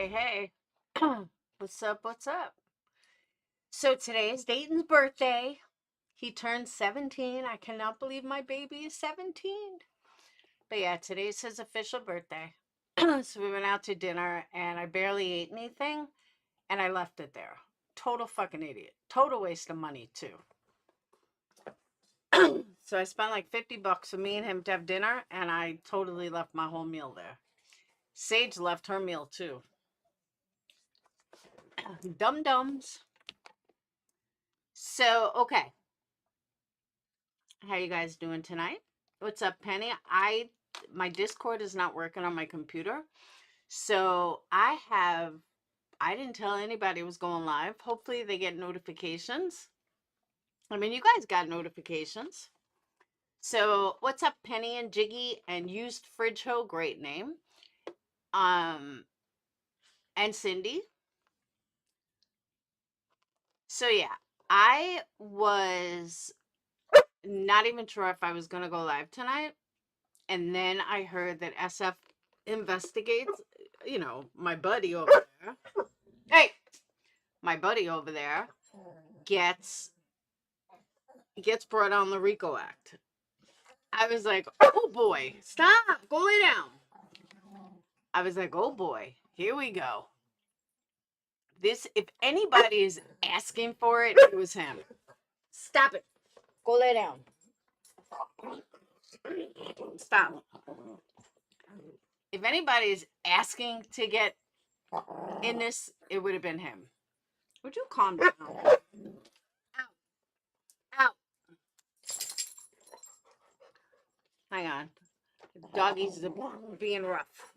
Hey, what's up? What's up? So today is Dayton's birthday. He turned 17. I cannot believe my baby is 17. But yeah, today's his official birthday. So we went out to dinner and I barely ate anything and I left it there. Total fucking idiot. Total waste of money, too. So I spent like $50 for me and him to have dinner and I totally left my whole meal there. Sage left her meal, too. Dum-dums. So, okay. How you guys doing tonight? What's up, Penny? My Discord is not working on my computer. So I didn't tell anybody it was going live. Hopefully they get notifications. I mean, you guys got notifications. So what's up, Penny and Jiggy and Used Fridge Ho? Great name. And Cindy. So yeah, I was not even sure if I was gonna go live tonight. And then I heard that SF Investigates, you know, my buddy over there. Hey, my buddy over there gets brought on the Rico Act. I was like, oh boy, stop, go lay down. I was like, oh boy, here we go. This, if anybody is asking for it, it was him. Stop it. Go lay down. Stop. If anybody is asking to get in this, it would have been him. Would you calm down? Ow. Ow. Hang on. Doggies are being rough.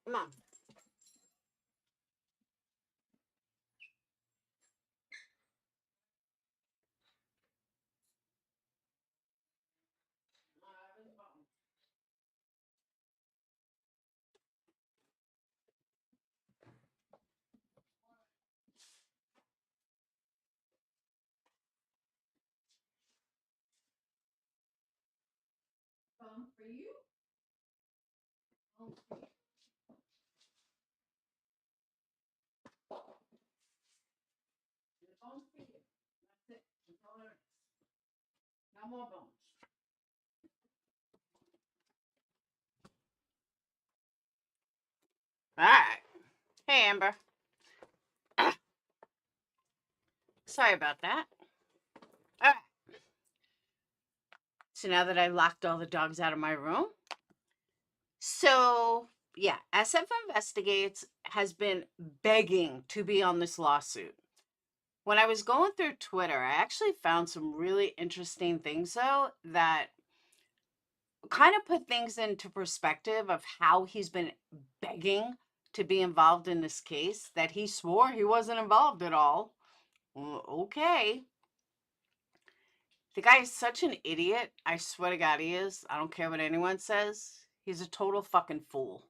Come on. For you? Okay. The bones for you. That's it. That's all there is. No more bones. All right. Hey, Amber. Sorry about that. All right. So now that I locked all the dogs out of my room. So, yeah, SF Investigates has been begging to be on this lawsuit. When I was going through Twitter, I actually found some really interesting things, though, that kind of put things into perspective of how he's been begging to be involved in this case that he swore he wasn't involved at all. Well, okay. The guy is such an idiot. I swear to God he is. I don't care what anyone says. He's a total fucking fool.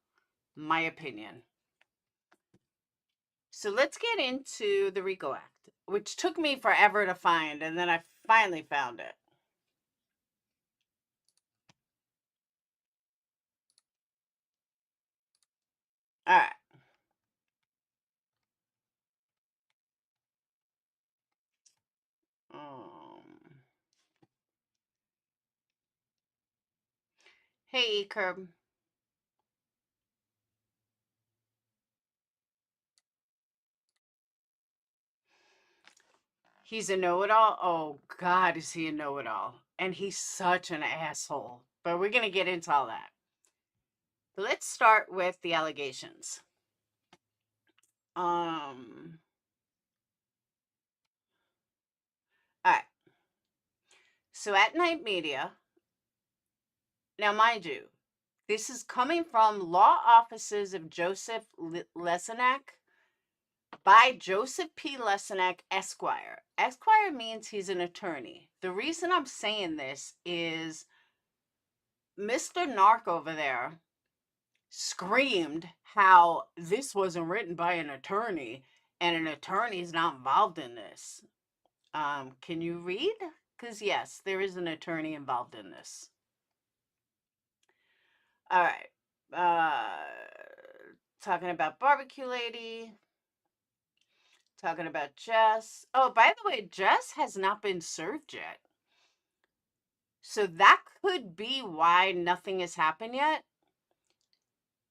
My opinion. So let's get into the RICO Act, which took me forever to find, and then I finally found it. All right. Hey, Curb. He's a know-it-all? Oh, God, is he a know-it-all. And he's such an asshole. But we're going to get into all that. Let's start with the allegations. All right. So at Night Media, now mind you, this is coming from law offices of Joseph Lesenak by Joseph P. Lesenak, Esquire. Esquire means he's an attorney. The reason I'm saying this is Mr. Narc over there screamed how this wasn't written by an attorney and an attorney is not involved in this. Can you read? Because yes, there is an attorney involved in this. All right. talking about Barbecue Lady, talking about Jess. Oh, by the way, Jess has not been served yet. So that could be why nothing has happened yet.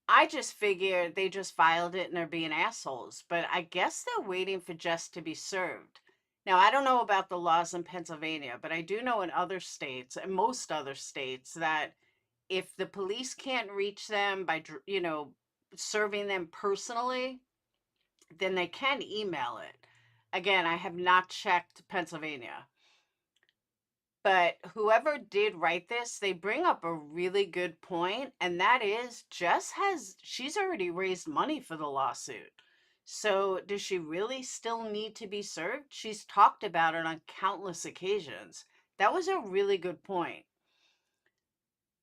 I just figured they just filed it and they're being assholes, but I guess they're waiting for Jess to be served. Now, I don't know about the laws in Pennsylvania, but I do know in other states, and most other states, that if the police can't reach them by, serving them personally, then they can email it. Again, I have not checked Pennsylvania. But whoever did write this, they bring up a really good point, and that is she's already raised money for the lawsuit. So does she really still need to be served? She's talked about it on countless occasions. That was a really good point,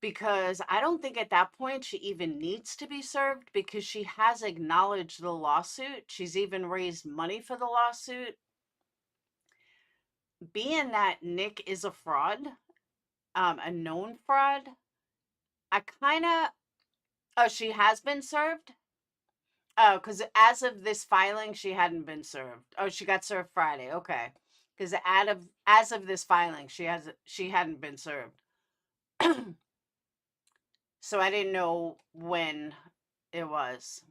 because I don't think at that point she even needs to be served, because she has acknowledged the lawsuit. She's even raised money for the lawsuit. Being that Nick is a fraud, a known fraud, I kind of, oh, she has been served? Oh, because as of this filing, she hadn't been served. Oh, she got served Friday. Okay. Because as of this filing, she hadn't been served. So I didn't know when it was.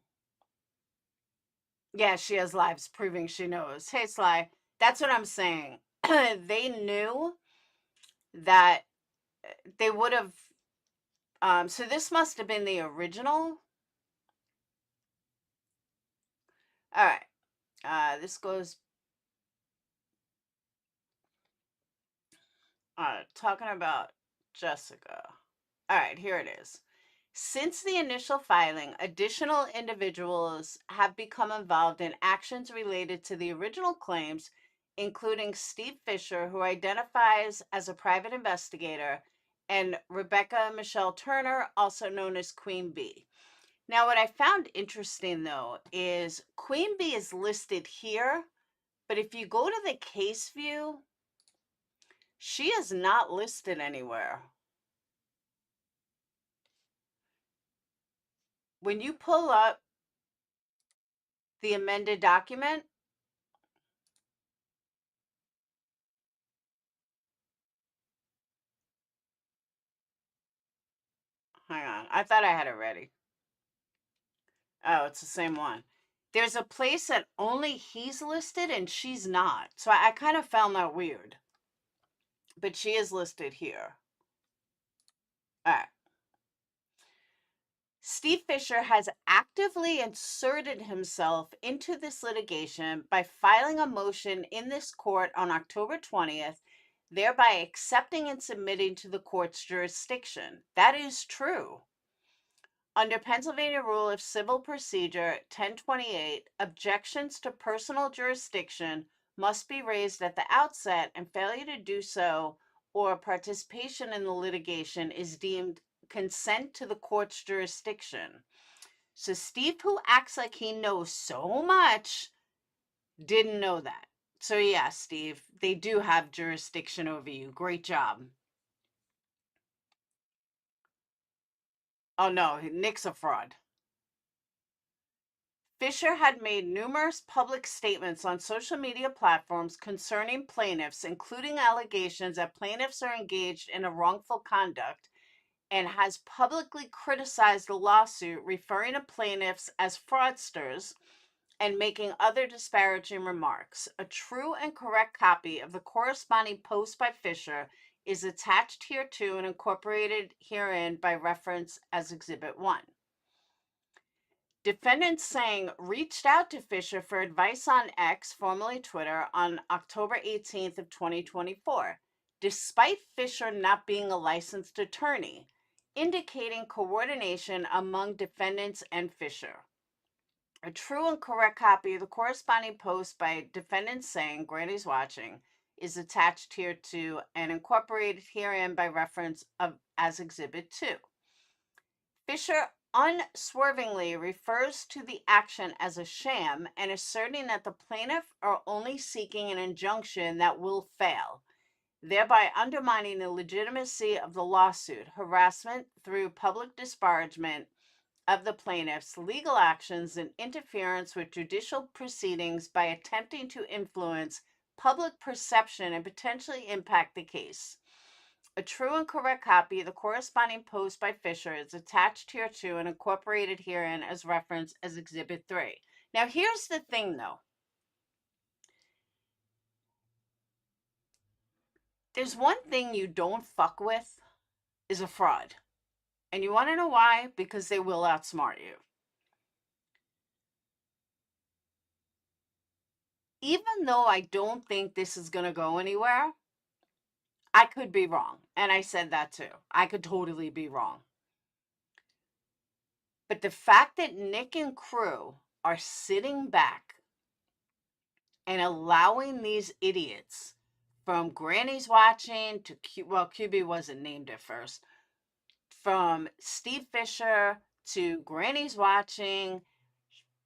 Yeah, she has lives proving she knows. Hey, Sly. That's what I'm saying. They knew that they would have. So this must have been the original. All right. This goes. Talking about Jessica. All right, here it is. Since the initial filing, additional individuals have become involved in actions related to the original claims, including Steve Fisher, who identifies as a private investigator, and Rebecca Michelle Turner, also known as Queen Bee. Now, what I found interesting, though, is Queen Bee is listed here, but if you go to the case view, she is not listed anywhere. When you pull up the amended document, hang on, I thought I had it ready. Oh, it's the same one. There's a place that only he's listed and she's not. So I kind of found that weird. But she is listed here. All right. Steve Fisher has actively inserted himself into this litigation by filing a motion in this court on October 20th, thereby accepting and submitting to the court's jurisdiction. That is true. Under Pennsylvania Rule of Civil Procedure 1028, objections to personal jurisdiction must be raised at the outset, and failure to do so or participation in the litigation is deemed consent to the court's jurisdiction. So Steve, who acts like he knows so much, didn't know that. So yeah, Steve, they do have jurisdiction over you. Great job. Oh no, Nick's a fraud. Fisher had made numerous public statements on social media platforms concerning plaintiffs, including allegations that plaintiffs are engaged in a wrongful conduct, and has publicly criticized the lawsuit, referring to plaintiffs as fraudsters and making other disparaging remarks. A true and correct copy of the corresponding post by Fisher is attached hereto and incorporated herein by reference as Exhibit 1. Defendants saying reached out to Fisher for advice on X, formerly Twitter, on October 18th of 2024, despite Fisher not being a licensed attorney, indicating coordination among defendants and Fisher. A true and correct copy of the corresponding post by defendants saying Granny's watching is attached here to and incorporated herein by reference of as Exhibit 2. Fisher unswervingly refers to the action as a sham and asserting that the plaintiff are only seeking an injunction that will fail, thereby undermining the legitimacy of the lawsuit, harassment through public disparagement, of the plaintiff's legal actions and interference with judicial proceedings by attempting to influence public perception and potentially impact the case. A true and correct copy of the corresponding post by Fisher is attached here too and incorporated herein as reference as Exhibit 3. Now, here's the thing though. There's one thing you don't fuck with is a fraud. And you want to know why? Because they will outsmart you. Even though I don't think this is going to go anywhere, I could be wrong. And I said that too. I could totally be wrong. But the fact that Nick and crew are sitting back and allowing these idiots, from Granny's Watching to QB wasn't named at first, from Steve Fisher to Granny's Watching,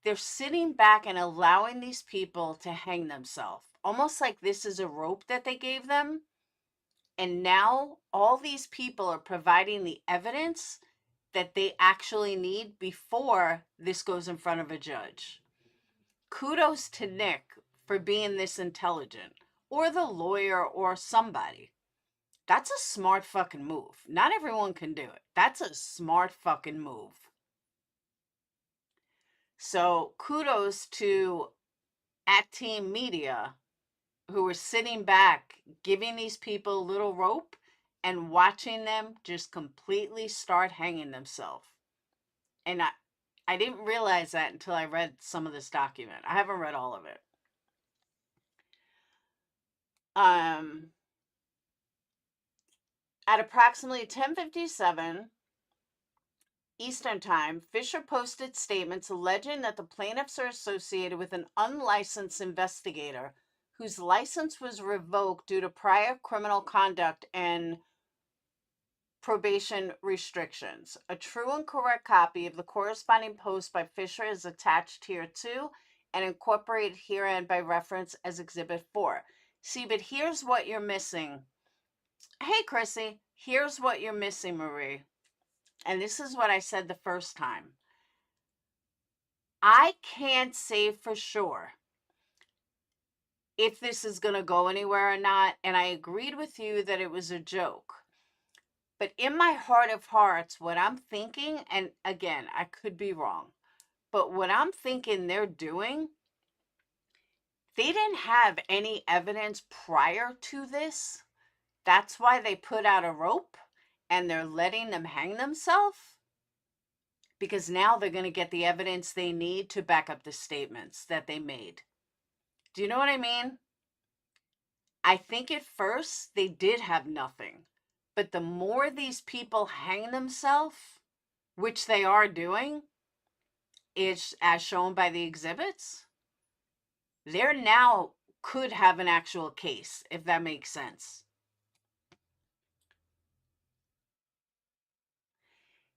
they're sitting back and allowing these people to hang themselves, almost like this is a rope that they gave them. And now all these people are providing the evidence that they actually need before this goes in front of a judge. Kudos to Nick for being this intelligent, or the lawyer, or somebody. That's a smart fucking move. Not everyone can do it. That's a smart fucking move. So kudos to at Team Media, who were sitting back, giving these people a little rope and watching them just completely start hanging themselves. And I didn't realize that until I read some of this document. I haven't read all of it. At approximately 10:57 Eastern Time, Fisher posted statements alleging that the plaintiffs are associated with an unlicensed investigator whose license was revoked due to prior criminal conduct and probation restrictions. A true and correct copy of the corresponding post by Fisher is attached here too and incorporated herein by reference as Exhibit 4. See, but here's what you're missing. Hey, Chrissy, here's what you're missing, Marie. And this is what I said the first time. I can't say for sure if this is going to go anywhere or not. And I agreed with you that it was a joke. But in my heart of hearts, what I'm thinking, and again, I could be wrong, but what I'm thinking they're doing, they didn't have any evidence prior to this. That's why they put out a rope and they're letting them hang themselves. Because now they're going to get the evidence they need to back up the statements that they made. Do you know what I mean? I think at first they did have nothing. But the more these people hang themselves, which they are doing, is as shown by the exhibits, they're now could have an actual case, if that makes sense.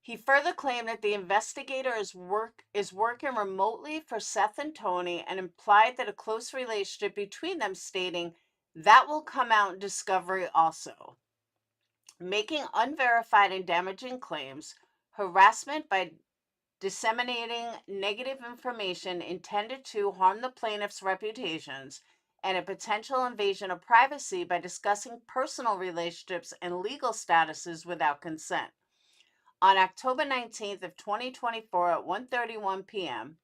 He further claimed that the investigator is working remotely for Seth and Tony and implied that a close relationship between them, stating that will come out in discovery also. Making unverified and damaging claims, harassment by disseminating negative information intended to harm the plaintiff's reputations, and a potential invasion of privacy by discussing personal relationships and legal statuses without consent. On October 19th of 2024 at 1:31 p.m.,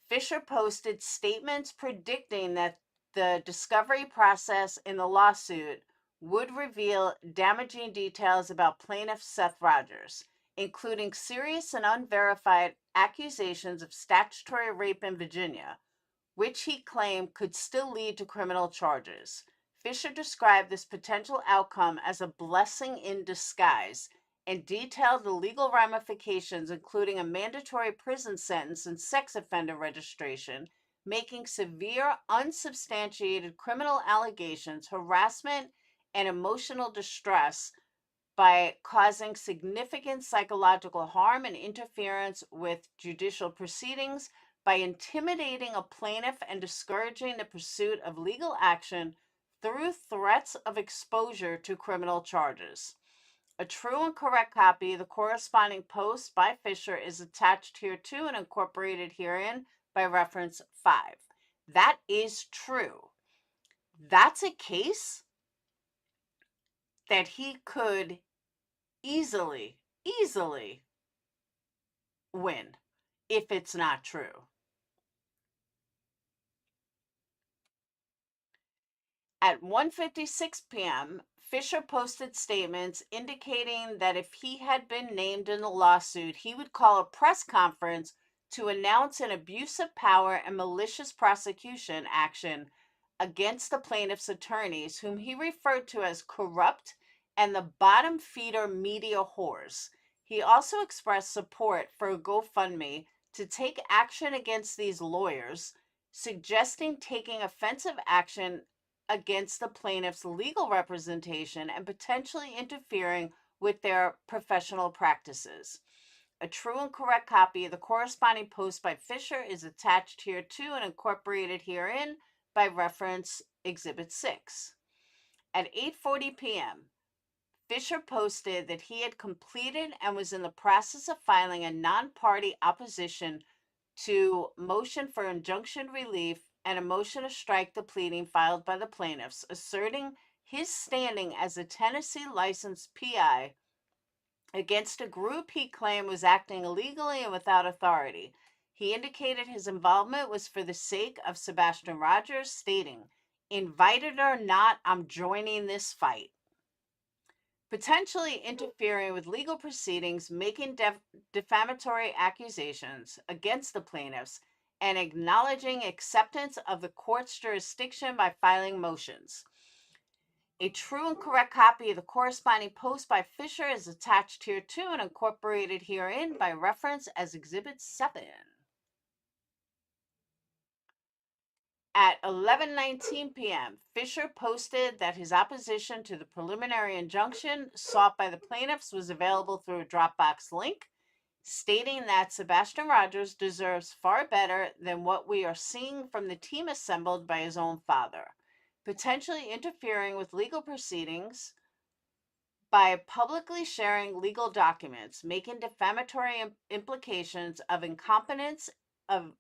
Fisher posted statements predicting that the discovery process in the lawsuit would reveal damaging details about plaintiff Seth Rogers, including serious and unverified accusations of statutory rape in Virginia, which he claimed could still lead to criminal charges. Fisher described this potential outcome as a blessing in disguise and detailed the legal ramifications, including a mandatory prison sentence and sex offender registration, making severe, unsubstantiated criminal allegations, harassment, and emotional distress by causing significant psychological harm and interference with judicial proceedings, by intimidating a plaintiff and discouraging the pursuit of legal action through threats of exposure to criminal charges. A true and correct copy of the corresponding post by Fisher is attached hereto and incorporated herein by reference 5. That is true. That's a case that he could easily win if it's not true. At 1:56 p.m., Fisher posted statements indicating that if he had been named in the lawsuit, he would call a press conference to announce an abuse of power and malicious prosecution action against the plaintiff's attorneys, whom he referred to as corrupt and the bottom feeder media whores. He also expressed support for a GoFundMe to take action against these lawyers, suggesting taking offensive action against the plaintiff's legal representation and potentially interfering with their professional practices. A true and correct copy of the corresponding post by Fisher is attached hereto and incorporated herein by reference Exhibit 6. At 8:40 p.m., Fisher posted that he had completed and was in the process of filing a non-party opposition to motion for injunction relief and a motion to strike the pleading filed by the plaintiffs, asserting his standing as a Tennessee licensed PI against a group he claimed was acting illegally and without authority. He indicated his involvement was for the sake of Sebastian Rogers, stating, "Invited or not, I'm joining this fight." Potentially interfering with legal proceedings, making defamatory accusations against the plaintiffs, and acknowledging acceptance of the court's jurisdiction by filing motions. A true and correct copy of the corresponding post by Fisher is attached hereto and incorporated herein by reference as Exhibit 7. At 11:19 p.m., Fisher posted that his opposition to the preliminary injunction sought by the plaintiffs was available through a Dropbox link, stating that Sebastian Rogers deserves far better than what we are seeing from the team assembled by his own father, potentially interfering with legal proceedings by publicly sharing legal documents, making defamatory implications of incompetence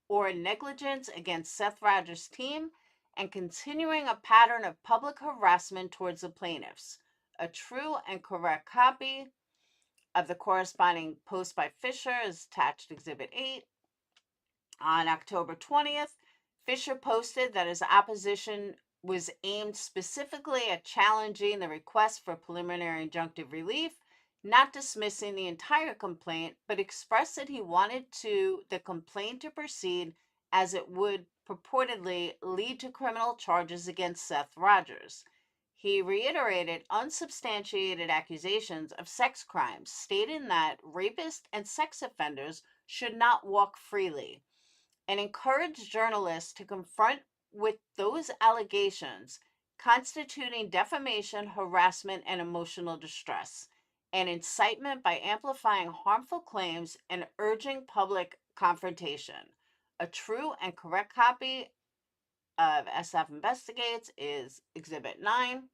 or negligence against Seth Rogers' team, and continuing a pattern of public harassment towards the plaintiffs. A true and correct copy of the corresponding post by Fisher is attached to Exhibit 8. On October 20th, Fisher posted that his opposition was aimed specifically at challenging the request for preliminary injunctive relief, not dismissing the entire complaint, but expressed that he wanted the complaint to proceed as it would purportedly lead to criminal charges against Seth Rogers. He reiterated unsubstantiated accusations of sex crimes, stating that rapists and sex offenders should not walk freely, and encouraged journalists to confront with those allegations constituting defamation, harassment, and emotional distress, and incitement by amplifying harmful claims and urging public confrontation. A true and correct copy of SF Investigates is Exhibit 9.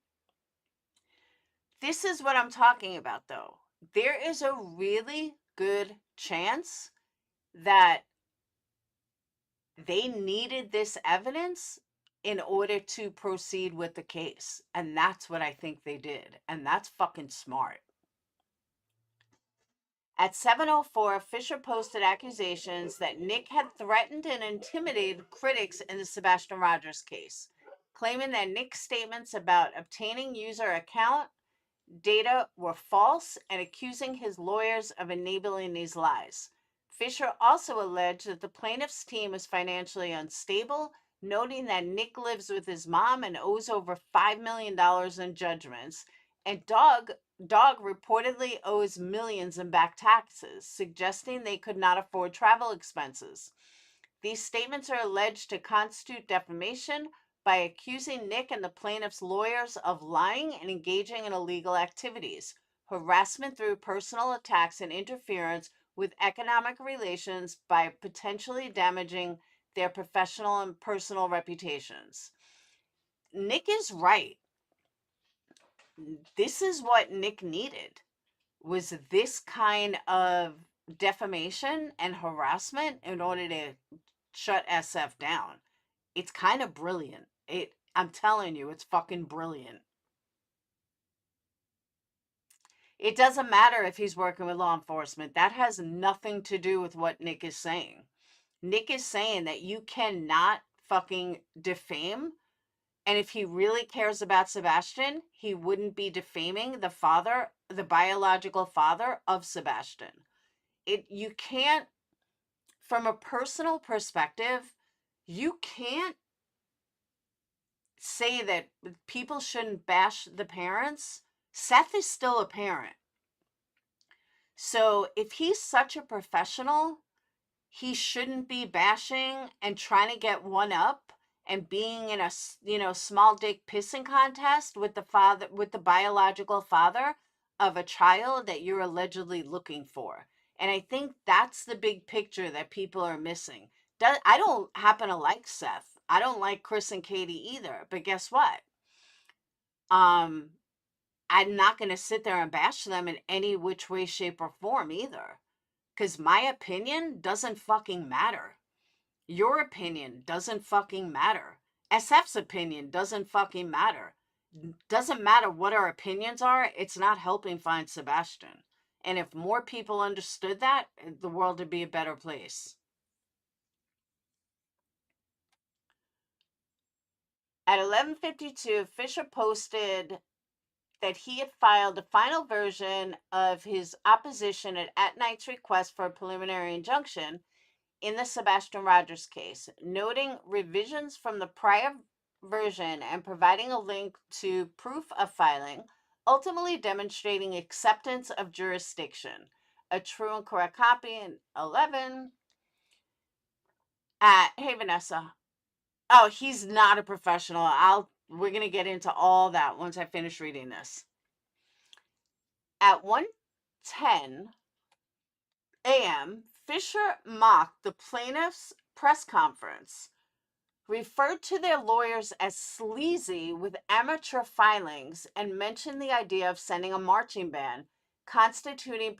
This is what I'm talking about, though. There is a really good chance that they needed this evidence in order to proceed with the case. And that's what I think they did. And that's fucking smart. At 7:04, Fisher posted accusations that Nick had threatened and intimidated critics in the Sebastian Rogers case, claiming that Nick's statements about obtaining user account data were false and accusing his lawyers of enabling these lies. Fisher also alleged that the plaintiff's team was financially unstable, noting that Nick lives with his mom and owes over $5 million in judgments, and Dog reportedly owes millions in back taxes, suggesting they could not afford travel expenses. These statements are alleged to constitute defamation by accusing Nick and the plaintiff's lawyers of lying and engaging in illegal activities, harassment through personal attacks, and interference with economic relations by potentially damaging their professional and personal reputations. Nick is right. This is what Nick needed. was this kind of defamation and harassment in order to shut SF down. It's kind of brilliant. I'm telling you, it's fucking brilliant. It doesn't matter if he's working with law enforcement. That has nothing to do with what Nick is saying. Nick is saying that you cannot fucking defame. And if he really cares about Sebastian, he wouldn't be defaming the father, the biological father of Sebastian. You can't, from a personal perspective, you can't say that people shouldn't bash the parents. Seth is still a parent. So if he's such a professional, he shouldn't be bashing and trying to get one up and being in a, small dick pissing contest with the biological father of a child that you're allegedly looking for. And I think that's the big picture that people are missing. I don't happen to like Seth. I don't like Chris and Katie either. But guess what? I'm not going to sit there and bash them in any which way, shape, or form either. Because my opinion doesn't fucking matter. Your opinion doesn't fucking matter. SF's opinion doesn't fucking matter. Doesn't matter what our opinions are, it's not helping find Sebastian. And if more people understood that, the world would be a better place. At 11:52, Fisher posted that he had filed a final version of his opposition at Night's request for a preliminary injunction in the Sebastian Rogers case, noting revisions from the prior version and providing a link to proof of filing, ultimately demonstrating acceptance of jurisdiction. A true and correct copy in 11. Hey, Vanessa. Oh, he's not a professional. We're going to get into all that once I finish reading this. At 1:10 a.m., Fisher mocked the plaintiff's press conference, referred to their lawyers as sleazy with amateur filings, and mentioned the idea of sending a marching band, constituting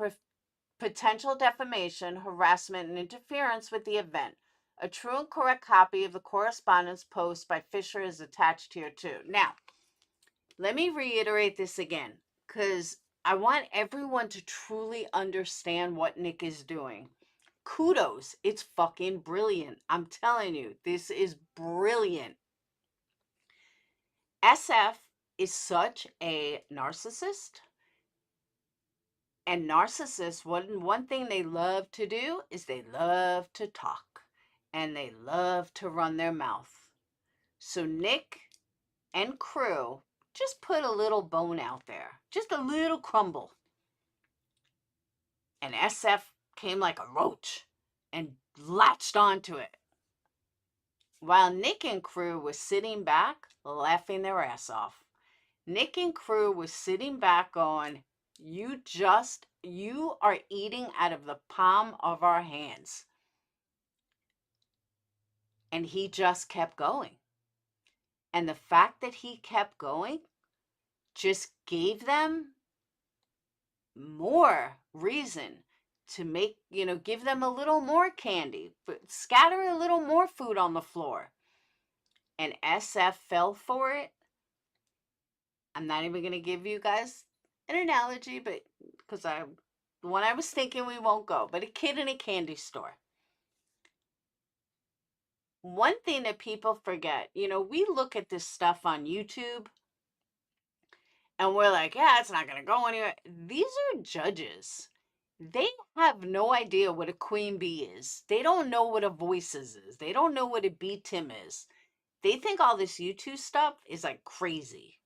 potential defamation, harassment, and interference with the event. A true and correct copy of the correspondence post by Fisher is attached here too. Now, let me reiterate this again, because I want everyone to truly understand what Nick is doing. Kudos. It's fucking brilliant. I'm telling you, this is brilliant. SF is such a narcissist. And narcissists, one thing they love to do is they love to talk. And they love to run their mouth. So Nick and crew just put a little bone out there. Just a little crumble. And SF came like a roach and latched onto it. While Nick and crew was sitting back, laughing their ass off. Nick and crew was sitting back going, you are eating out of the palm of our hands. And he just kept going. And the fact that he kept going just gave them more reason to give them a little more candy, but scatter a little more food on the floor. And SF fell for it. I'm not even going to give you guys an analogy, but because the one I was thinking we won't go, but a kid in a candy store. One thing that people forget, we look at this stuff on YouTube and we're like, yeah, it's not going to go anywhere. These are judges. They have no idea what a queen bee is. They don't know what a voices is. They don't know what a B-Tim is. They think all this YouTube stuff is like crazy.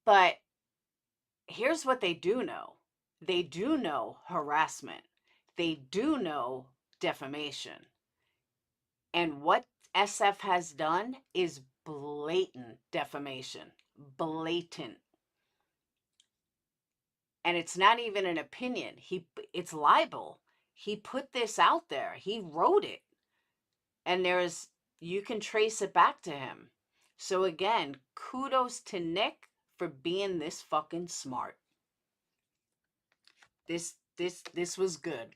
But here's what they do know. They do know harassment. They do know defamation. And what SF has done is blatant defamation. Blatant. And it's not even an opinion. It's libel. He put this out there. He wrote it. And you can trace it back to him. So again, kudos to Nick for being this fucking smart. This was good.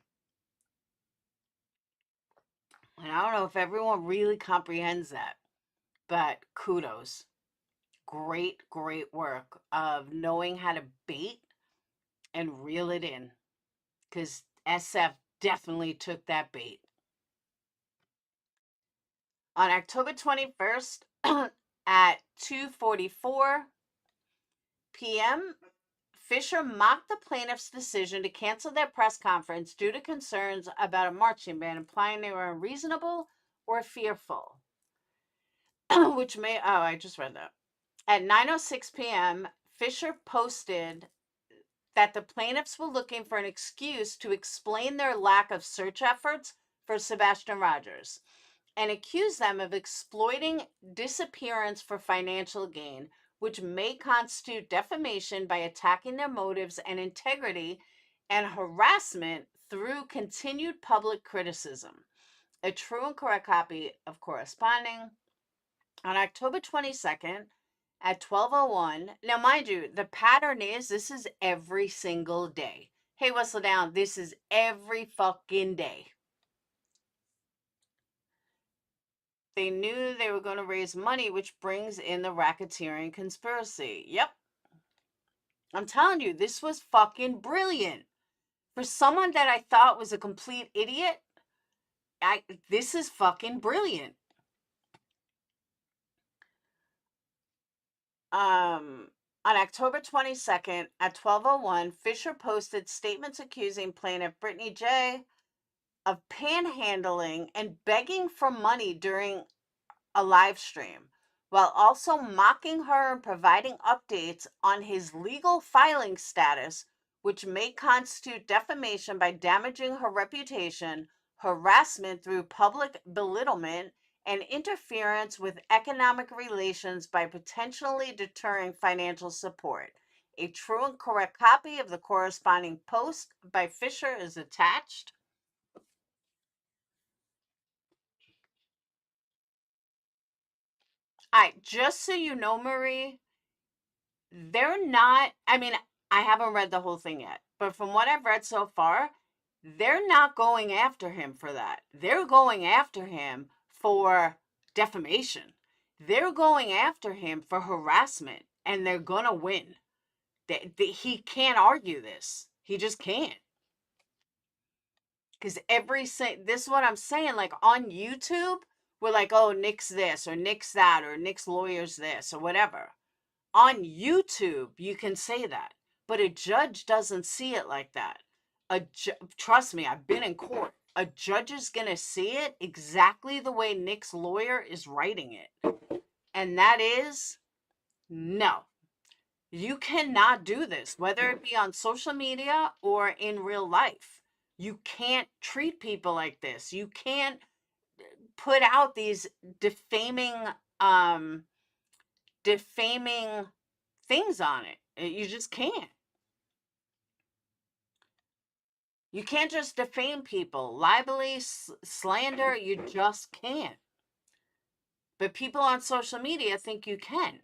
And I don't know if everyone really comprehends that, but kudos. Great, great work of knowing how to bait and reel it in, because SF definitely took that bait. On October 21st at 2:44 p.m., Fisher mocked the plaintiff's decision to cancel their press conference due to concerns about a marching band, implying they were unreasonable or fearful. Which may, oh, I just read that. At 9:06 p.m., Fisher posted that the plaintiffs were looking for an excuse to explain their lack of search efforts for Sebastian Rogers and accused them of exploiting disappearance for financial gain, which may constitute defamation by attacking their motives and integrity, and harassment through continued public criticism. A true and correct copy of corresponding on October 22nd at 12:01. Now, mind you, the pattern is this is every single day. Hey, Whistle Down, this is every fucking day. They knew they were going to raise money, which brings in the racketeering conspiracy. Yep. I'm telling you, this was fucking brilliant. For someone that I thought was a complete idiot, this is fucking brilliant. On October 22nd at 12:01, Fisher posted statements accusing plaintiff Brittany J. of panhandling and begging for money during a live stream, while also mocking her and providing updates on his legal filing status, which may constitute defamation by damaging her reputation, harassment through public belittlement, and interference with economic relations by potentially deterring financial support. A true and correct copy of the corresponding post by Fisher is attached. All right, just so you know, Marie, they're not, I mean, I haven't read the whole thing yet, but from what I've read so far, they're not going after him for that. They're going after him for defamation. They're going after him for harassment, and they're going to win. He can't argue this. He just can't. Because this is what I'm saying, like on YouTube, we're like, oh, Nick's this, or Nick's that, or Nick's lawyer's this, or whatever. On YouTube, you can say that, but a judge doesn't see it like that. Trust me, I've been in court. A judge is going to see it exactly the way Nick's lawyer is writing it. And that is, no, you cannot do this, whether it be on social media or in real life. You can't treat people like this. You can't put out these defaming things on it. You just can't. You can't just defame people. Libel, slander, you just can't. But people on social media think you can.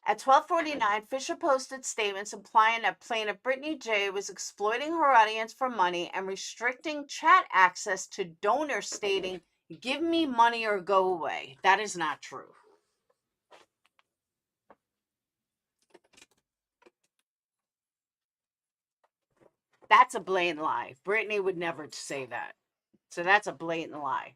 At 12:49, Fisher posted statements implying that plaintiff Brittany J. was exploiting her audience for money and restricting chat access to donors, stating, "Give me money or go away." That is not true. That's a blatant lie. Brittany would never say that. So that's a blatant lie.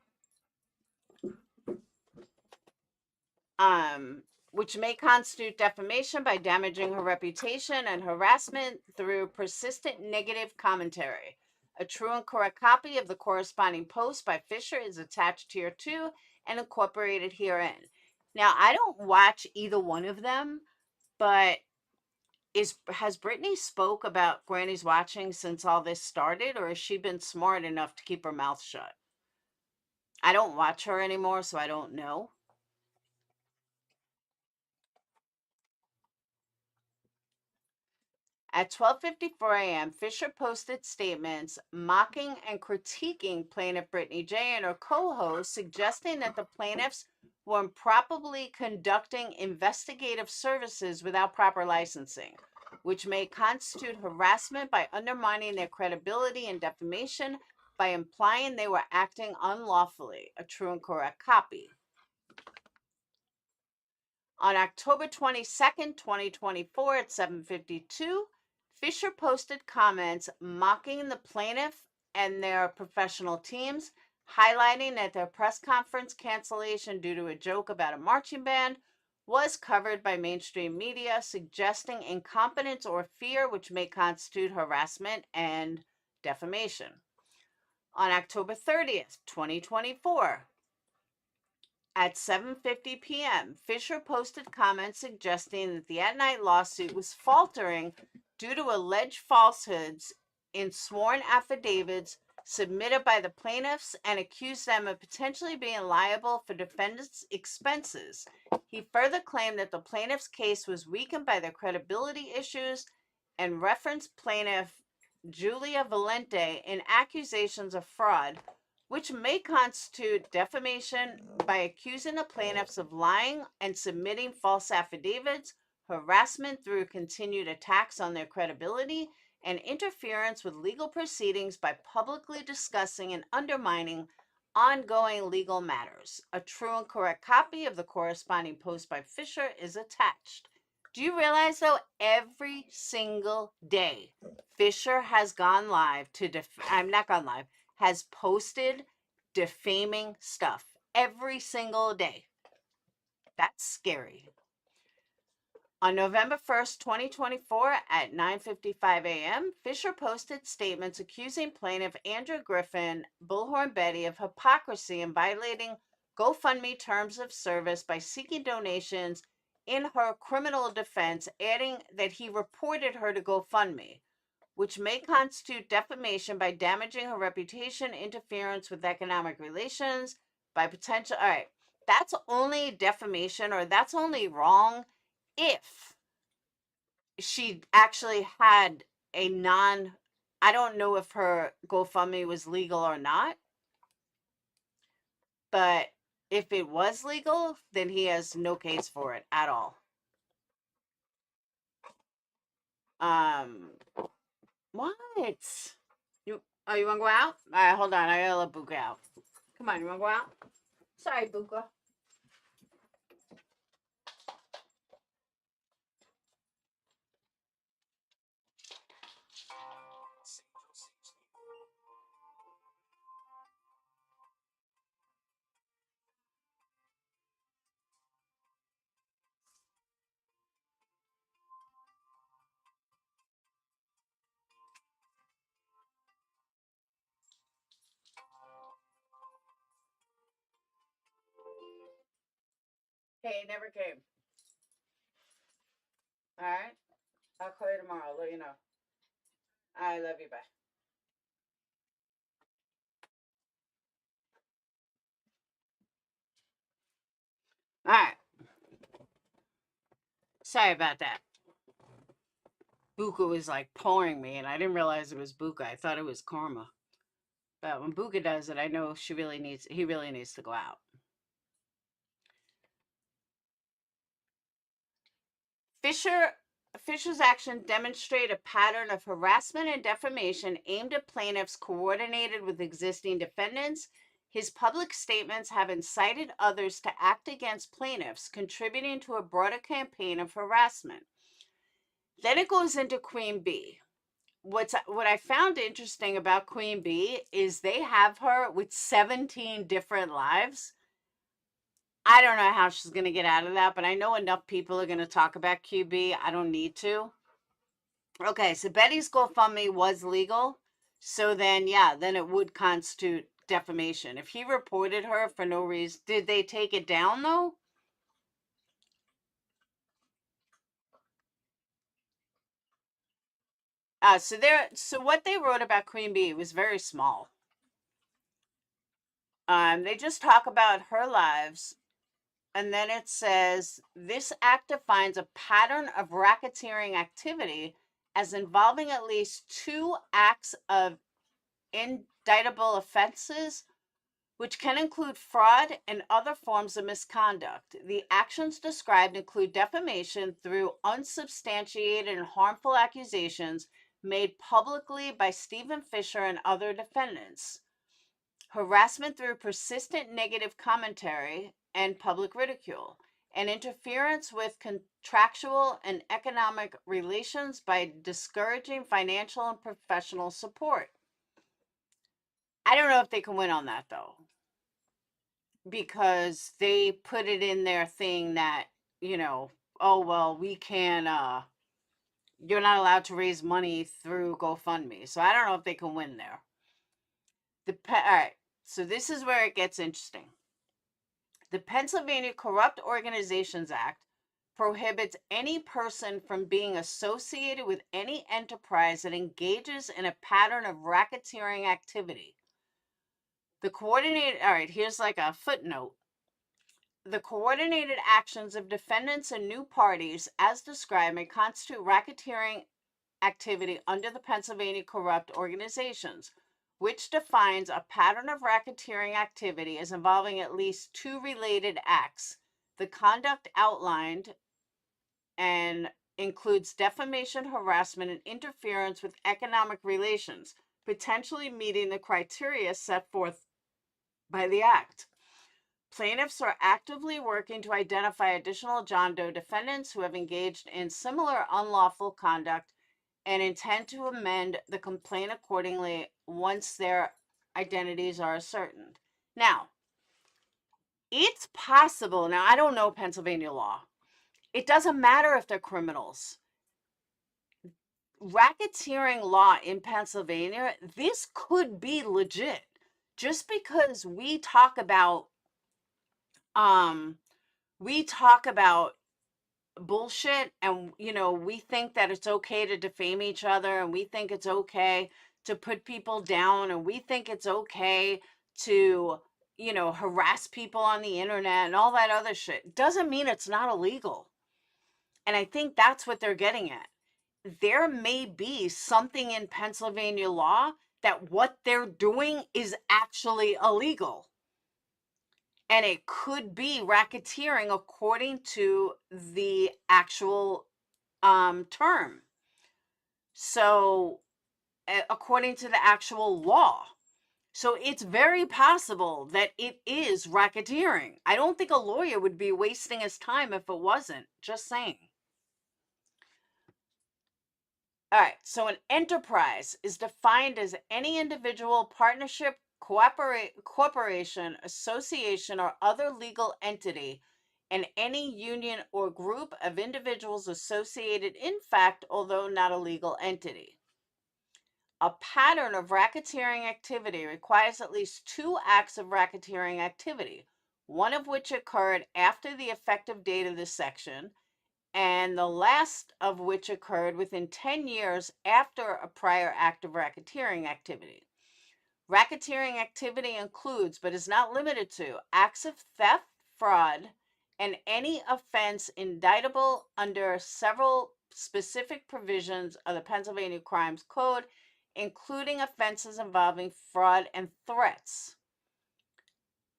Which may constitute defamation by damaging her reputation and harassment through persistent negative commentary. A true and correct copy of the corresponding post by Fisher is attached here too and incorporated herein. Now, I don't watch either one of them, but has Brittany spoke about Granny's watching since all this started, or has she been smart enough to keep her mouth shut? I don't watch her anymore, so I don't know. At 12:54 a.m., Fisher posted statements mocking and critiquing plaintiff Brittany J. and her co-host, suggesting that the plaintiffs were improperly conducting investigative services without proper licensing. which may constitute harassment by undermining their credibility, and defamation by implying they were acting unlawfully. A true and correct copy. On October 22nd, 2024 at 7:52, Fisher posted comments mocking the plaintiff and their professional teams, highlighting that their press conference cancellation due to a joke about a marching band was covered by mainstream media, suggesting incompetence or fear, which may constitute harassment and defamation. On October 30th, 2024, at 7:50 p.m., Fisher posted comments suggesting that the at-night lawsuit was faltering due to alleged falsehoods in sworn affidavits submitted by the plaintiffs, and accused them of potentially being liable for defendants' expenses. He further claimed that the plaintiff's case was weakened by their credibility issues and referenced plaintiff Julia Valente in accusations of fraud, which may constitute defamation by accusing the plaintiffs of lying and submitting false affidavits, harassment through continued attacks on their credibility, and interference with legal proceedings by publicly discussing and undermining ongoing legal matters. A true and correct copy of the corresponding post by Fisher is attached. Do you realize, though, every single day Fisher has gone live to I'm not gone live, has posted defaming stuff every single day. That's scary. On November 1st, 2024 at 9:55 a.m., Fisher posted statements accusing plaintiff Andrew Griffin, Bullhorn Betty, of hypocrisy and violating GoFundMe terms of service by seeking donations in her criminal defense, adding that he reported her to GoFundMe, which may constitute defamation by damaging her reputation, interference with economic relations, by potential. All right, that's only defamation, or that's only wrong if she actually had a I don't know if her GoFundMe was legal or not, but if it was legal, then he has no case for it at all. What? You want to go out? All right, hold on. I gotta let Buka out. Come on, you want to go out? Sorry, Buka. Hey, never came. All right. I'll call you tomorrow. I'll let you know. I love you. Bye. All right. Sorry about that. Buka was like pouring me, and I didn't realize it was Buka. I thought it was Karma. But when Buka does it, I know he really needs to go out. Fisher's actions demonstrate a pattern of harassment and defamation aimed at plaintiffs, coordinated with existing defendants. His public statements have incited others to act against plaintiffs, contributing to a broader campaign of harassment. Then it goes into Queen Bee. What I found interesting about Queen Bee is they have her with 17 different lives. I don't know how she's going to get out of that, but I know enough people are going to talk about QB. I don't need to. Okay, so Betty's GoFundMe was legal. So then, yeah, then it would constitute defamation. If he reported her for no reason, did they take it down though? So what they wrote about Queen Bee was very small. They just talk about her lives. And then it says, this act defines a pattern of racketeering activity as involving at least 2 acts of indictable offenses which can include fraud and other forms of misconduct. The actions described include defamation through unsubstantiated and harmful accusations made publicly by Stephen Fisher and other defendants, harassment through persistent negative commentary and public ridicule, and interference with contractual and economic relations by discouraging financial and professional support. I don't know if they can win on that though, because they put it in their thing that, oh, well, we can, you're not allowed to raise money through GoFundMe. So I don't know if they can win there. All right. So this is where it gets interesting. The Pennsylvania Corrupt Organizations Act prohibits any person from being associated with any enterprise that engages in a pattern of racketeering activity. The coordinated, all right, here's like a footnote. The coordinated actions of defendants and new parties, as described, may constitute racketeering activity under the Pennsylvania Corrupt Organizations, which defines a pattern of racketeering activity as involving at least two related acts. The conduct outlined and includes defamation, harassment, and interference with economic relations, potentially meeting the criteria set forth by the act. Plaintiffs are actively working to identify additional John Doe defendants who have engaged in similar unlawful conduct and intend to amend the complaint accordingly once their identities are ascertained. Now, it's possible. Now, I don't know Pennsylvania law. It doesn't matter if they're criminals. Racketeering law in Pennsylvania, this could be legit. Just because we talk about bullshit and we think that it's okay to defame each other, and we think it's okay to put people down, and we think it's okay to harass people on the internet and all that other shit, doesn't mean it's not illegal. And I think that's what they're getting at. There may be something in Pennsylvania law that what they're doing is actually illegal. And it could be racketeering according to the actual term. So, according to the actual law. So it's very possible that it is racketeering. I don't think a lawyer would be wasting his time if it wasn't. Just saying. All right, so an enterprise is defined as any individual, partnership, corporation, association, or other legal entity, and any union or group of individuals associated in fact, although not a legal entity. A pattern of racketeering activity requires at least two acts of racketeering activity, one of which occurred after the effective date of this section, and the last of which occurred within 10 years after a prior act of racketeering activity. Racketeering activity includes, but is not limited to, acts of theft, fraud, and any offense indictable under several specific provisions of the Pennsylvania Crimes Code, including offenses involving fraud and threats.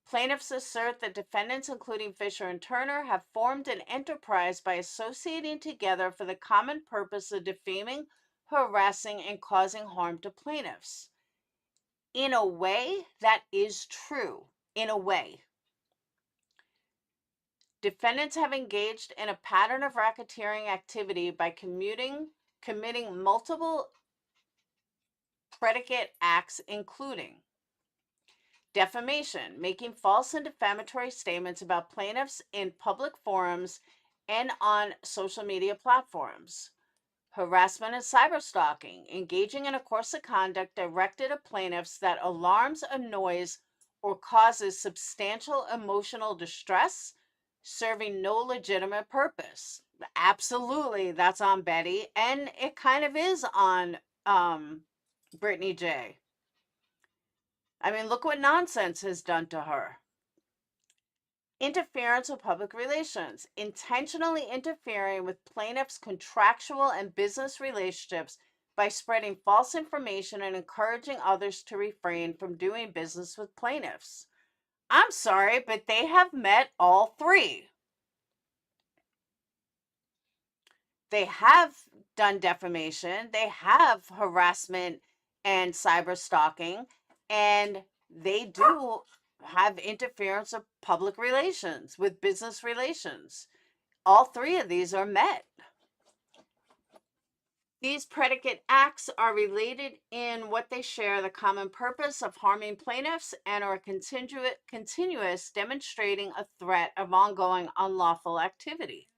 Plaintiffs assert that defendants, including Fisher and Turner, have formed an enterprise by associating together for the common purpose of defaming, harassing, and causing harm to plaintiffs. In a way, that is true. In a way. Defendants have engaged in a pattern of racketeering activity by committing multiple predicate acts, including defamation, making false and defamatory statements about plaintiffs in public forums and on social media platforms. Harassment and cyberstalking, engaging in a course of conduct directed at plaintiffs that alarms, annoys, or causes substantial emotional distress, serving no legitimate purpose. Absolutely, that's on Betty, and it kind of is on Brittany J. I mean, look what nonsense has done to her. Interference with public relations, intentionally interfering with plaintiffs' contractual and business relationships by spreading false information and encouraging others to refrain from doing business with plaintiffs. I'm sorry, but they have met all three. They have done defamation, they have harassment and cyber stalking, and they do have interference of public relations with business relations. All three of these are met. These predicate acts are related in what they share the common purpose of harming plaintiffs and are continuous, demonstrating a threat of ongoing unlawful activity.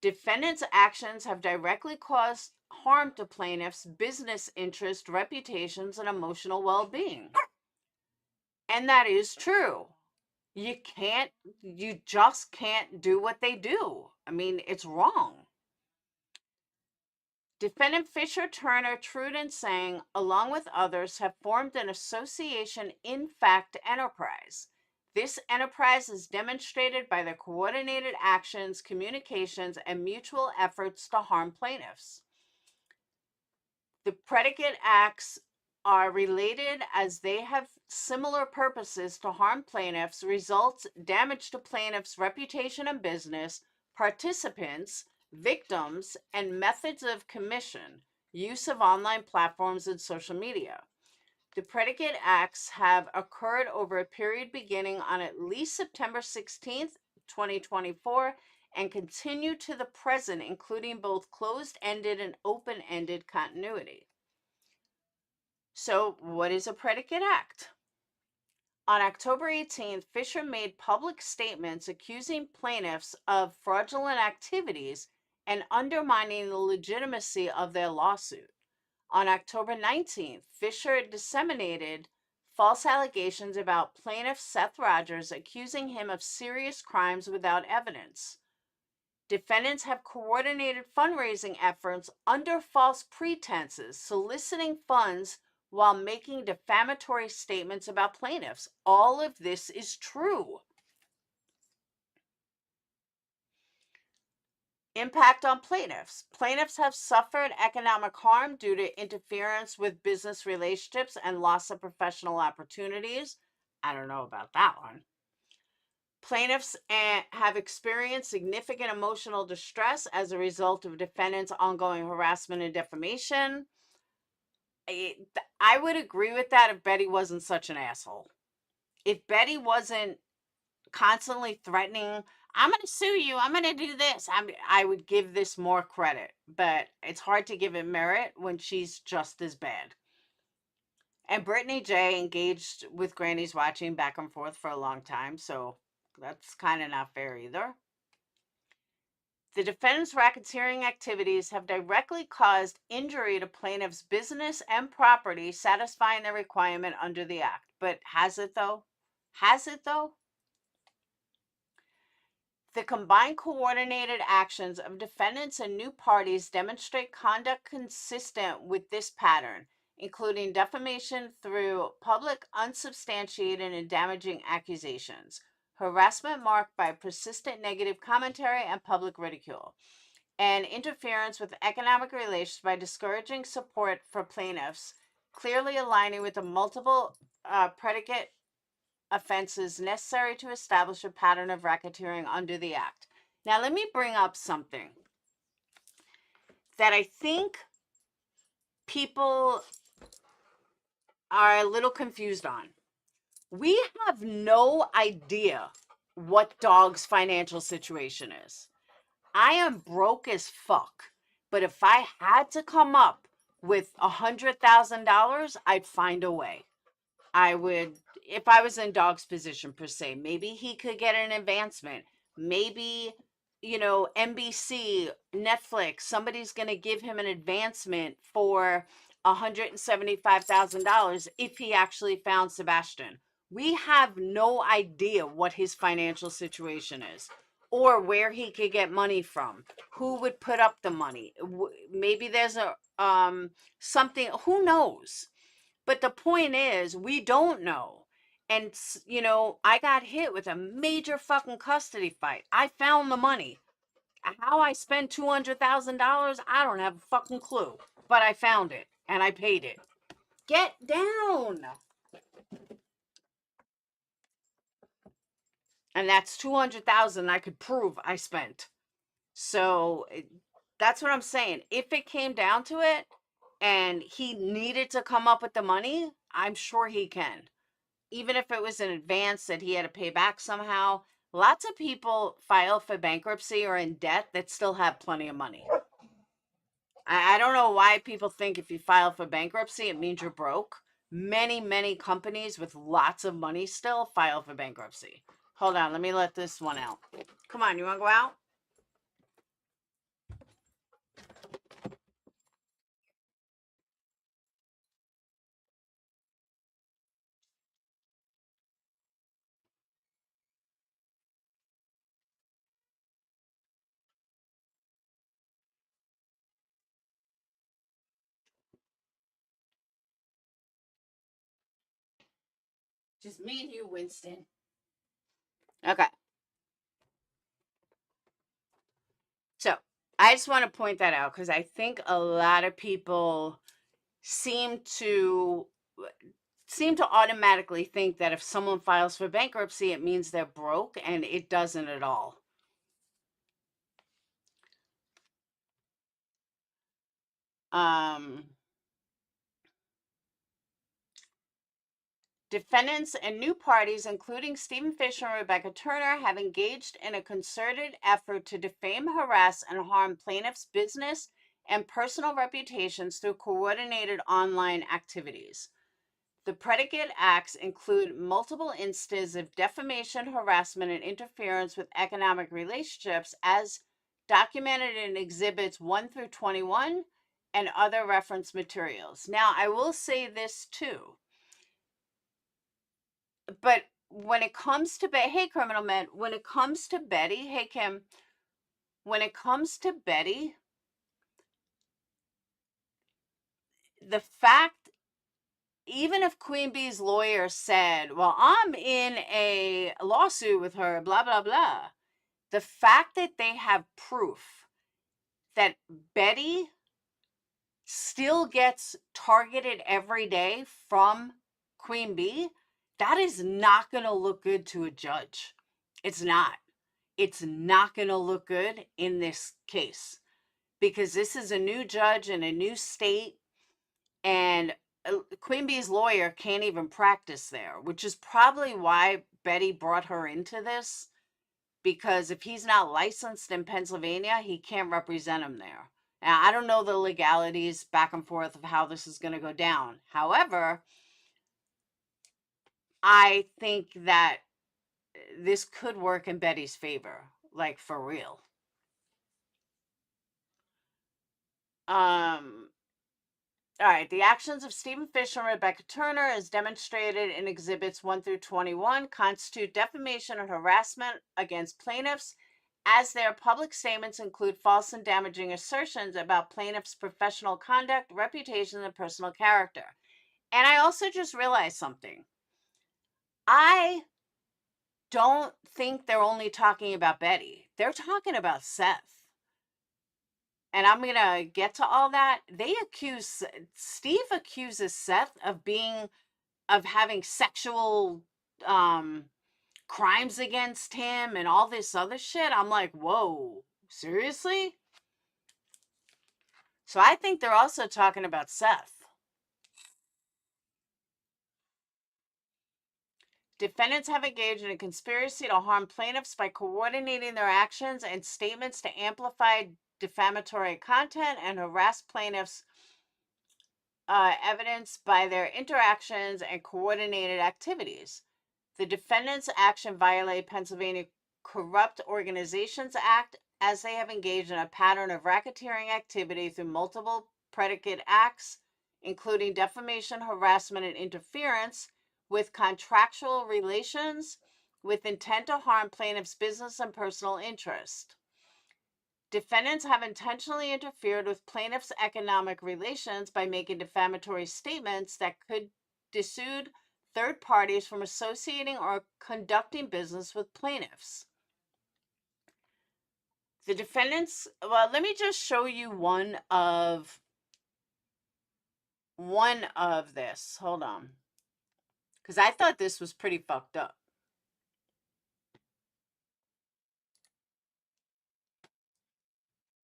Defendants' actions have directly caused harm to plaintiffs' business interests, reputations, and emotional well-being. And that is true. You just can't do what they do. I mean, it's wrong. Defendant Fisher, Turner, Trude, and Sang, along with others, have formed an association in fact enterprise. This enterprise is demonstrated by their coordinated actions, communications, and mutual efforts to harm plaintiffs. The predicate acts are related as they have similar purposes to harm plaintiffs, results, damage to plaintiffs' reputation and business, participants, victims, and methods of commission, use of online platforms and social media. The predicate acts have occurred over a period beginning on at least September 16th, 2024, and continue to the present, including both closed-ended and open-ended continuity. So, what is a predicate act? On October 18th, Fisher made public statements accusing plaintiffs of fraudulent activities and undermining the legitimacy of their lawsuit. On October 19th, Fisher disseminated false allegations about plaintiff Seth Rogers, accusing him of serious crimes without evidence. Defendants have coordinated fundraising efforts under false pretenses, soliciting funds while making defamatory statements about plaintiffs. All of this is true. Impact on plaintiffs. Plaintiffs have suffered economic harm due to interference with business relationships and loss of professional opportunities. I don't know about that one. Plaintiffs have experienced significant emotional distress as a result of defendants' ongoing harassment and defamation. I would agree with that if Betty wasn't such an asshole. If Betty wasn't constantly threatening, I'm going to sue you, I'm going to do this, I would give this more credit. But it's hard to give it merit when she's just as bad. And Brittany J engaged with Granny's watching back and forth for a long time, so that's kind of not fair either. The defendant's racketeering activities have directly caused injury to plaintiff's business and property, satisfying the requirement under the Act. But has it though? Has it though? The combined coordinated actions of defendants and new parties demonstrate conduct consistent with this pattern, including defamation through public, unsubstantiated, and damaging accusations, harassment marked by persistent negative commentary and public ridicule, and interference with economic relations by discouraging support for plaintiffs, clearly aligning with the multiple predicate offenses necessary to establish a pattern of racketeering under the Act. Now, let me bring up something that I think people are a little confused on. We have no idea what Dog's financial situation is. I am broke as fuck, but if I had to come up with $100,000, I'd find a way. I would, if I was in Dog's position per se, maybe he could get an advancement. Maybe, NBC, Netflix, somebody's going to give him an advancement for $175,000 if he actually found Sebastian. We have no idea what his financial situation is or where he could get money from. Who would put up the money? Maybe there's a something, who knows? But the point is, we don't know. And, I got hit with a major fucking custody fight. I found the money. How I spent $200,000, I don't have a fucking clue. But I found it, and I paid it. Get down. And that's 200,000 I could prove I spent. So that's what I'm saying. If it came down to it and he needed to come up with the money, I'm sure he can. Even if it was in advance that he had to pay back somehow. Lots of people file for bankruptcy or in debt that still have plenty of money. I don't know why people think if you file for bankruptcy, it means you're broke. Many companies with lots of money still file for bankruptcy. Hold on, let me let this one out. Come on, you want to go out? Just me and you, Winston. Okay. So I just want to point that out because I think a lot of people seem to automatically think that if someone files for bankruptcy, it means they're broke, and it doesn't at all. Defendants and new parties, including Stephen Fisher and Rebecca Turner, have engaged in a concerted effort to defame, harass, and harm plaintiffs' business and personal reputations through coordinated online activities. The predicate acts include multiple instances of defamation, harassment, and interference with economic relationships as documented in Exhibits 1 through 21 and other reference materials. Now, I will say this too, but when it comes to, hey, Criminal Man, when it comes to Betty, hey, Kim, when it comes to Betty, the fact, even if Queen Bee's lawyer said, well, I'm in a lawsuit with her, blah, blah, blah, the fact that they have proof that Betty still gets targeted every day from Queen Bee, that is not going to look good to a judge. It's not. It's not going to look good in this case because this is a new judge in a new state, and Queen Bee's lawyer can't even practice there, which is probably why Betty brought her into this, because if he's not licensed in Pennsylvania, he can't represent him there. Now, I don't know the legalities back and forth of how this is going to go down. However, I think that this could work in Betty's favor, like for real. All right, the actions of Stephen Fisher and Rebecca Turner, as demonstrated in Exhibits 1 through 21, constitute defamation and harassment against plaintiffs, as their public statements include false and damaging assertions about plaintiffs' professional conduct, reputation, and personal character. And I also just realized something. I don't think they're only talking about Betty. They're talking about Seth. And I'm going to get to all that. Steve accuses Seth of having sexual crimes against him and all this other shit. I'm like, whoa, seriously? So I think they're also talking about Seth. Defendants have engaged in a conspiracy to harm plaintiffs by coordinating their actions and statements to amplify defamatory content and harass plaintiffs' evidence by their interactions and coordinated activities. The defendants' action violate Pennsylvania Corrupt Organizations Act, as they have engaged in a pattern of racketeering activity through multiple predicate acts, including defamation, harassment, and interference with contractual relations with intent to harm plaintiffs' business and personal interest. Defendants have intentionally interfered with plaintiffs' economic relations by making defamatory statements that could dissuade third parties from associating or conducting business with plaintiffs. The defendants, well, let me just show you one of this. Hold on. Because I thought this was pretty fucked up.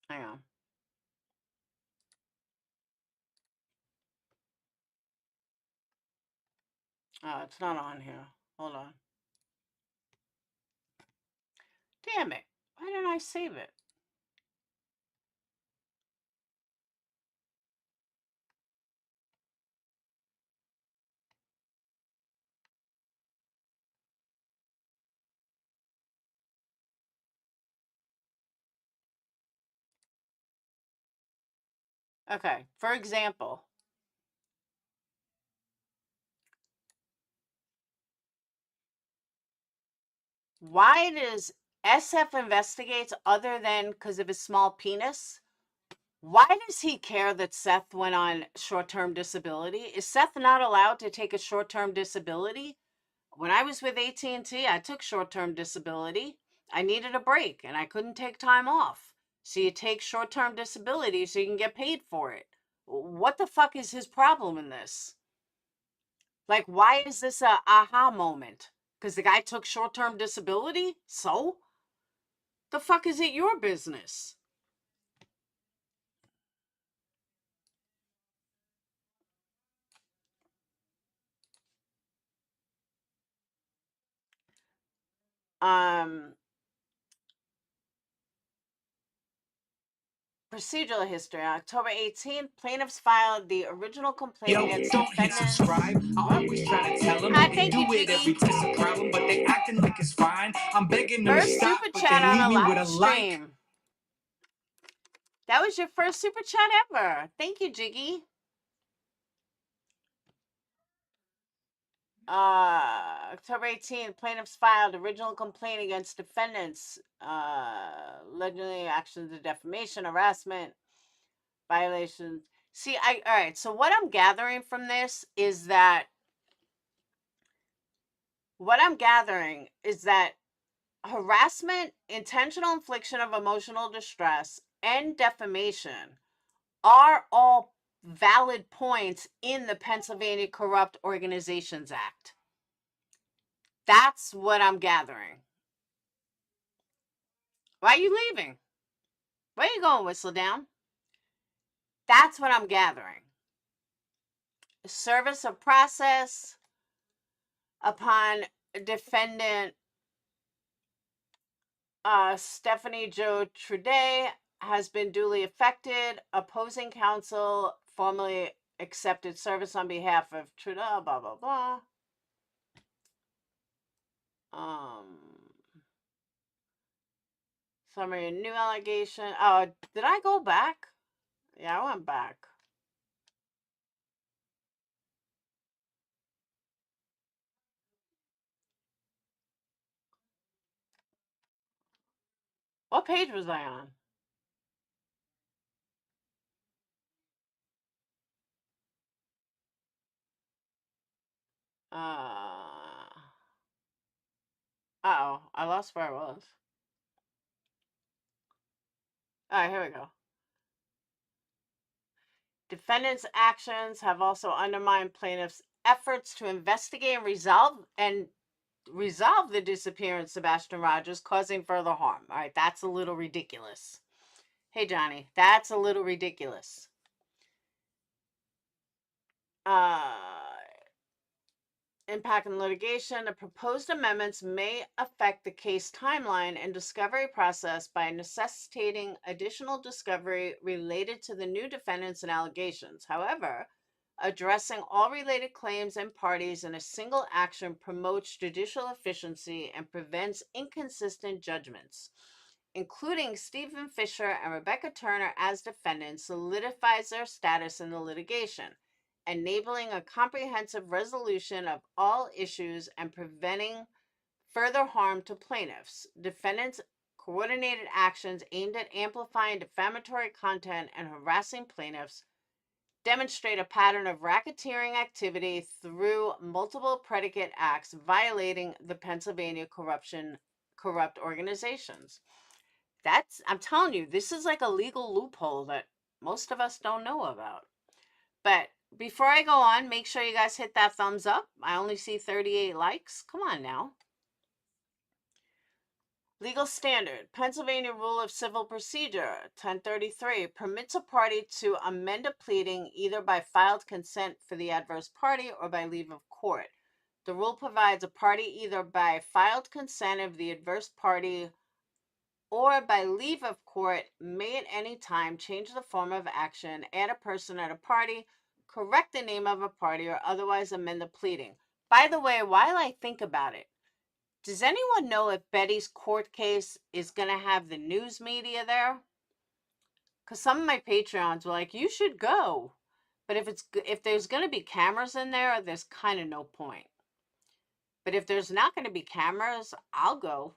Hang on. Oh, it's not on here. Hold on. Damn it. Why didn't I save it? Okay, for example, why does SF Investigates, other than because of his small penis, why does he care that Seth went on short-term disability? Is Seth not allowed to take a short-term disability? When I was with AT&T, I took short-term disability. I needed a break and I couldn't take time off. So you take short-term disability so you can get paid for it. What the fuck is his problem in this? Like, why is this a aha moment? Because the guy took short-term disability? So? The fuck is it your business? Um, Procedural history. October 18th, plaintiffs filed the original complaint against don't hit defendant. subscribe. I always try to tell them they Thank do you, it every Jiggy. test a problem, but they acting like it's fine. I'm begging them to First stop, super but chat they on leave a me with live a like. stream. That was your first super chat ever. Thank you, Jiggy. October 18th, plaintiffs filed original complaint against defendants, allegedly actions of defamation, harassment, violations. See, all right, so what I'm gathering from this is that harassment, intentional infliction of emotional distress, and defamation are all valid points in the Pennsylvania Corrupt Organizations Act. That's what I'm gathering. Why are you leaving? Where are you going, Whistledown? That's what I'm gathering. Service of process upon defendant Stephanie Jo Trudet has been duly affected. Opposing counsel formally accepted service on behalf of Trudeau, blah, blah, blah. Summary, new allegation. Oh, did I go back? Yeah, I went back. What page was I on? Uh-oh, I lost where I was. All right, here we go. Defendants' actions have also undermined plaintiffs' efforts to investigate and resolve the disappearance of Sebastian Rogers, causing further harm. All right, that's a little ridiculous. Hey, Johnny, that's a little ridiculous. Impact on litigation. The proposed amendments may affect the case timeline and discovery process by necessitating additional discovery related to the new defendants and allegations. However, addressing all related claims and parties in a single action promotes judicial efficiency and prevents inconsistent judgments. Including Stephen Fisher and Rebecca Turner as defendants solidifies their status in the litigation, enabling a comprehensive resolution of all issues and preventing further harm to plaintiffs. Defendants' coordinated actions aimed at amplifying defamatory content and harassing plaintiffs demonstrate a pattern of racketeering activity through multiple predicate acts violating the Pennsylvania corrupt organizations. I'm telling you, this is like a legal loophole that most of us don't know about. But before I go on, make sure you guys hit that thumbs up. I only see 38 likes. Come on now. Legal standard. Pennsylvania Rule of Civil Procedure 1033 permits a party to amend a pleading either by filed consent for the adverse party or by leave of court. The rule provides a party either by filed consent of the adverse party or by leave of court may at any time change the form of action, add a person at a party, correct the name of a party, or otherwise amend the pleading. By the way, while I think about it, does anyone know if Betty's court case is going to have the news media there? Because some of my Patreons were like, you should go. But if there's going to be cameras in there, there's kind of no point. But if there's not going to be cameras, I'll go.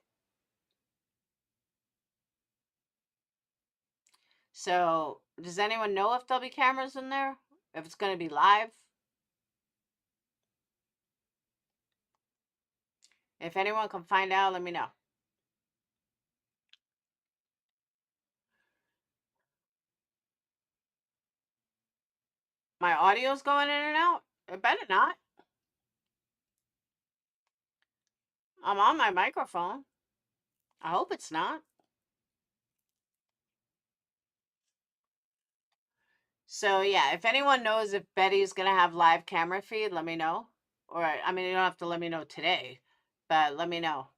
So, does anyone know if there'll be cameras in there? If it's going to be live? If anyone can find out, let me know. My audio's going in and out? It better not. I'm on my microphone. I hope it's not. So yeah, if anyone knows if Betty's gonna have live camera feed, let me know. Or I mean, you don't have to let me know today, but let me know.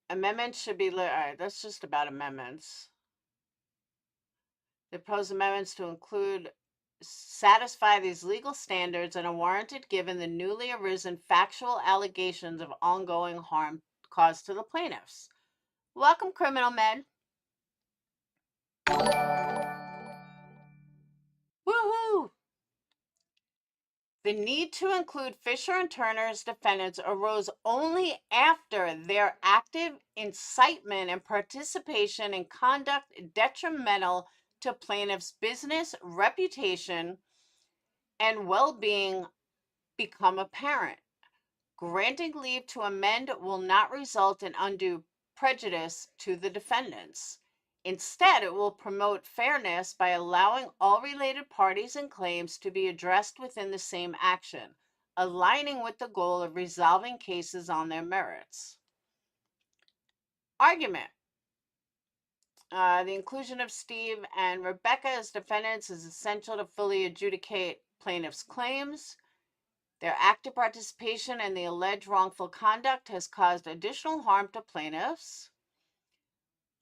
Amendments should be all right. That's just about amendments. The proposed amendments to include satisfy these legal standards and are warranted given the newly arisen factual allegations of ongoing harm caused to the plaintiffs. Welcome, criminal men. Woohoo! The need to include Fisher and Turner's defendants arose only after their active incitement and participation in conduct detrimental to plaintiffs' business, reputation, and well-being become apparent. Granting leave to amend will not result in undue prejudice to the defendants. Instead, it will promote fairness by allowing all related parties and claims to be addressed within the same action, aligning with the goal of resolving cases on their merits. Argument. The inclusion of Steve and Rebecca as defendants is essential to fully adjudicate plaintiffs' claims. Their active participation in the alleged wrongful conduct has caused additional harm to plaintiffs.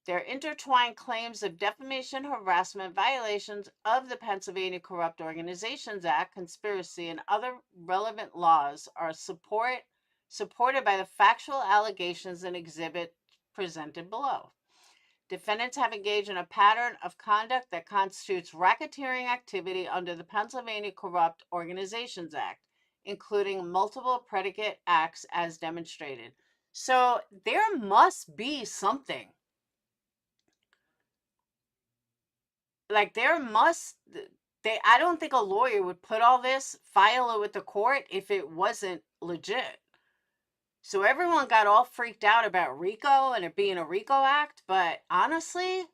Their intertwined claims of defamation, harassment, violations of the Pennsylvania Corrupt Organizations Act, conspiracy, and other relevant laws are supported by the factual allegations and exhibit presented below. Defendants have engaged in a pattern of conduct that constitutes racketeering activity under the Pennsylvania Corrupt Organizations Act, including multiple predicate acts as demonstrated. So there must be something. Like I don't think a lawyer would put all this, file it with the court if it wasn't legit. So everyone got all freaked out about Rico and it being a Rico act, but honestly,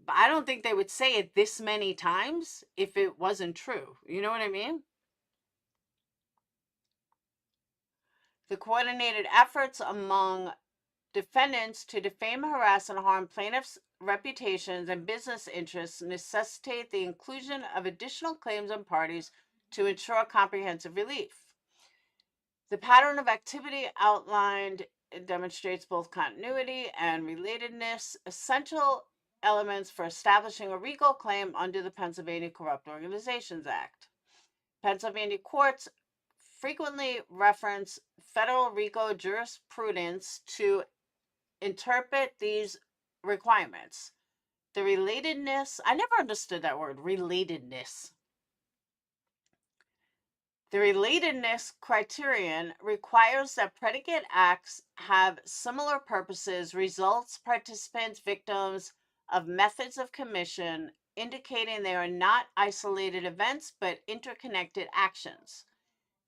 I don't think they would say it this many times if it wasn't true. You know what I mean? The coordinated efforts among defendants to defame, harass, and harm plaintiffs' reputations and business interests necessitate the inclusion of additional claims and parties to ensure comprehensive relief. The pattern of activity outlined demonstrates both continuity and relatedness, essential elements for establishing a RICO claim under the Pennsylvania Corrupt Organizations Act. Pennsylvania courts frequently reference federal RICO jurisprudence to interpret these requirements. The relatedness, I never understood that word, relatedness. The relatedness criterion requires that predicate acts have similar purposes, results, participants, victims of methods of commission, indicating they are not isolated events but interconnected actions.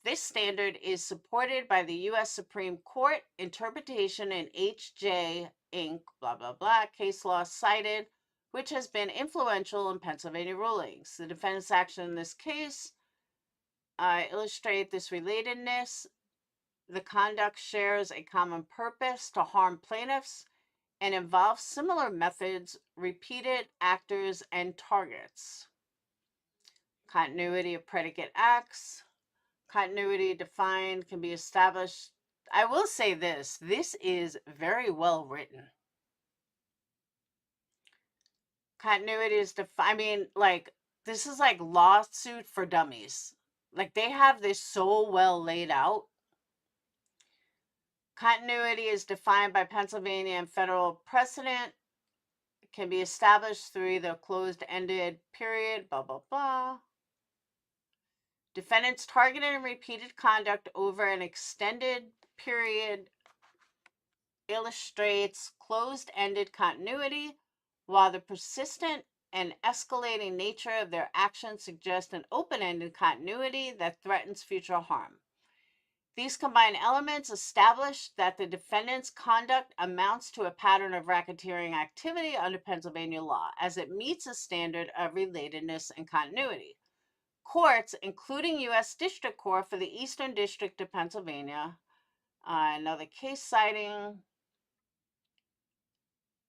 This standard is supported by the U.S. Supreme Court interpretation in H.J. Inc., blah, blah, blah, case law cited, which has been influential in Pennsylvania rulings. The defendant's action in this case illustrate this relatedness. The conduct shares a common purpose to harm plaintiffs and involves similar methods, repeated actors, and targets. Continuity of predicate acts. Continuity defined can be established. I will say this is very well written. Continuity is defined. I mean, like, this is like lawsuit for dummies. Like, they have this so well laid out. Continuity is defined by Pennsylvania and federal precedent. It can be established through the closed-ended period, blah, blah, blah. Defendants targeted and repeated conduct over an extended period illustrates closed-ended continuity, while the persistent and escalating nature of their actions suggests an open-ended continuity that threatens future harm. These combined elements establish that the defendant's conduct amounts to a pattern of racketeering activity under Pennsylvania law, as it meets a standard of relatedness and continuity. Courts, including U.S. District Court for the Eastern District of Pennsylvania, another case citing,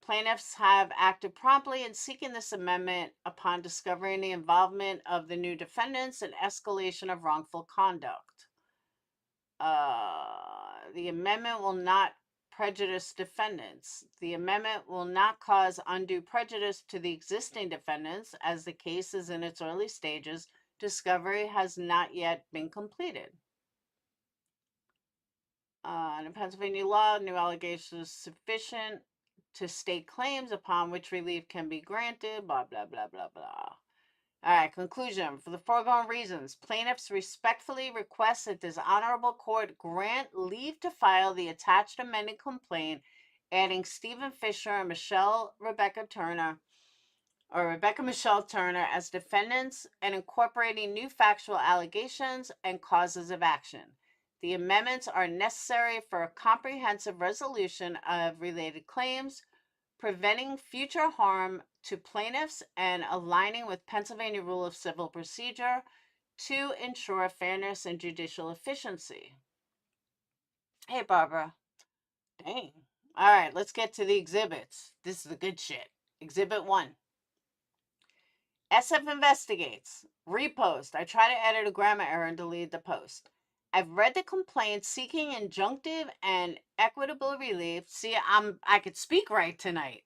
plaintiffs have acted promptly in seeking this amendment upon discovering the involvement of the new defendants in escalation of wrongful conduct. The amendment will not prejudice defendants. The amendment will not cause undue prejudice to the existing defendants, as the case is in its early stages. Discovery has not yet been completed. In Pennsylvania law, new allegations sufficient to state claims upon which relief can be granted, blah, blah, blah, blah, blah. All right, conclusion. For the foregoing reasons, plaintiffs respectfully request that this honorable court grant leave to file the attached amended complaint, adding Stephen Fisher and Rebecca Michelle Turner as defendants and incorporating new factual allegations and causes of action. The amendments are necessary for a comprehensive resolution of related claims, preventing future harm to plaintiffs and aligning with Pennsylvania Rule of Civil Procedure to ensure fairness and judicial efficiency. Hey, Barbara. Dang. All right, let's get to the exhibits. This is the good shit. Exhibit 1. SF investigates. Repost. I try to edit a grammar error and delete the post. I've read the complaint seeking injunctive and equitable relief. See, I could speak right tonight.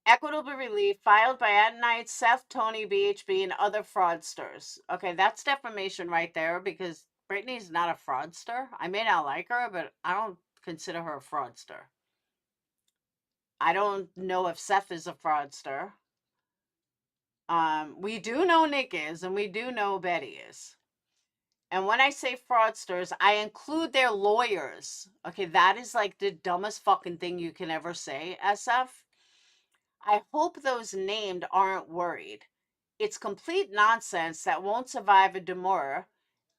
Equitable relief filed by Adonite, Seth, Tony, BHB, and other fraudsters. Okay, that's defamation right there, because Brittany's not a fraudster. I may not like her, but I don't consider her a fraudster. I don't know if Seth is a fraudster. We do know Nick is, and we do know Betty is. And when I say fraudsters, I include their lawyers. Okay, that is like the dumbest fucking thing you can ever say, SF. I hope those named aren't worried. It's complete nonsense that won't survive a demurrer,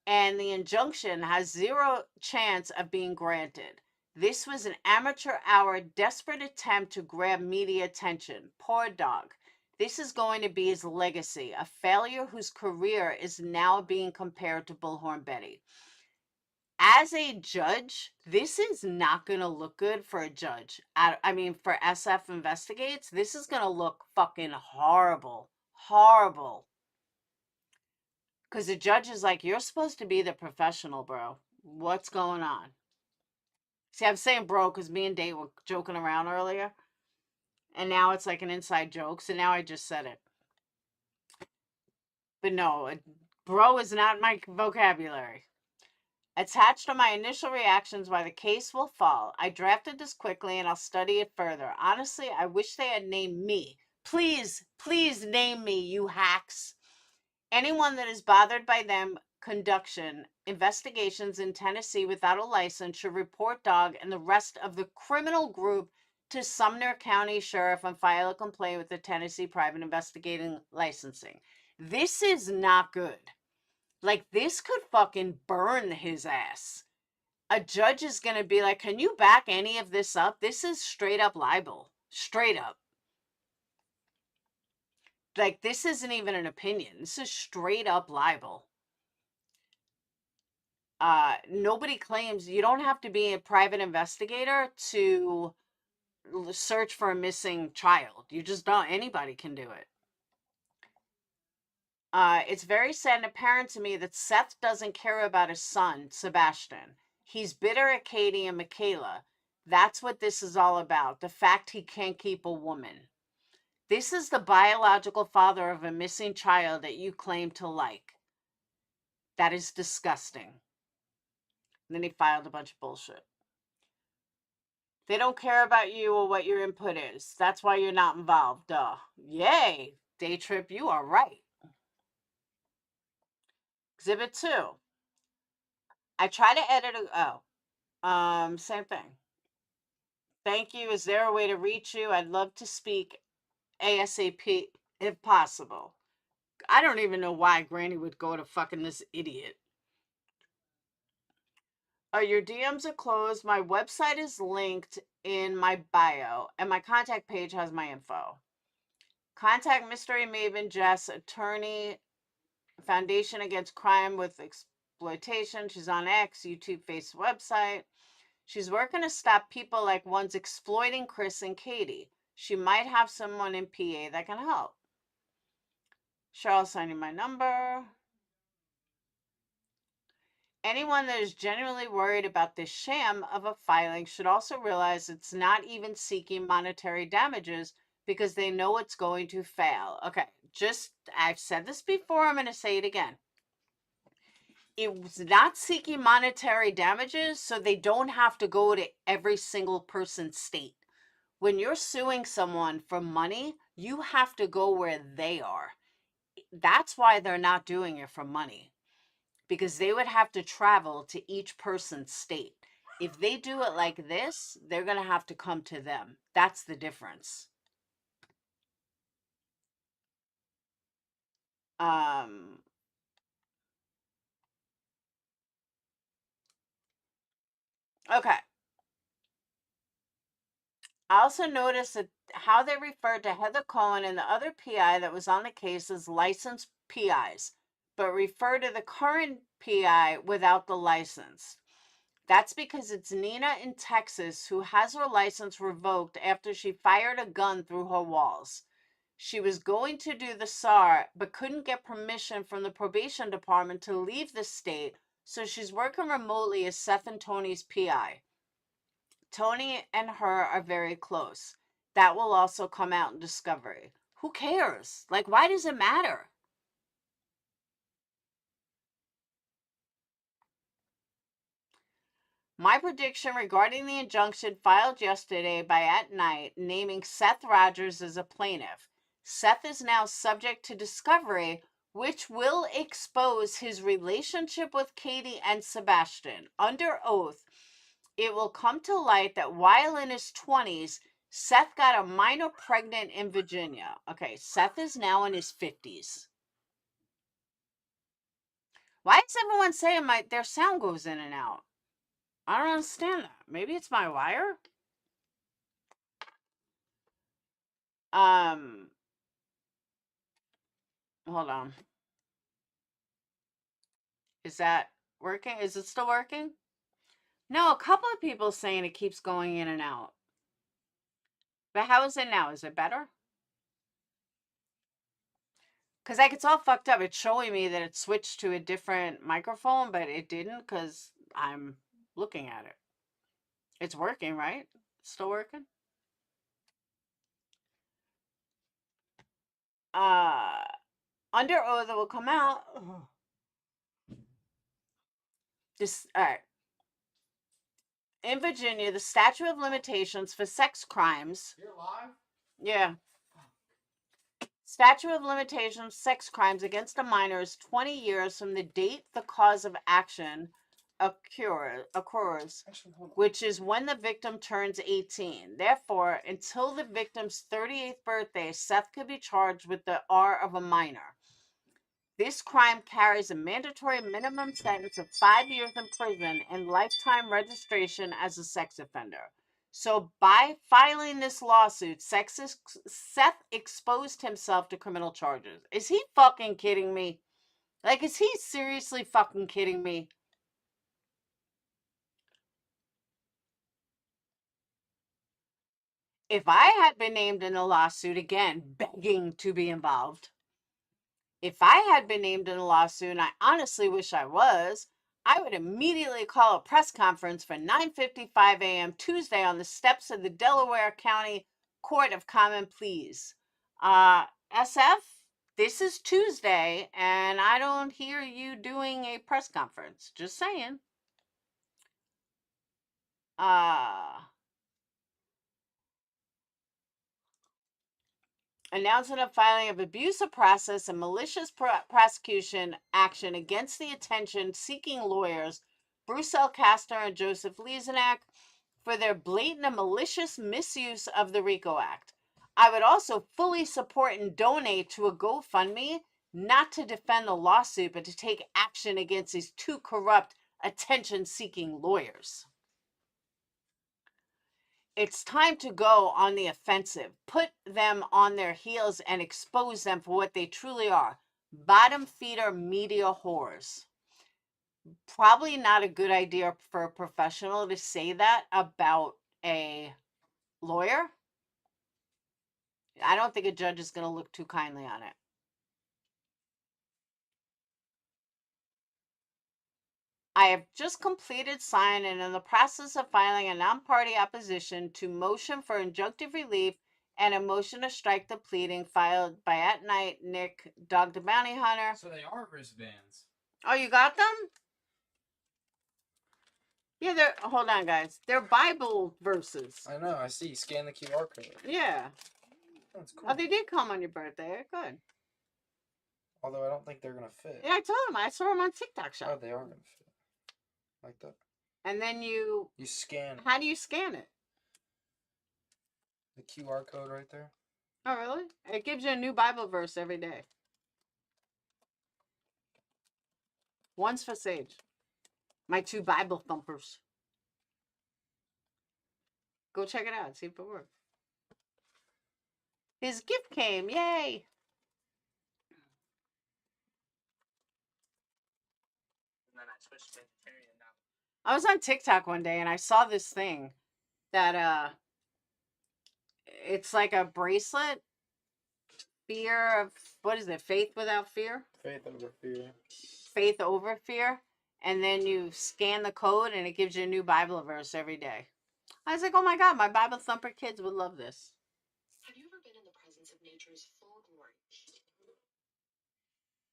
and the injunction has zero chance of being granted. This was an amateur hour desperate attempt to grab media attention. Poor dog. This is going to be his legacy, a failure whose career is now being compared to Bullhorn Betty. As a judge, this is not going to look good for a judge. I mean, for SF Investigates, this is going to look fucking horrible. Horrible. Because the judge is like, you're supposed to be the professional, bro. What's going on? See, I'm saying bro because me and Dave were joking around earlier. And now it's like an inside joke. So now I just said it. But no, bro is not my vocabulary. Attached to my initial reactions why the case will fall. I drafted this quickly and I'll study it further. Honestly, I wish they had named me. Please, please name me, you hacks. Anyone that is bothered by them conduction investigations in Tennessee without a license should report dog and the rest of the criminal group to Sumner County Sheriff and file a complaint with the Tennessee Private Investigating Licensing. This is not good. Like, this could fucking burn his ass. A judge is going to be like, can you back any of this up? This is straight up libel. Straight up. Like, this isn't even an opinion. This is straight up libel. Nobody claims, you don't have to be a private investigator to search for a missing child. You just don't. Anybody can do it. It's very sad and apparent to me that Seth doesn't care about his son, Sebastian. He's bitter at Katie and Michaela. That's what this is all about. The fact he can't keep a woman. This is the biological father of a missing child that you claim to like. That is disgusting. And then he filed a bunch of bullshit. They don't care about you or what your input is. That's why you're not involved. Duh. Yay. Day Trip, you are right. Exhibit 2. I try to edit same thing. Thank you. Is there a way to reach you? I'd love to speak ASAP if possible. I don't even know why Granny would go to fucking this idiot. Your DMs are closed. My website is linked in my bio, and my contact page has my info. Contact Mystery Maven Jess, attorney, Foundation Against Crime with Exploitation. She's on X, YouTube, Facebook, website. She's working to stop people like ones exploiting Chris and Katie. She might have someone in PA that can help. Sure, I'll send you my number. Anyone that is genuinely worried about this sham of a filing should also realize it's not even seeking monetary damages because they know it's going to fail. Okay, I've said this before, I'm going to say it again. It was not seeking monetary damages, so they don't have to go to every single person's state. When you're suing someone for money, you have to go where they are. That's why they're not doing it for money, because they would have to travel to each person's state. If they do it like this, they're going to have to come to them. That's the difference. Okay. I also noticed that how they referred to Heather Cohen and the other PI that was on the case as licensed PIs, but refer to the current PI without the license. That's because it's Nina in Texas who has her license revoked after she fired a gun through her walls. She was going to do the SAR, but couldn't get permission from the probation department to leave the state, so she's working remotely as Seth and Tony's PI. Tony and her are very close. That will also come out in discovery. Who cares? Like, why does it matter? My prediction regarding the injunction filed yesterday by At Night naming Seth Rogers as a plaintiff. Seth is now subject to discovery, which will expose his relationship with Katie and Sebastian. Under oath, it will come to light that while in his 20s, Seth got a minor pregnant in Virginia. Okay, Seth is now in his 50s. Why is everyone saying their sound goes in and out? I don't understand that. Maybe it's my wire? Hold on. Is that working? Is it still working? No, a couple of people saying it keeps going in and out. But how is it now? Is it better? Because like it's all fucked up. It's showing me that it switched to a different microphone, but it didn't because I'm looking at it. It's working, right? Still working? Under oath, it will come out. All right. In Virginia, the statute of limitations for sex crimes. You're live? Yeah. Statute of limitations, sex crimes against a minor is 20 years from the date the cause of action occurs, which is when the victim turns 18. Therefore, until the victim's 38th birthday, Seth could be charged with the R of a minor. This crime carries a mandatory minimum sentence of 5 years in prison and lifetime registration as a sex offender. So by filing this lawsuit, Seth exposed himself to criminal charges. Is he fucking kidding me? Like, is he seriously fucking kidding me? If I had been named in a lawsuit, again, begging to be involved, if I had been named in a lawsuit, and I honestly wish I was, I would immediately call a press conference for 9:55 a.m. Tuesday on the steps of the Delaware County Court of Common Pleas. SF, this is Tuesday, and I don't hear you doing a press conference. Just saying. Announcing a filing of abuse of process and malicious prosecution action against the attention-seeking lawyers Bruce L. Castor and Joseph Liesenack for their blatant and malicious misuse of the RICO Act. I would also fully support and donate to a GoFundMe, not to defend the lawsuit, but to take action against these two corrupt, attention-seeking lawyers. It's time to go on the offensive. Put them on their heels and expose them for what they truly are. Bottom feeder media whores. Probably not a good idea for a professional to say that about a lawyer. I don't think a judge is going to look too kindly on it. I have just completed sign and in the process of filing a non-party opposition to motion for injunctive relief and a motion to strike the pleading filed by At Night Nick, Dog the Bounty Hunter. So they are wristbands. Oh, you got them? Yeah, they're, hold on, guys. They're Bible verses. I know, I see. Scan the QR code. Yeah. That's cool. Oh, they did come on your birthday. Good. Although I don't think they're gonna fit. Yeah, I told them. I saw them on TikTok Shop. Oh, they are gonna fit. Like that. And then you scan how do you scan it? the QR code right there. Oh, really? It gives you a new Bible verse every day. One's for Sage. My two Bible thumpers. Go check it out. See if it works. His gift came. Yay. And then I switched to vegetarian now. I was on TikTok one day and I saw this thing that it's like a bracelet. Fear of, what is it? Faith without fear? Faith over fear. Faith over fear. And then you scan the code and it gives you a new Bible verse every day. I was like, oh my God, my Bible thumper kids would love this. Have you ever been in the presence of nature's full glory?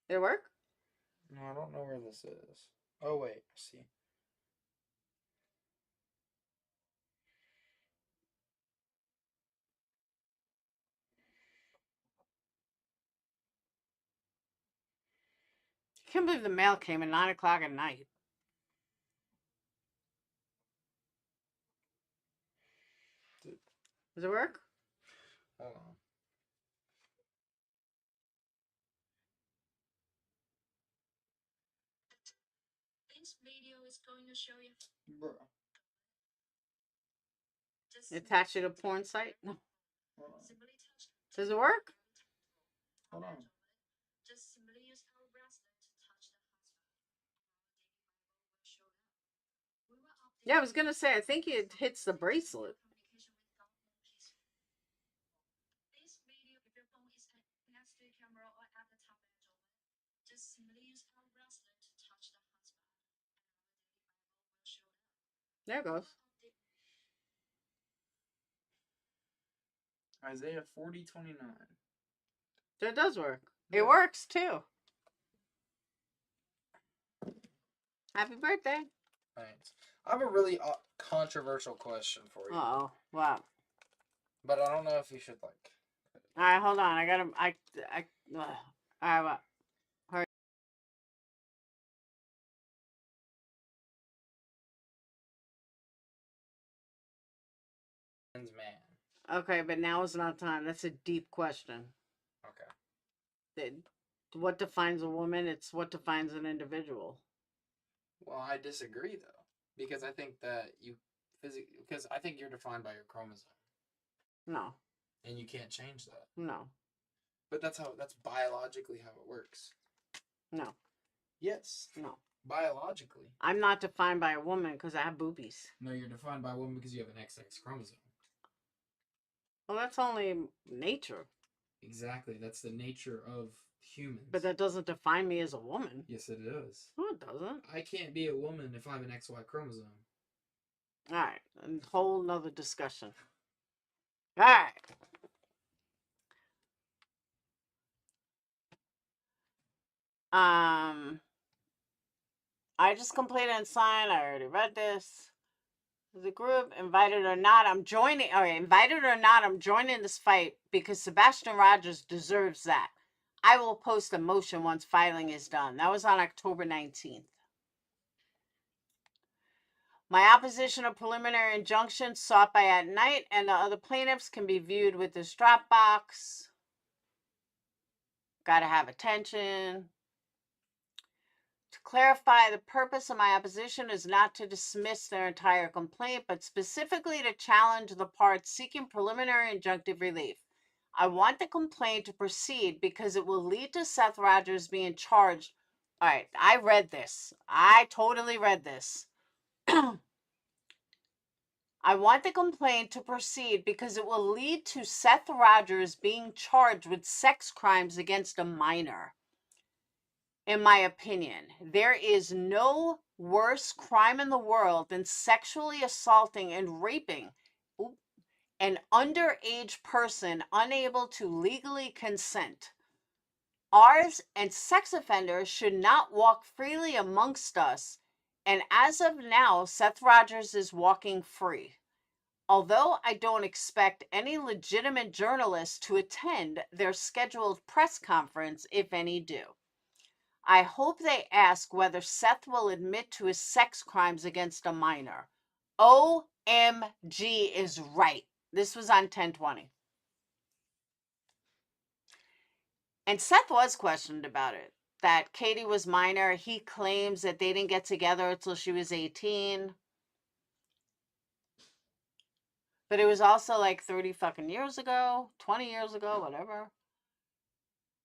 Did it work? No, I don't know where this is. Oh wait, I see. I can't believe the mail came at 9 o'clock at night. Does it work? Hold on. This video is going to show you. Bro. Just Attach it to a porn site? No. Hold on. simply touch. Does it work? Hold on. Just simply use our bracelet to touch the hotspot. We will update. Yeah, I was going to say, I think it hits the bracelet. This video, if your phone is next to your camera or at the top edge of it, just simply use our bracelet to touch the hotspot. Will show up. There it goes. Isaiah 40:29. So it does work. Yeah. It works too. Happy birthday. Thanks. I have a really controversial question for you. Uh-oh. Wow. But I don't know if you should like. All right, hold on. I got to, all right, what? Man. Okay, but now is not time. That's a deep question. Okay. What defines a woman? It's what defines an individual. Well, I disagree though, because I think that you physically, because I think you're defined by your chromosome, No, and you can't change that. no, But that's biologically how it works. no, Yes, no. biologically. I'm not defined by a woman because I have boobies. No, you're defined by a woman because you have an XX chromosome. Well, that's only nature. Exactly. That's the nature of humans. But that doesn't define me as a woman. Yes, it does. No, it doesn't. I can't be a woman if I have an XY chromosome. All right, a whole nother discussion. All right. I just completed and signed. I already read this. The group, invited or not, I'm joining. All right, invited or not, I'm joining this fight because Sebastian Rogers deserves that. I will post a motion once filing is done. That was on October 19th. My opposition of preliminary injunction sought by at night and the other plaintiffs can be viewed with this Dropbox. Gotta have attention. To clarify, the purpose of my opposition is not to dismiss their entire complaint, but specifically to challenge the parts seeking preliminary injunctive relief. I want the complaint to proceed because it will lead to Seth Rogers being charged. All right, I read this. I totally read this. I want the complaint to proceed because it will lead to Seth Rogers being charged with sex crimes against a minor. In my opinion, there is no worse crime in the world than sexually assaulting and raping an underage person unable to legally consent. Ours and sex offenders should not walk freely amongst us, and as of now, Seth Rogers is walking free. Although I don't expect any legitimate journalists to attend their scheduled press conference, if any do. I hope they ask whether Seth will admit to his sex crimes against a minor. OMG is right. This was on 10/20. And Seth was questioned about it. That Katie was minor. He claims that they didn't get together until she was 18. But it was also like 30 fucking years ago, 20 years ago, whatever.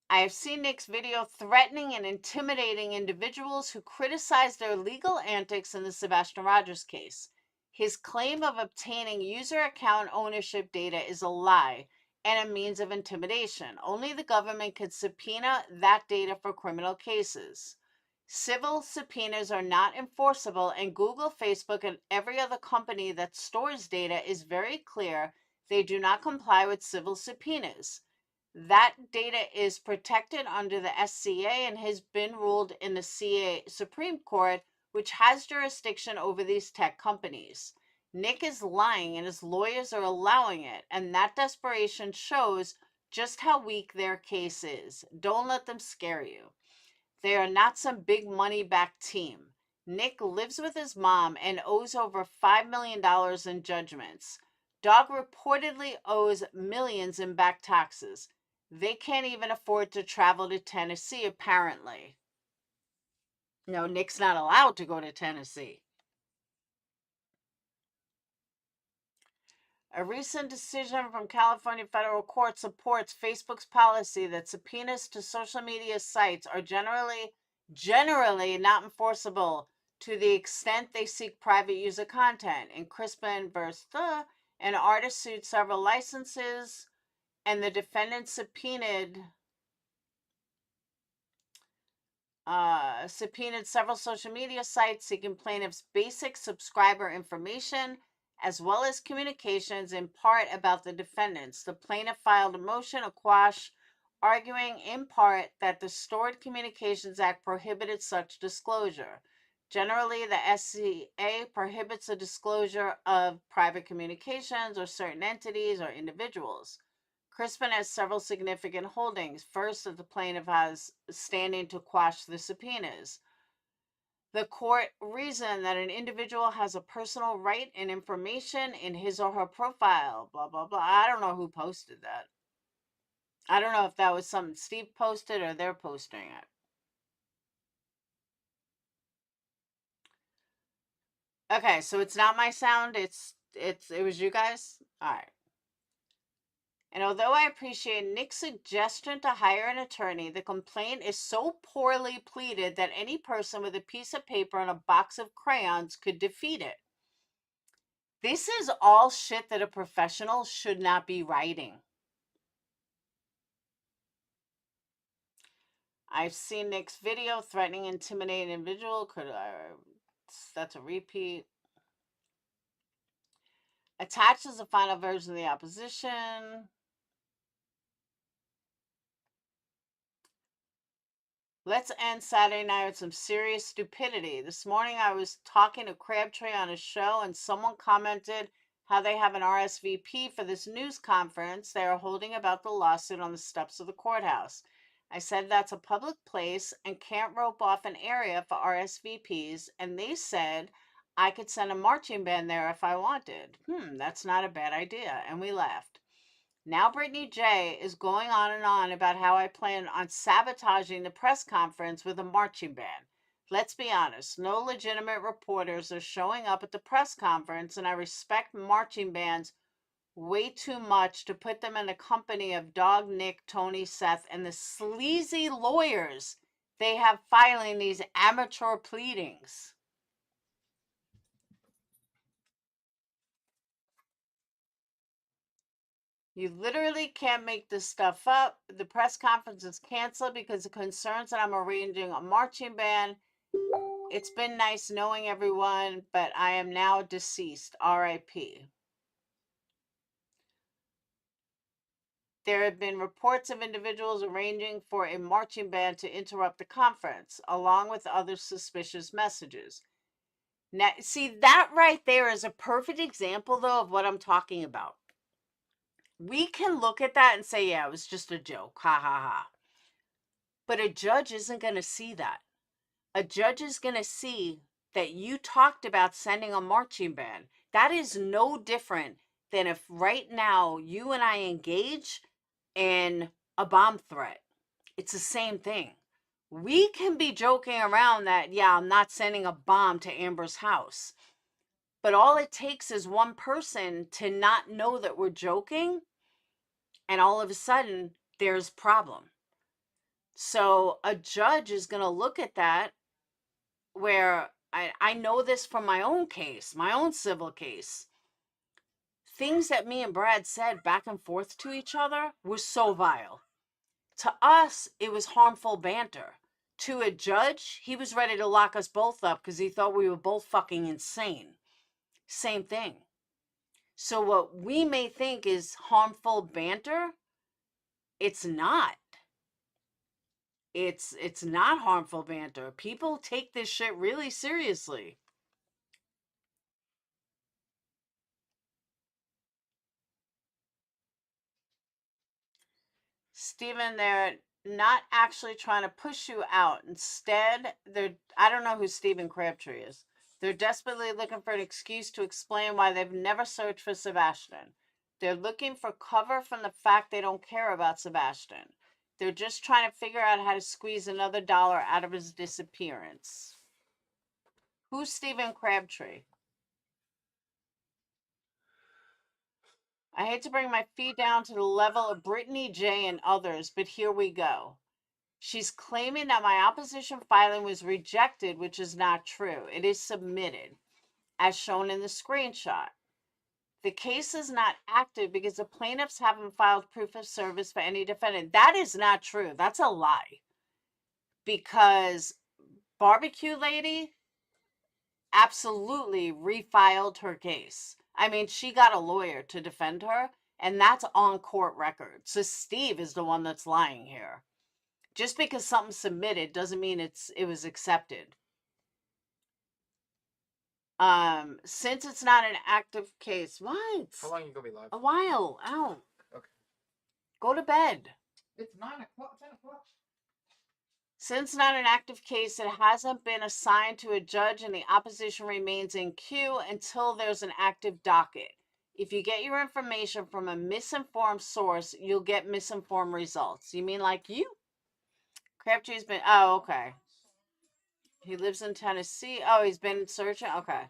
I have seen Nick's video threatening and intimidating individuals who criticize their legal antics in the Sebastian Rogers case. His claim of obtaining user account ownership data is a lie and a means of intimidation. Only the government can subpoena that data for criminal cases. Civil subpoenas are not enforceable, and Google, Facebook, and every other company that stores data is very clear they do not comply with civil subpoenas. That data is protected under the SCA and has been ruled in the CA Supreme Court, which has jurisdiction over these tech companies. Nick is lying and his lawyers are allowing it, and that desperation shows just how weak their case is. Don't let them scare you. They are not some big money back team. Nick lives with his mom and owes over $5 million in judgments. Dog reportedly owes millions in back taxes. They can't even afford to travel to Tennessee, apparently. No, Nick's not allowed to go to Tennessee. A recent decision from California federal court supports Facebook's policy that subpoenas to social media sites are generally not enforceable to the extent they seek private user content. In Crispin versus an artist sued several licenses, and the defendant subpoenaed several social media sites seeking plaintiffs' basic subscriber information as well as communications in part about the defendants. The plaintiff filed a motion to quash, arguing in part that the Stored Communications Act prohibited such disclosure. Generally, the SCA prohibits the disclosure of private communications or certain entities or individuals. Crispin has several significant holdings. First, that the plaintiff has standing to quash the subpoenas. The court reasoned that an individual has a personal right and information in his or her profile, blah, blah, blah. I don't know who posted that. I don't know if that was something Steve posted or they're posting it. Okay, so it's not my sound. It was you guys. All right. And although I appreciate Nick's suggestion to hire an attorney, the complaint is so poorly pleaded that any person with a piece of paper and a box of crayons could defeat it. This is all shit that a professional should not be writing. I've seen Nick's video threatening, intimidating an individual. That's a repeat. Attaches the final version of the opposition. Let's end Saturday night with some serious stupidity. This morning I was talking to Crabtree on his show, and someone commented how they have an RSVP for this news conference they are holding about the lawsuit on the steps of the courthouse. I said that's a public place and can't rope off an area for RSVPs, and they said I could send a marching band there if I wanted. That's not a bad idea, and we laughed. Now Brittany J is going on and on about how I plan on sabotaging the press conference with a marching band. Let's be honest, no legitimate reporters are showing up at the press conference, and I respect marching bands way too much to put them in the company of Dog Nick, Tony, Seth, and the sleazy lawyers they have filing these amateur pleadings. You literally can't make this stuff up. The press conference is canceled because of concerns that I'm arranging a marching band. It's been nice knowing everyone, but I am now deceased. R.I.P. There have been reports of individuals arranging for a marching band to interrupt the conference, along with other suspicious messages. Now, see, that right there is a perfect example, though, of what I'm talking about. We can look at that and say, yeah, it was just a joke. Ha ha ha. But a judge isn't going to see that. A judge is going to see that you talked about sending a marching band. That is no different than if right now you and I engage in a bomb threat. It's the same thing. We can be joking around that, yeah, I'm not sending a bomb to Amber's house. But all it takes is one person to not know that we're joking, and all of a sudden there's problem. So a judge is going to look at that, where I know this from my own case, my own civil case. Things that me and Brad said back and forth to each other were so vile. To us, it was harmful banter. To a judge, he was ready to lock us both up because he thought we were both fucking insane. Same thing. So what we may think is harmful banter, it's not. It's not harmful banter. People take this shit really seriously. Stephen, they're not actually trying to push you out. Instead, I don't know who Stephen Crabtree is. They're desperately looking for an excuse to explain why they've never searched for Sebastian. They're looking for cover from the fact they don't care about Sebastian. They're just trying to figure out how to squeeze another dollar out of his disappearance. Who's Stephen Crabtree? I hate to bring my feet down to the level of Brittany J and others, but here we go. She's claiming that my opposition filing was rejected, which is not true. It is submitted, as shown in the screenshot. The case is not active because the plaintiffs haven't filed proof of service for any defendant. That is not true. That's a lie. Because Barbecue Lady absolutely refiled her case. I mean, she got a lawyer to defend her, and that's on court record. So Steve is the one that's lying here. Just because something's submitted doesn't mean it was accepted. Since it's not an active case, what? How long you gonna be live? A while. Ow. Okay. Go to bed. It's 9 o'clock, 10 o'clock. Since not an active case, it hasn't been assigned to a judge, and the opposition remains in queue until there's an active docket. If you get your information from a misinformed source, you'll get misinformed results. You mean like you? Crabtree's been, oh, okay. He lives in Tennessee. Oh, he's been searching? Okay.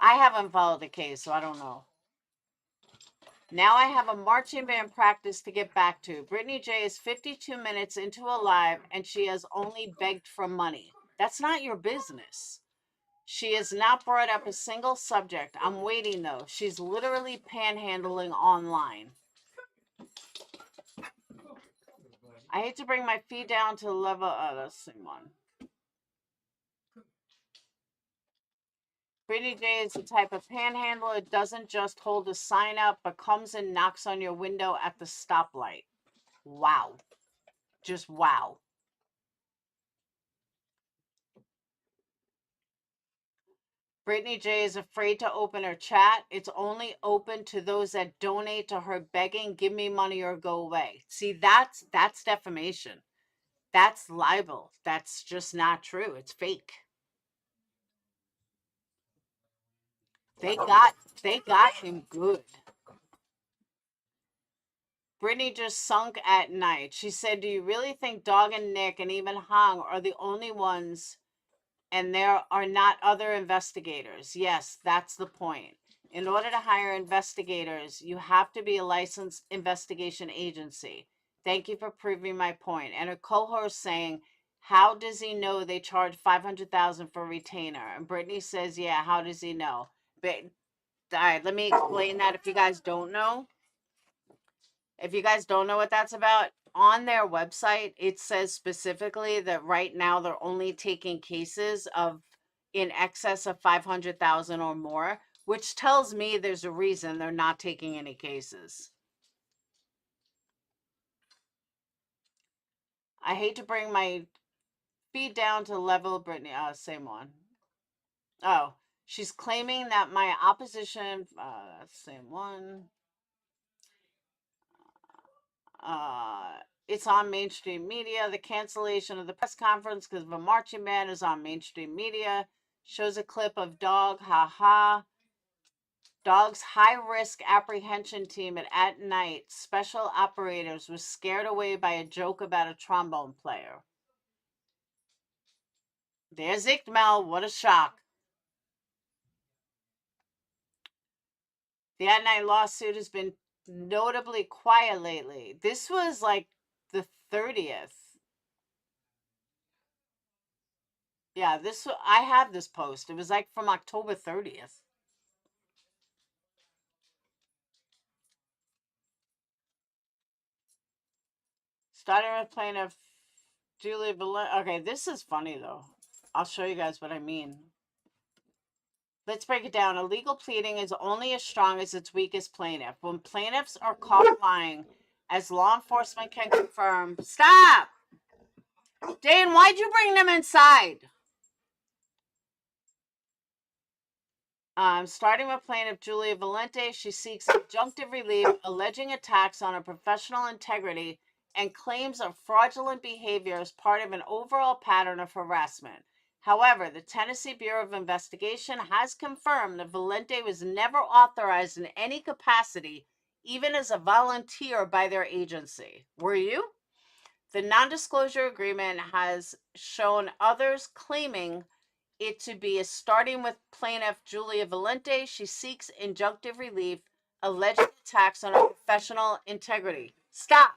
I haven't followed the case, so I don't know. Now I have a marching band practice to get back to. Brittany J is 52 minutes into a live and she has only begged for money. That's not your business. She has not brought up a single subject. I'm waiting though. She's literally panhandling online. I hate to bring my feet down to the level of the same one. Brittany J is the type of panhandler. It doesn't just hold a sign up, but comes and knocks on your window at the stoplight. Wow. Just wow. Brittany J is afraid to open her chat. It's only open to those that donate to her begging, give me money or go away. See, that's defamation. That's libel. That's just not true. It's fake. They got him good. Brittany just sunk at night. She said, do you really think Dog and Nick and even Hong are the only ones and there are not other investigators? Yes, that's the point. In order to hire investigators, you have to be a licensed investigation agency. Thank you for proving my point. And a co-host saying, how does he know they charge $500,000 for retainer? And Brittany says, yeah, how does he know? But all right, let me explain that if you guys don't know. If you guys don't know what that's about, on their website, it says specifically that right now they're only taking cases of in excess of 500,000 or more, which tells me there's a reason they're not taking any cases. I hate to bring my feet down to the level of Brittany. Same one. Oh, she's claiming that my opposition, same one. It's on mainstream media. The cancellation of the press conference because of a marching band is on mainstream media. Shows a clip of Dog, Dog's high-risk apprehension team at night. Special operators was scared away by a joke about a trombone player. There's Iqmel. What a shock. The at night lawsuit has been notably quiet lately. This was like the 30th. Yeah, I have this post. It was like from October 30th. Starting with plaintiff Julie Valente. Okay, this is funny though. I'll show you guys what I mean. Let's break it down. A legal pleading is only as strong as its weakest plaintiff. When plaintiffs are caught lying, as law enforcement can confirm. Stop! Dan, why'd you bring them inside? Starting with plaintiff Julia Valente, she seeks injunctive relief alleging attacks on her professional integrity and claims of fraudulent behavior as part of an overall pattern of harassment. However, the Tennessee Bureau of Investigation has confirmed that Valente was never authorized in any capacity, even as a volunteer by their agency. Were you? The non-disclosure agreement has shown others claiming it to be starting with plaintiff Julia Valente. She seeks injunctive relief, alleged attacks on her professional integrity. Stop.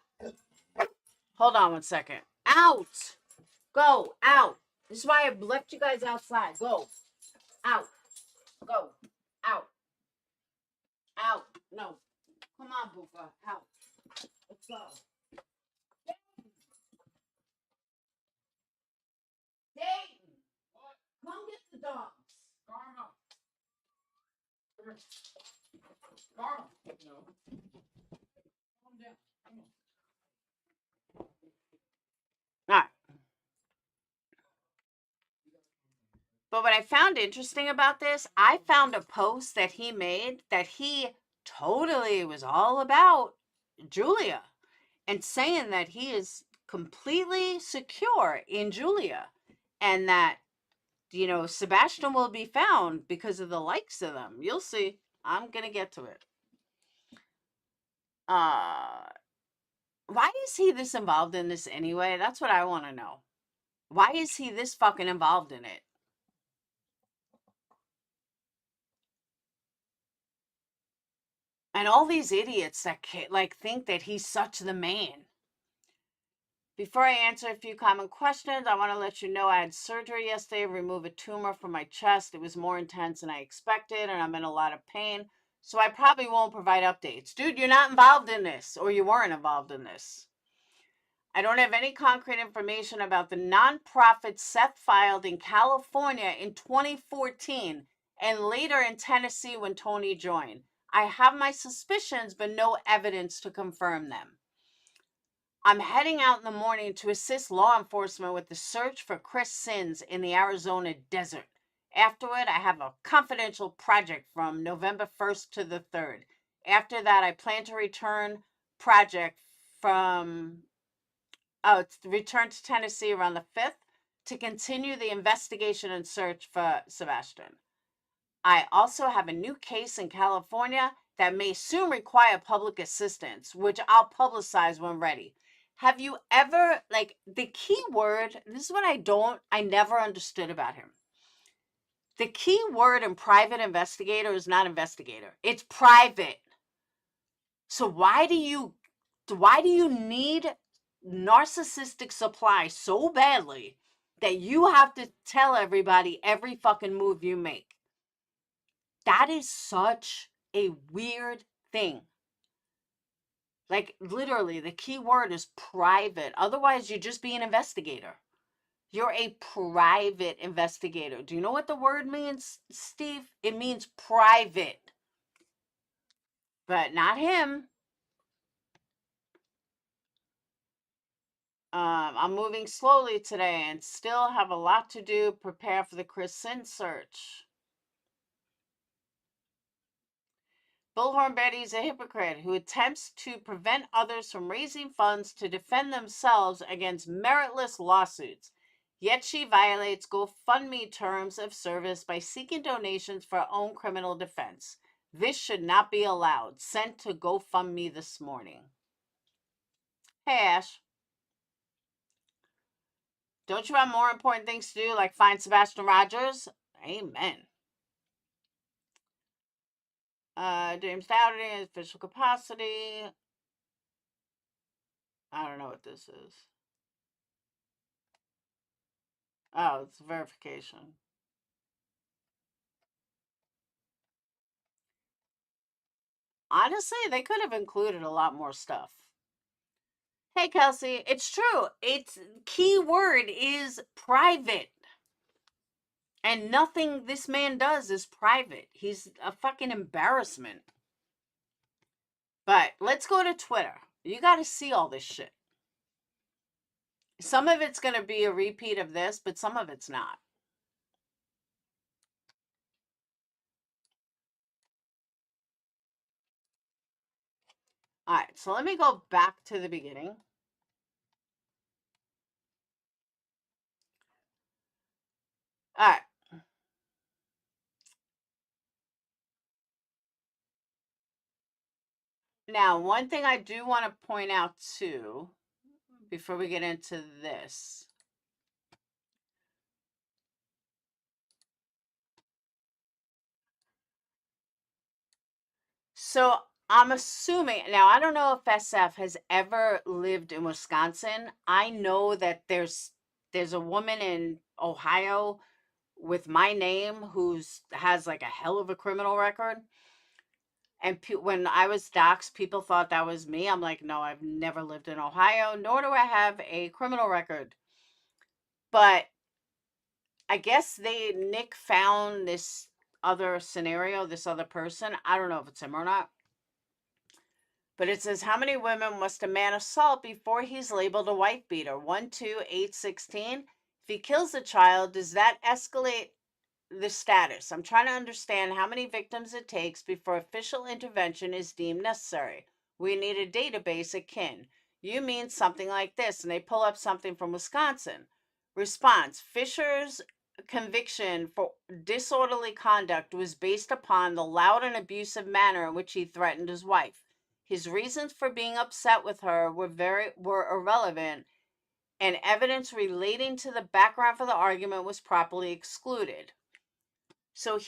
Hold on one second. Out. Go. Out. This is why I left you guys outside. Go. Out. Go. Out. Out. No. Come on, Buka. Out. Let's go. Dayton. Come get the dogs. Karma. Karma. No. Calm down. Come on. All right. But what I found interesting about this, I found a post that he made that he totally was all about Julia and saying that he is completely secure in Julia and that, you know, Sebastian will be found because of the likes of them. You'll see. I'm going to get to it. Why is he this involved in this anyway? That's what I want to know. Why is he this fucking involved in it? And all these idiots that like think that he's such the man. Before I answer a few common questions, I want to let you know I had surgery yesterday to remove a tumor from my chest. It was more intense than I expected, and I'm in a lot of pain. So I probably won't provide updates. Dude, you're not involved in this, or you weren't involved in this. I don't have any concrete information about the nonprofit Seth filed in California in 2014 and later in Tennessee when Tony joined. I have my suspicions, but no evidence to confirm them. I'm heading out in the morning to assist law enforcement with the search for Chris Sins in the Arizona desert. Afterward, I have a confidential project from November 1st to the 3rd. After that, I plan to return to Tennessee around the 5th to continue the investigation and search for Sebastian. I also have a new case in California that may soon require public assistance, which I'll publicize when ready. Have you ever, like, the key word, this is what I never understood about him. The key word in private investigator is not investigator. It's private. So why do you need narcissistic supply so badly that you have to tell everybody every fucking move you make? That is such a weird thing. Like, literally, the key word is private. Otherwise, you'd just be an investigator. You're a private investigator. Do you know what the word means, Steve? It means private. But not him. I'm moving slowly today and still have a lot to do. Prepare for the Chris Sin search. Bullhorn Betty is a hypocrite who attempts to prevent others from raising funds to defend themselves against meritless lawsuits. Yet she violates GoFundMe terms of service by seeking donations for her own criminal defense. This should not be allowed. Sent to GoFundMe this morning. Hey, Ash. Don't you have more important things to do, like find Sebastian Rogers? Amen. James Dowdy in his official capacity. I don't know what this is. Oh, it's verification. Honestly, they could have included a lot more stuff. Hey, Kelsey, it's true. Its key word is private. And nothing this man does is private. He's a fucking embarrassment. But let's go to Twitter. You got to see all this shit. Some of it's going to be a repeat of this, but some of it's not. All right, so let me go back to the beginning. All right. Now, one thing I do want to point out too, before we get into this. So I'm assuming, now I don't know if SF has ever lived in Wisconsin. I know that there's a woman in Ohio with my name who's has like a hell of a criminal record. And when I was doxxed, people thought that was me. I'm like, no, I've never lived in Ohio, nor do I have a criminal record. But I guess Nick found this other scenario, this other person. I don't know if it's him or not. But it says, how many women must a man assault before he's labeled a wife beater? 1, 2, 8, 16. If he kills a child, does that escalate the status? I'm trying to understand how many victims it takes before official intervention is deemed necessary. We need a database akin. You mean something like this, and they pull up something from Wisconsin. Response: Fisher's conviction for disorderly conduct was based upon the loud and abusive manner in which he threatened his wife. His reasons for being upset with her were irrelevant, and evidence relating to the background for the argument was properly excluded. So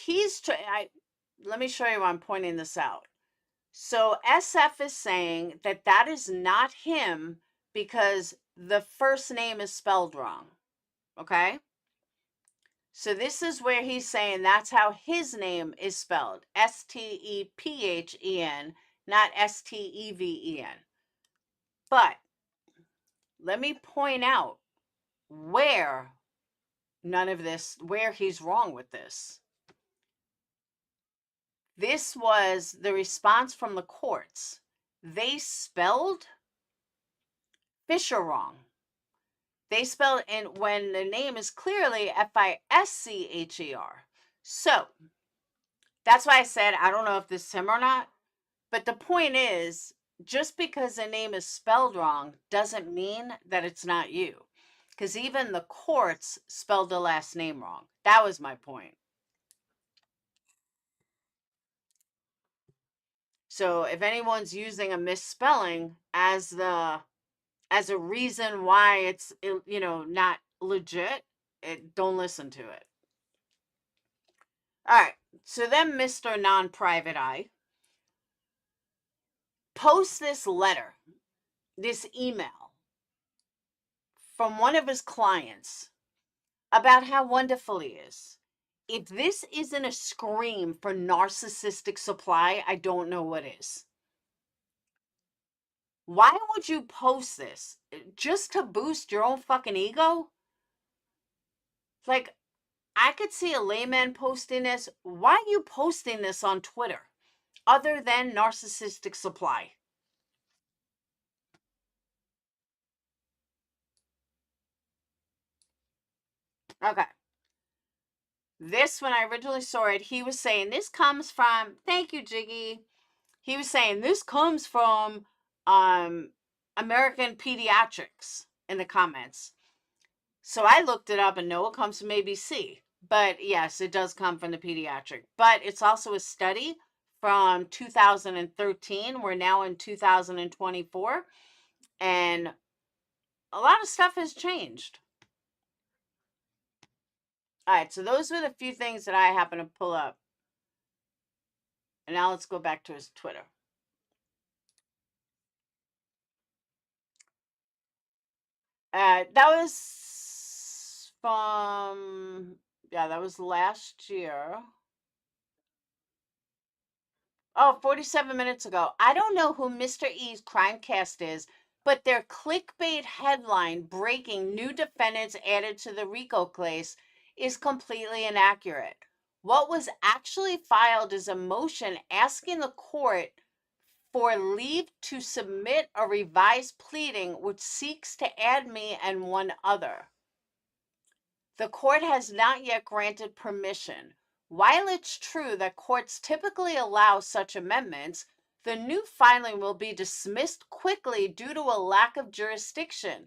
let me show you why I'm pointing this out. So SF is saying that that is not him because the first name is spelled wrong. Okay? So this is where he's saying that's how his name is spelled. Stephen, not Steven. But let me point out where where he's wrong with this. This was the response from the courts. They spelled Fisher wrong. They spelled in when the name is clearly Fischer. So that's why I said I don't know if this is him or not. But the point is, just because the name is spelled wrong doesn't mean that it's not you. Because even the courts spelled the last name wrong. That was my point. So if anyone's using a misspelling as a reason why it's not legit, don't listen to it. All right. So then Mr. Non-Private Eye posts this letter, this email from one of his clients about how wonderful he is. If this isn't a scream for narcissistic supply, I don't know what is. Why would you post this? Just to boost your own fucking ego? Like, I could see a layman posting this. Why are you posting this on Twitter? Other than narcissistic supply. Okay. This, when I originally saw it, he was saying this comes from, thank you, Jiggy. He was saying this comes from American Pediatrics in the comments. So I looked it up and no, it comes from ABC. But yes, it does come from the pediatric. But it's also a study from 2013. We're now in 2024. And a lot of stuff has changed. All right, so those were the few things that I happen to pull up. And now let's go back to his Twitter. That was from, yeah, that was last year. Oh, 47 minutes ago. I don't know who Mr. E's Crimecast is, but their clickbait headline breaking new defendants added to the Rico case is completely inaccurate. What was actually filed is a motion asking the court for leave to submit a revised pleading which seeks to add me and one other. The court has not yet granted permission. While it's true that courts typically allow such amendments, the new filing will be dismissed quickly due to a lack of jurisdiction.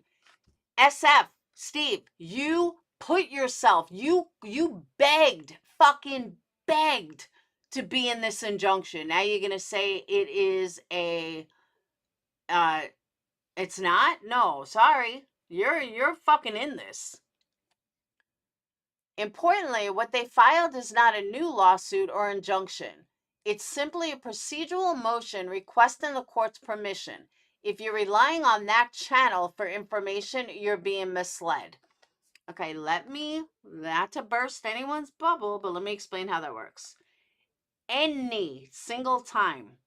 SF, Steve, you put yourself, you begged, fucking begged to be in this injunction. Now you're going to say it is it's not? No, sorry. You're fucking in this. Importantly, what they filed is not a new lawsuit or injunction. It's simply a procedural motion requesting the court's permission. If you're relying on that channel for information, you're being misled. Okay, not to burst anyone's bubble, but let me explain how that works. Any single time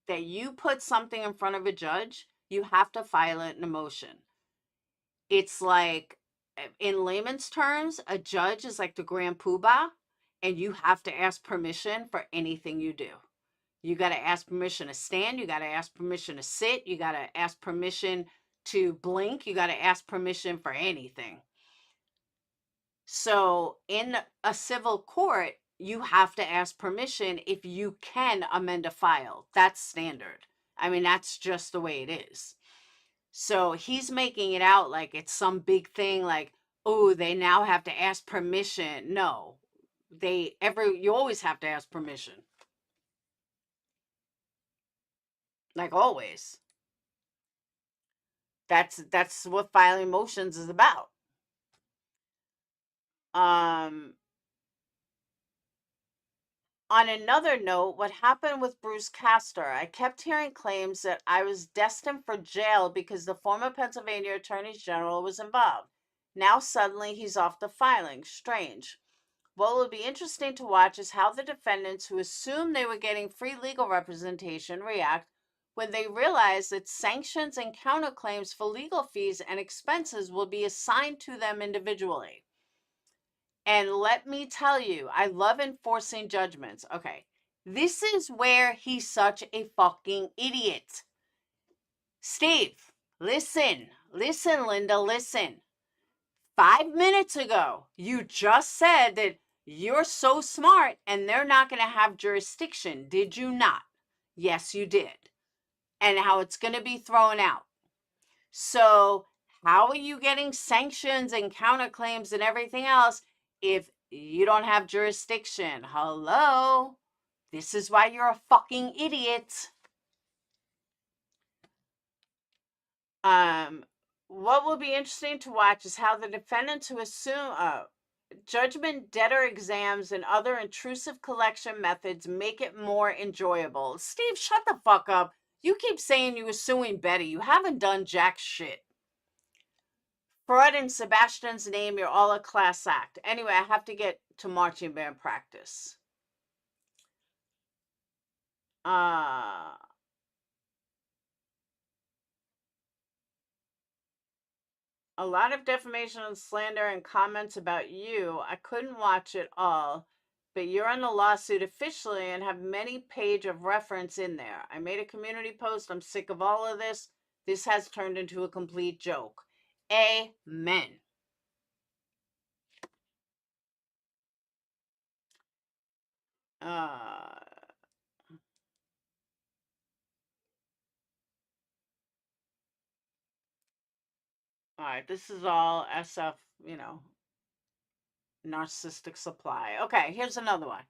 that you put something in front of a judge, you have to file it in a motion. It's like, in layman's terms, a judge is like the grand poobah, and you have to ask permission for anything you do. You got to ask permission to stand. You got to ask permission to sit. You got to ask permission to blink. You got to ask permission for anything. So in a civil court, you have to ask permission if you can amend a file. That's standard. I mean, that's just the way it is. So he's making it out like it's some big thing, like, oh, they now have to ask permission. No, you always have to ask permission. Like always. That's what filing motions is about. On another note, what happened with Bruce Castor? I kept hearing claims that I was destined for jail because the former Pennsylvania Attorney General was involved. Now suddenly he's off the filing. Strange. What will be interesting to watch is how the defendants who assumed they were getting free legal representation react when they realize that sanctions and counterclaims for legal fees and expenses will be assigned to them individually. And let me tell you, I love enforcing judgments. Okay, this is where he's such a fucking idiot. Steve, listen, Linda, listen. 5 minutes ago, you just said that you're so smart and they're not going to have jurisdiction. Did you not? Yes, you did. And how it's going to be thrown out. So, how are you getting sanctions and counterclaims and everything else if you don't have jurisdiction? Hello? This is why you're a fucking idiot. What will be interesting to watch is how the defendants who assume judgment debtor exams and other intrusive collection methods make it more enjoyable. Steve, shut the fuck up. You keep saying you were suing Betty. You haven't done jack shit. Fraud in Sebastian's name, you're all a class act. Anyway, I have to get to marching band practice. A lot of defamation and slander and comments about you. I couldn't watch it all, but you're in the lawsuit officially and have many page of reference in there. I made a community post. I'm sick of all of this. This has turned into a complete joke. Amen. All right, this is all SF, narcissistic supply. Okay, here's another one.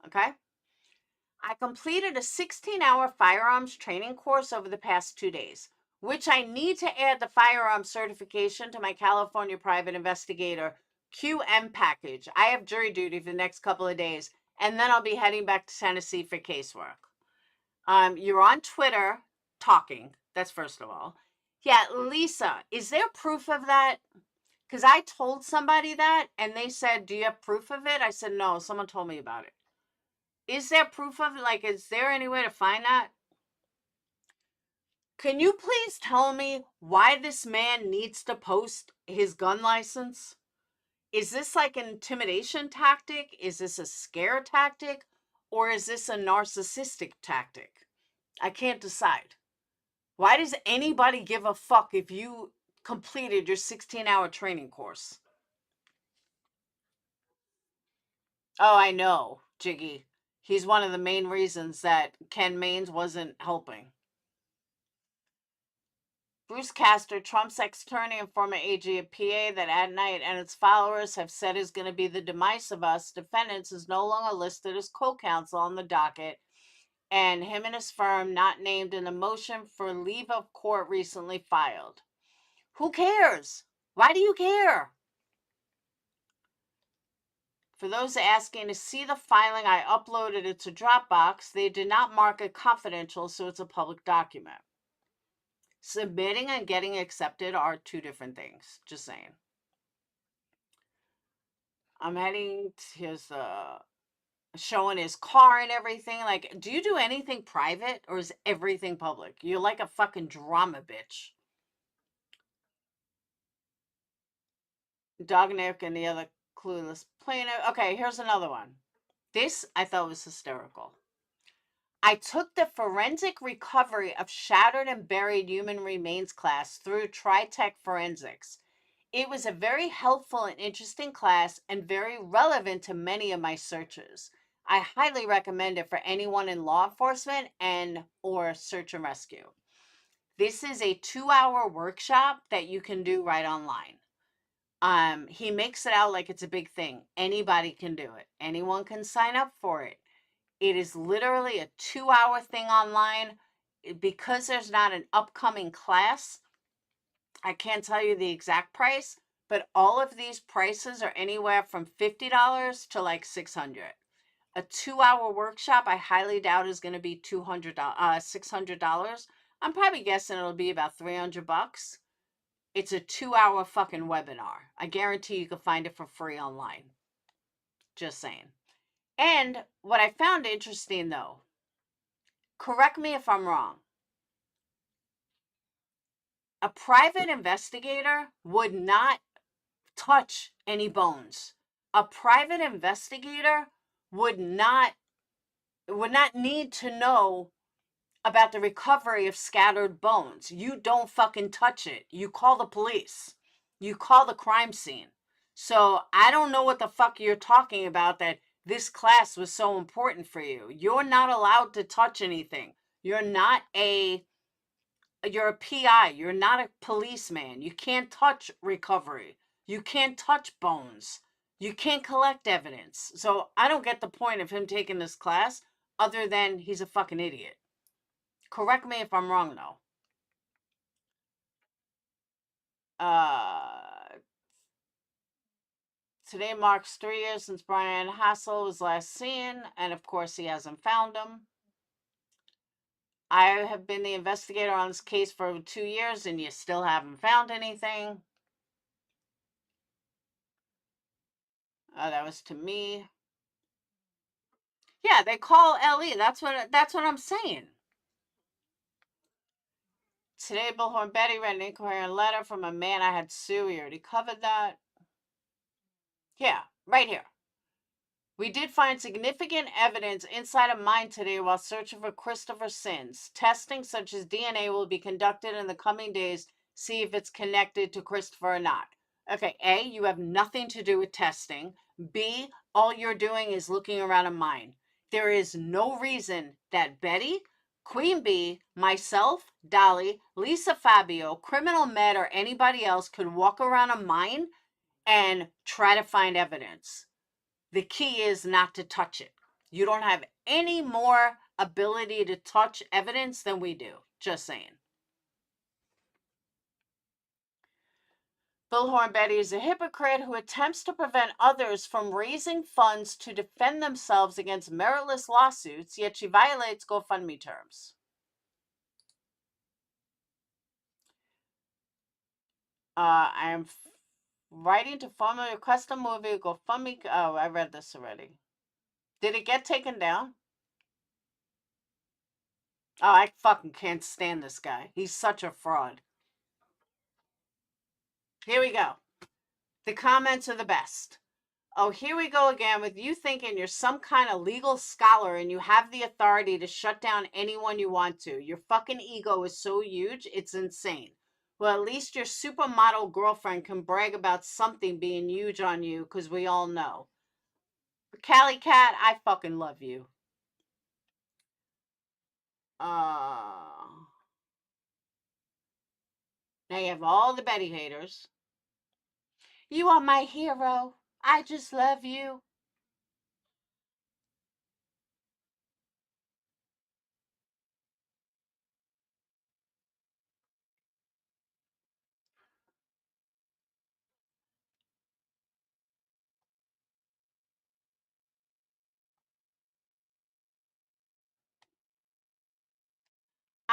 Okay. I completed a 16-hour firearms training course over the past 2 days, which I need to add the firearms certification to my California private investigator QM package. I have jury duty for the next couple of days, and then I'll be heading back to Tennessee for casework. You're on Twitter talking. That's first of all. Yeah, Lisa, is there proof of that? Because I told somebody that, and they said, do you have proof of it? I said, no, someone told me about it. Is there proof of it? Like, is there any way to find that? Can you please tell me why this man needs to post his gun license? Is this like an intimidation tactic? Is this a scare tactic? Or is this a narcissistic tactic? I can't decide. Why does anybody give a fuck if you completed your 16-hour training course? Oh, I know, Jiggy. He's one of the main reasons that Ken Maines wasn't helping. Bruce Castor, Trump's ex-attorney and former AG of PA that at night and its followers have said is going to be the demise of us defendants, is no longer listed as co-counsel on the docket, and him and his firm not named in a motion for leave of court recently filed. Who cares? Why do you care? For those asking to see the filing, I uploaded it to Dropbox. They did not mark it confidential, so it's a public document. Submitting and getting accepted are two different things. Just saying. I'm heading to his, showing his car and everything. Like, do you do anything private or is everything public? You're like a fucking drama bitch. Dognick and the other clueless plaintiff. Okay, here's another one. This I thought was hysterical. I took the forensic recovery of shattered and buried human remains class through TriTech Forensics. It was a very helpful and interesting class and very relevant to many of my searches. I highly recommend it for anyone in law enforcement and or search and rescue. This is a 2-hour workshop that you can do right online. He makes it out like it's a big thing. Anybody can do it. Anyone can sign up for it. It is literally a 2-hour thing online. Because there's not an upcoming class, I can't tell you the exact price, but all of these prices are anywhere from $50 to like $600. A 2-hour workshop, I highly doubt is going to be $600. I'm probably guessing it'll be about $300. It's a 2-hour fucking webinar. I guarantee you can find it for free online. Just saying. And what I found interesting, though, correct me if I'm wrong, a private investigator would not touch any bones. A private investigator would not need to know about the recovery of scattered bones. You don't fucking touch it. You call the police. You call the crime scene. So I don't know what the fuck you're talking about that this class was so important for you. You're not allowed to touch anything. You're a PI. You're not a policeman. You can't touch recovery. You can't touch bones. You can't collect evidence. So I don't get the point of him taking this class other than he's a fucking idiot. Correct me if I'm wrong, though. Today marks 3 years since Brian Hassel was last seen, and of course he hasn't found him. I have been the investigator on this case for over 2 years, and you still haven't found anything. That was to me. Yeah, they call LE. That's what I'm saying. Today, Bullhorn Betty read an incoherent letter from a man I had sue. We already covered that. Yeah, right here. We did find significant evidence inside a mine today while searching for Christopher Sins. Testing such as DNA will be conducted in the coming days, see if it's connected to Christopher or not. Okay, A, you have nothing to do with testing. B, all you're doing is looking around a mine. There is no reason that Betty, Queen Bee, myself, Dolly, Lisa Fabio, Criminal Med, or anybody else could walk around a mine and try to find evidence. The key is not to touch it. You don't have any more ability to touch evidence than we do. Just saying. Bullhorn Betty is a hypocrite who attempts to prevent others from raising funds to defend themselves against meritless lawsuits, yet she violates GoFundMe terms. I am writing to formally request a movie. GoFundMe. Oh, I read this already. Did it get taken down? Oh, I fucking can't stand this guy. He's such a fraud. Here we go. The comments are the best. Oh, here we go again with you thinking you're some kind of legal scholar and you have the authority to shut down anyone you want to. Your fucking ego is so huge, it's insane. Well, at least your supermodel girlfriend can brag about something being huge on you, because we all know. Cali Cat, I fucking love you. Now you have all the Betty haters. You are my hero. I just love you.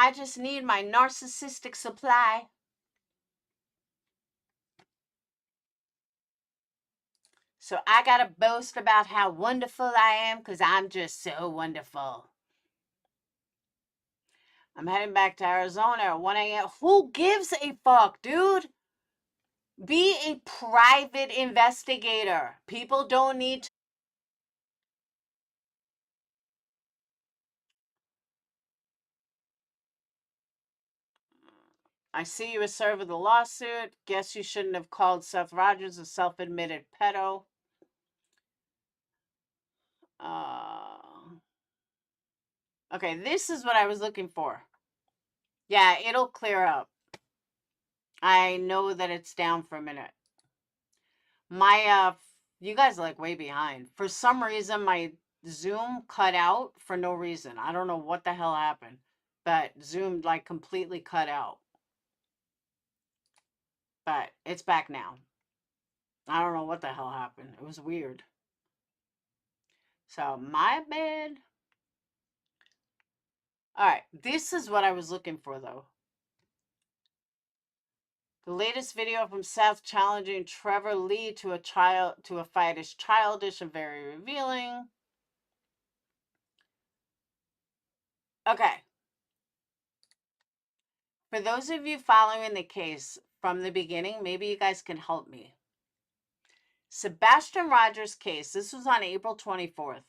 I just need my narcissistic supply. So I gotta boast about how wonderful I am because I'm just so wonderful. I'm heading back to Arizona at 1 a.m. Who gives a fuck, dude? Be a private investigator. People don't need to. I see you were served with a lawsuit. Guess you shouldn't have called Seth Rogers a self-admitted pedo. Okay, this is what I was looking for. Yeah, it'll clear up. I know that it's down for a minute. My, you guys are like way behind. For some reason, my Zoom cut out for no reason. I don't know what the hell happened, but Zoom like completely cut out. But it's back now. I don't know what the hell happened. It was weird. So, my bad. All right, this is what I was looking for, though. The latest video from Seth challenging Trevor Lee to a fight is childish and very revealing. Okay. For those of you following the case from the beginning, maybe you guys can help me. Sebastian Rogers' case, this was on April 24th.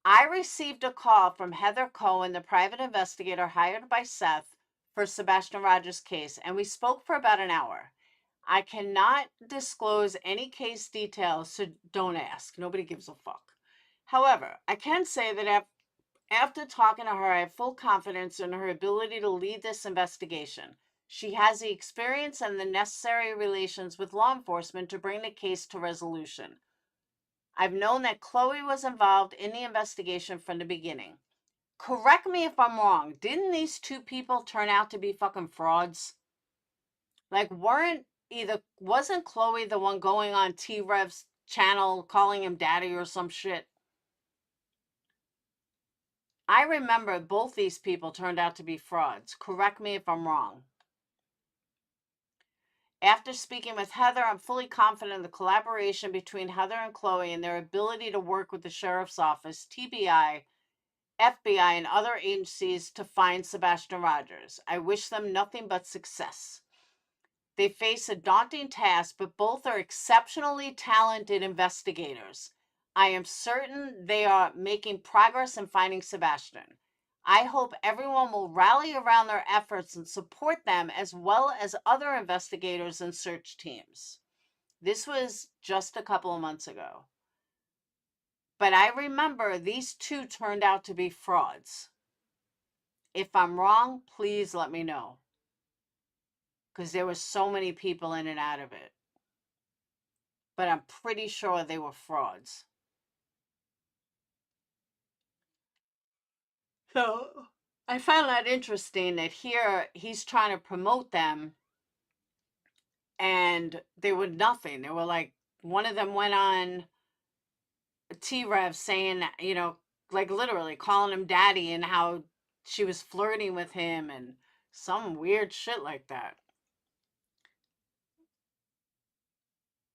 I received a call from Heather Cohen, the private investigator hired by Seth for Sebastian Rogers' case, and we spoke for about an hour. I cannot disclose any case details, so don't ask. Nobody gives a fuck. However, I can say that after talking to her, I have full confidence in her ability to lead this investigation. She has the experience and the necessary relations with law enforcement to bring the case to resolution. I've known that Chloe was involved in the investigation from the beginning. Correct me if I'm wrong. Didn't these two people turn out to be fucking frauds? Like, wasn't Chloe the one going on T-Rev's channel calling him daddy or some shit? I remember both these people turned out to be frauds. Correct me if I'm wrong. After speaking with Heather, I'm fully confident in the collaboration between Heather and Chloe and their ability to work with the sheriff's office, TBI, FBI, and other agencies to find Sebastian Rogers. I wish them nothing but success. They face a daunting task, but both are exceptionally talented investigators. I am certain they are making progress in finding Sebastian. I hope everyone will rally around their efforts and support them as well as other investigators and search teams. This was just a couple of months ago. But I remember these two turned out to be frauds. If I'm wrong, please let me know. Because there were so many people in and out of it. But I'm pretty sure they were frauds. So I found that interesting that here he's trying to promote them and they were nothing. They were like, one of them went on T-Rev saying, you know, like literally calling him daddy and how she was flirting with him and some weird shit like that.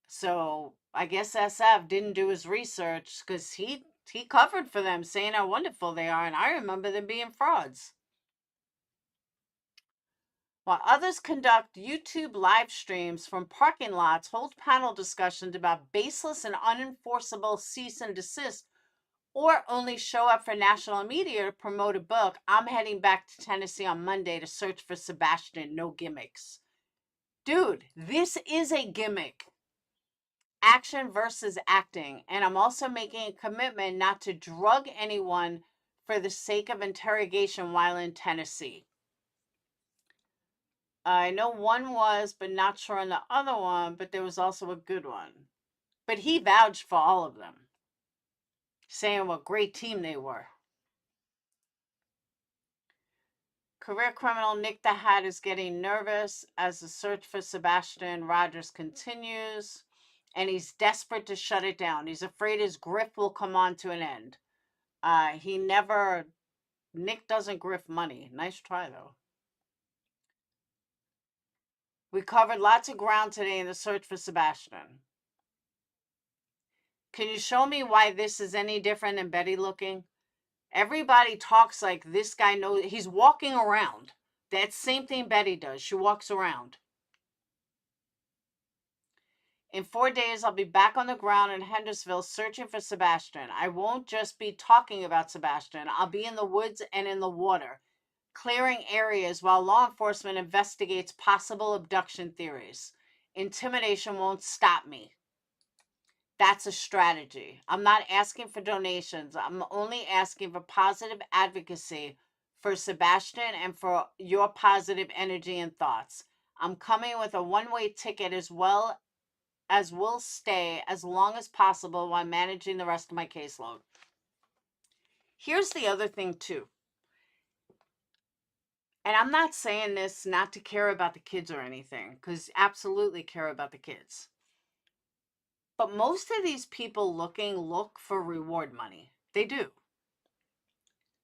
So I guess SF didn't do his research because he covered for them saying how wonderful they are, and I remember them being frauds. While others conduct YouTube live streams from parking lots, hold panel discussions about baseless and unenforceable cease and desist, or only show up for national media to promote a book, I'm heading back to Tennessee on Monday to search for Sebastian. No gimmicks. Dude, this is a gimmick. Action versus acting. And I'm also making a commitment not to drug anyone for the sake of interrogation while in Tennessee. I know one was, but not sure on the other one, but there was also a good one. But he vouched for all of them, saying what great team they were. Career criminal Nick the Hat is getting nervous as the search for Sebastian Rogers continues, and he's desperate to shut it down. He's afraid his grift will come on to an end. Nick doesn't grift money. Nice try, though. We covered lots of ground today in the search for Sebastian. Can you show me why this is any different than Betty looking? Everybody talks like this guy knows. He's walking around. That same thing Betty does. She walks around. In 4 days, I'll be back on the ground in Hendersonville searching for Sebastian. I won't just be talking about Sebastian. I'll be in the woods and in the water, clearing areas while law enforcement investigates possible abduction theories. Intimidation won't stop me. That's a strategy. I'm not asking for donations. I'm only asking for positive advocacy for Sebastian and for your positive energy and thoughts. I'm coming with a one-way ticket as well as will stay as long as possible while managing the rest of my caseload. Here's the other thing too. And I'm not saying this not to care about the kids or anything, because absolutely care about the kids. But most of these people look for reward money. They do.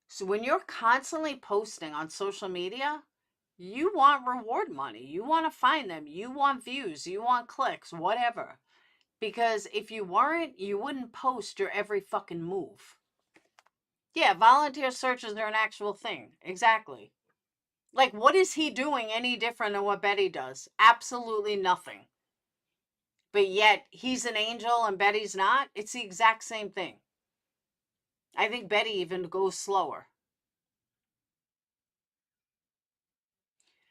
So when you're constantly posting on social media, you want reward money. You want to find them. You want views. You want clicks, whatever. Because if you weren't, you wouldn't post your every fucking move. Yeah, volunteer searches are an actual thing. Exactly. Like, what is he doing any different than what Betty does? Absolutely nothing. But yet, he's an angel and Betty's not. It's the exact same thing. I think Betty even goes slower.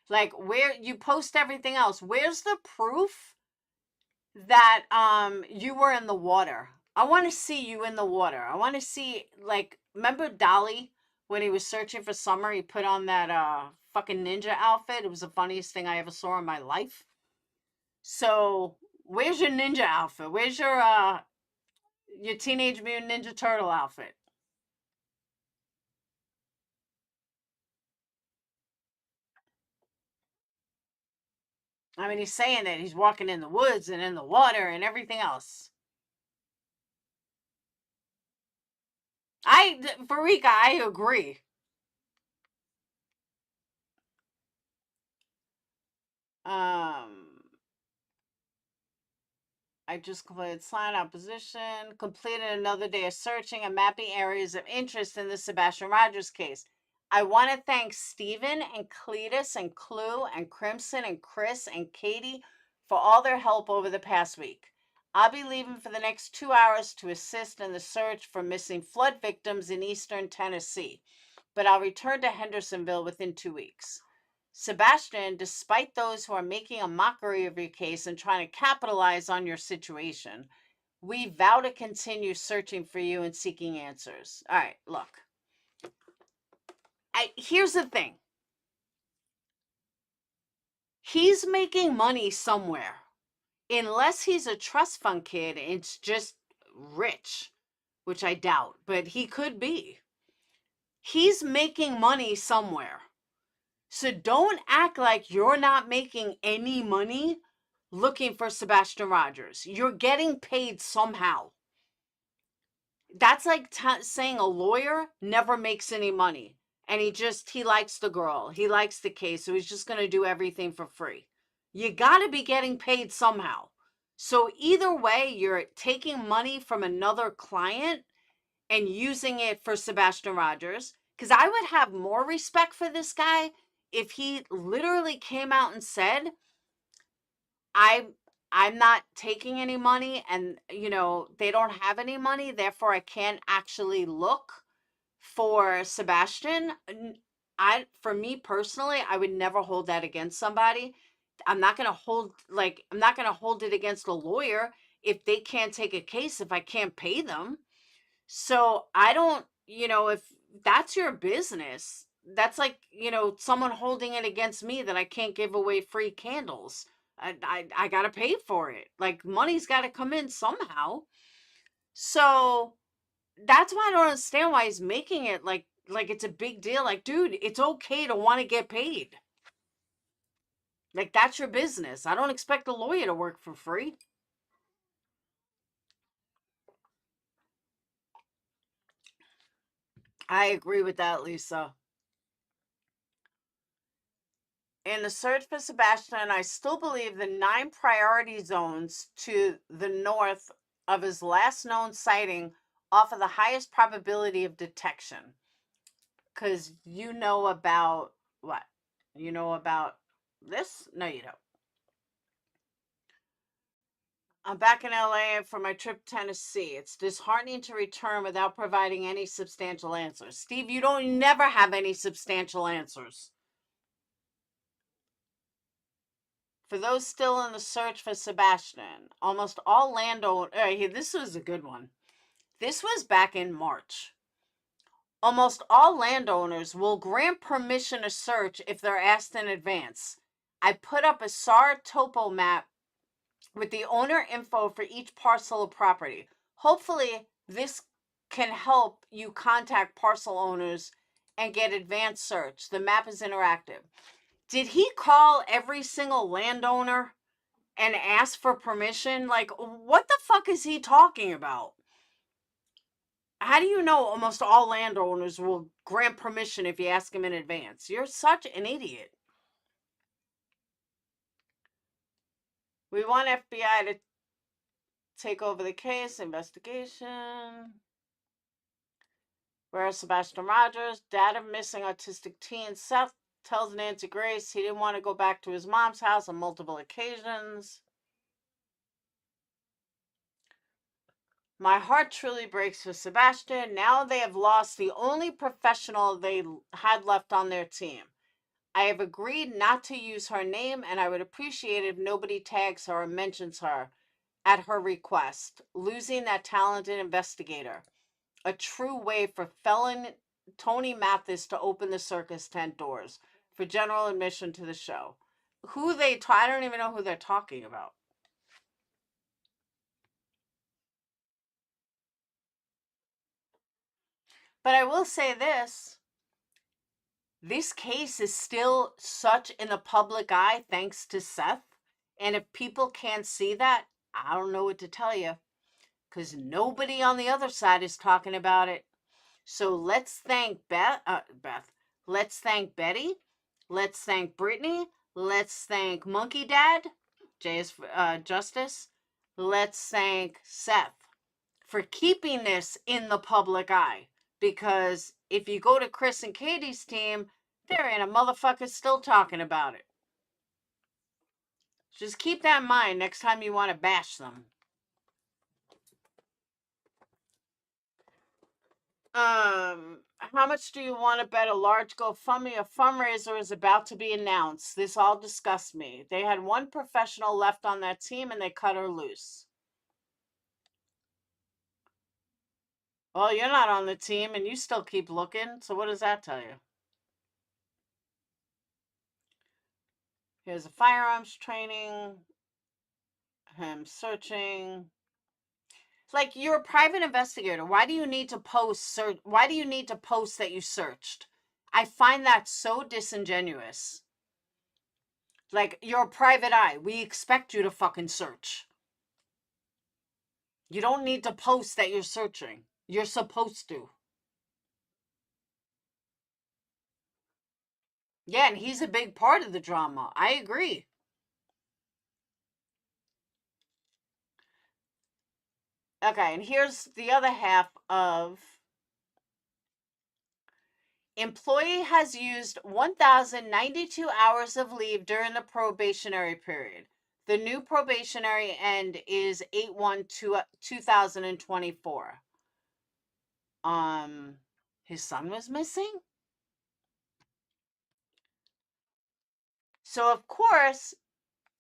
Like, where you post everything else, where's the proof that you were in the water? I want to see you in the water. I want to see, like, remember Dolly when he was searching for Summer? He put on that fucking ninja outfit. It was the funniest thing I ever saw in my life. So where's your ninja outfit? Where's your Teenage Mutant Ninja Turtle outfit? I mean, he's saying that he's walking in the woods and in the water and everything else. Farika, I agree. I just completed sign opposition, completed another day of searching and mapping areas of interest in the Sebastian Rogers case. I want to thank Stephen and Cletus and Clue and Crimson and Chris and Katie for all their help over the past week. I'll be leaving for the next 2 hours to assist in the search for missing flood victims in eastern Tennessee, but I'll return to Hendersonville within 2 weeks. Sebastian, despite those who are making a mockery of your case and trying to capitalize on your situation, we vow to continue searching for you and seeking answers. All right, look. Here's the thing. He's making money somewhere. Unless he's a trust fund kid, it's just rich, which I doubt, but he could be. He's making money somewhere. So don't act like you're not making any money looking for Sebastian Rogers. You're getting paid somehow. That's like saying a lawyer never makes any money. And he likes the girl. He likes the case. So he's just going to do everything for free. You got to be getting paid somehow. So either way, you're taking money from another client and using it for Sebastian Rogers. Because I would have more respect for this guy if he literally came out and said, I'm not taking any money, and they don't have any money, therefore I can't actually look for Sebastian. For me personally, I would never hold that against somebody. I'm not gonna hold it against a lawyer if they can't take a case, if I can't pay them. So I don't, if that's your business, that's like, someone holding it against me that I can't give away free candles. I got to pay for it. Like, money's got to come in somehow. So that's why I don't understand why he's making it like it's a big deal. Like, dude, it's okay to want to get paid. Like, that's your business. I don't expect a lawyer to work for free. I agree with that, Lisa. In the search for Sebastian, I still believe the 9 priority zones to the north of his last known sighting offer the highest probability of detection. Because you know about what? You know about this? No, you don't. I'm back in LA for my trip to Tennessee. It's disheartening to return without providing any substantial answers. Steve, you don't never have any substantial answers. For those still in the search for Sebastian, almost all landowners, this was a good one. This was back in March. Almost all landowners will grant permission to search if they're asked in advance. I put up a SAR topo map with the owner info for each parcel of property. Hopefully, this can help you contact parcel owners and get advanced search. The map is interactive. Did he call every single landowner and ask for permission? Like, what the fuck is he talking about? How do you know almost all landowners will grant permission if you ask them in advance? You're such an idiot. We want FBI to take over the case, investigation. Whereas Sebastian Rogers, dad of missing autistic teen Seth, tells Nancy Grace he didn't want to go back to his mom's house on multiple occasions. My heart truly breaks for Sebastian. Now they have lost the only professional they had left on their team. I have agreed not to use her name, and I would appreciate it if nobody tags her or mentions her at her request. Losing that talented investigator. A true way for felon Tony Mathis to open the circus tent doors for general admission to the show. I don't even know who they're talking about. But I will say this case is still such in the public eye thanks to Seth. And if people can't see that, I don't know what to tell you, because nobody on the other side is talking about it. So let's thank Beth. Let's thank Betty. Let's thank Brittany. Let's thank Monkey Dad, Jay's Justice. Let's thank Seth for keeping this in the public eye. Because if you go to Chris and Katie's team, there ain't a motherfucker still talking about it. Just keep that in mind next time you want to bash them. How much do you want to bet a large GoFundMe? A fundraiser is about to be announced. This all disgusts me. They had one professional left on that team and they cut her loose. Well, you're not on the team and you still keep looking, so what does that tell you? Here's a firearms training. Him searching. Like, you're a private investigator. Why do you need to post why do you need to post that you searched? I find that so disingenuous. Like, you're a private eye. We expect you to fucking search. You don't need to post that you're searching. You're supposed to. Yeah, and he's a big part of the drama. I agree. Okay, and here's the other half of employee has used 1,092 hours of leave during the probationary period. The new probationary end is 8/1/2024. His son was missing? So of course,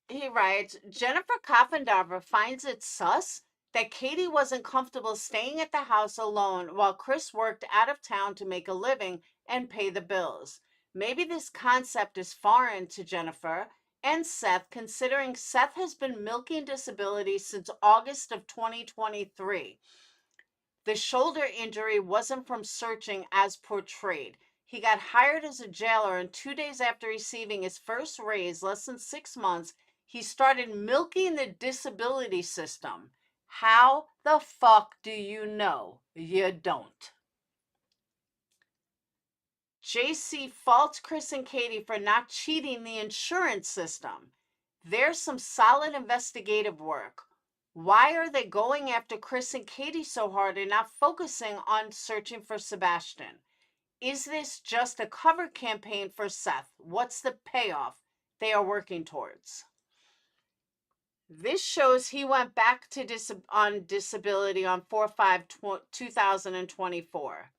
he writes, Jennifer Coffendover finds it sus that Katie wasn't comfortable staying at the house alone while Chris worked out of town to make a living and pay the bills. Maybe this concept is foreign to Jennifer and Seth, considering Seth has been milking disability since August of 2023. The shoulder injury wasn't from searching as portrayed. He got hired as a jailer, and 2 days after receiving his first raise, less than 6 months, he started milking the disability system. How the fuck do you know? You don't. JC faults Chris and Katie for not cheating the insurance system. There's some solid investigative work. Why are they going after Chris and Katie so hard and not focusing on searching for Sebastian? Is this just a cover campaign for Seth? What's the payoff they are working towards? This shows he went back to disability on 4/5/2024.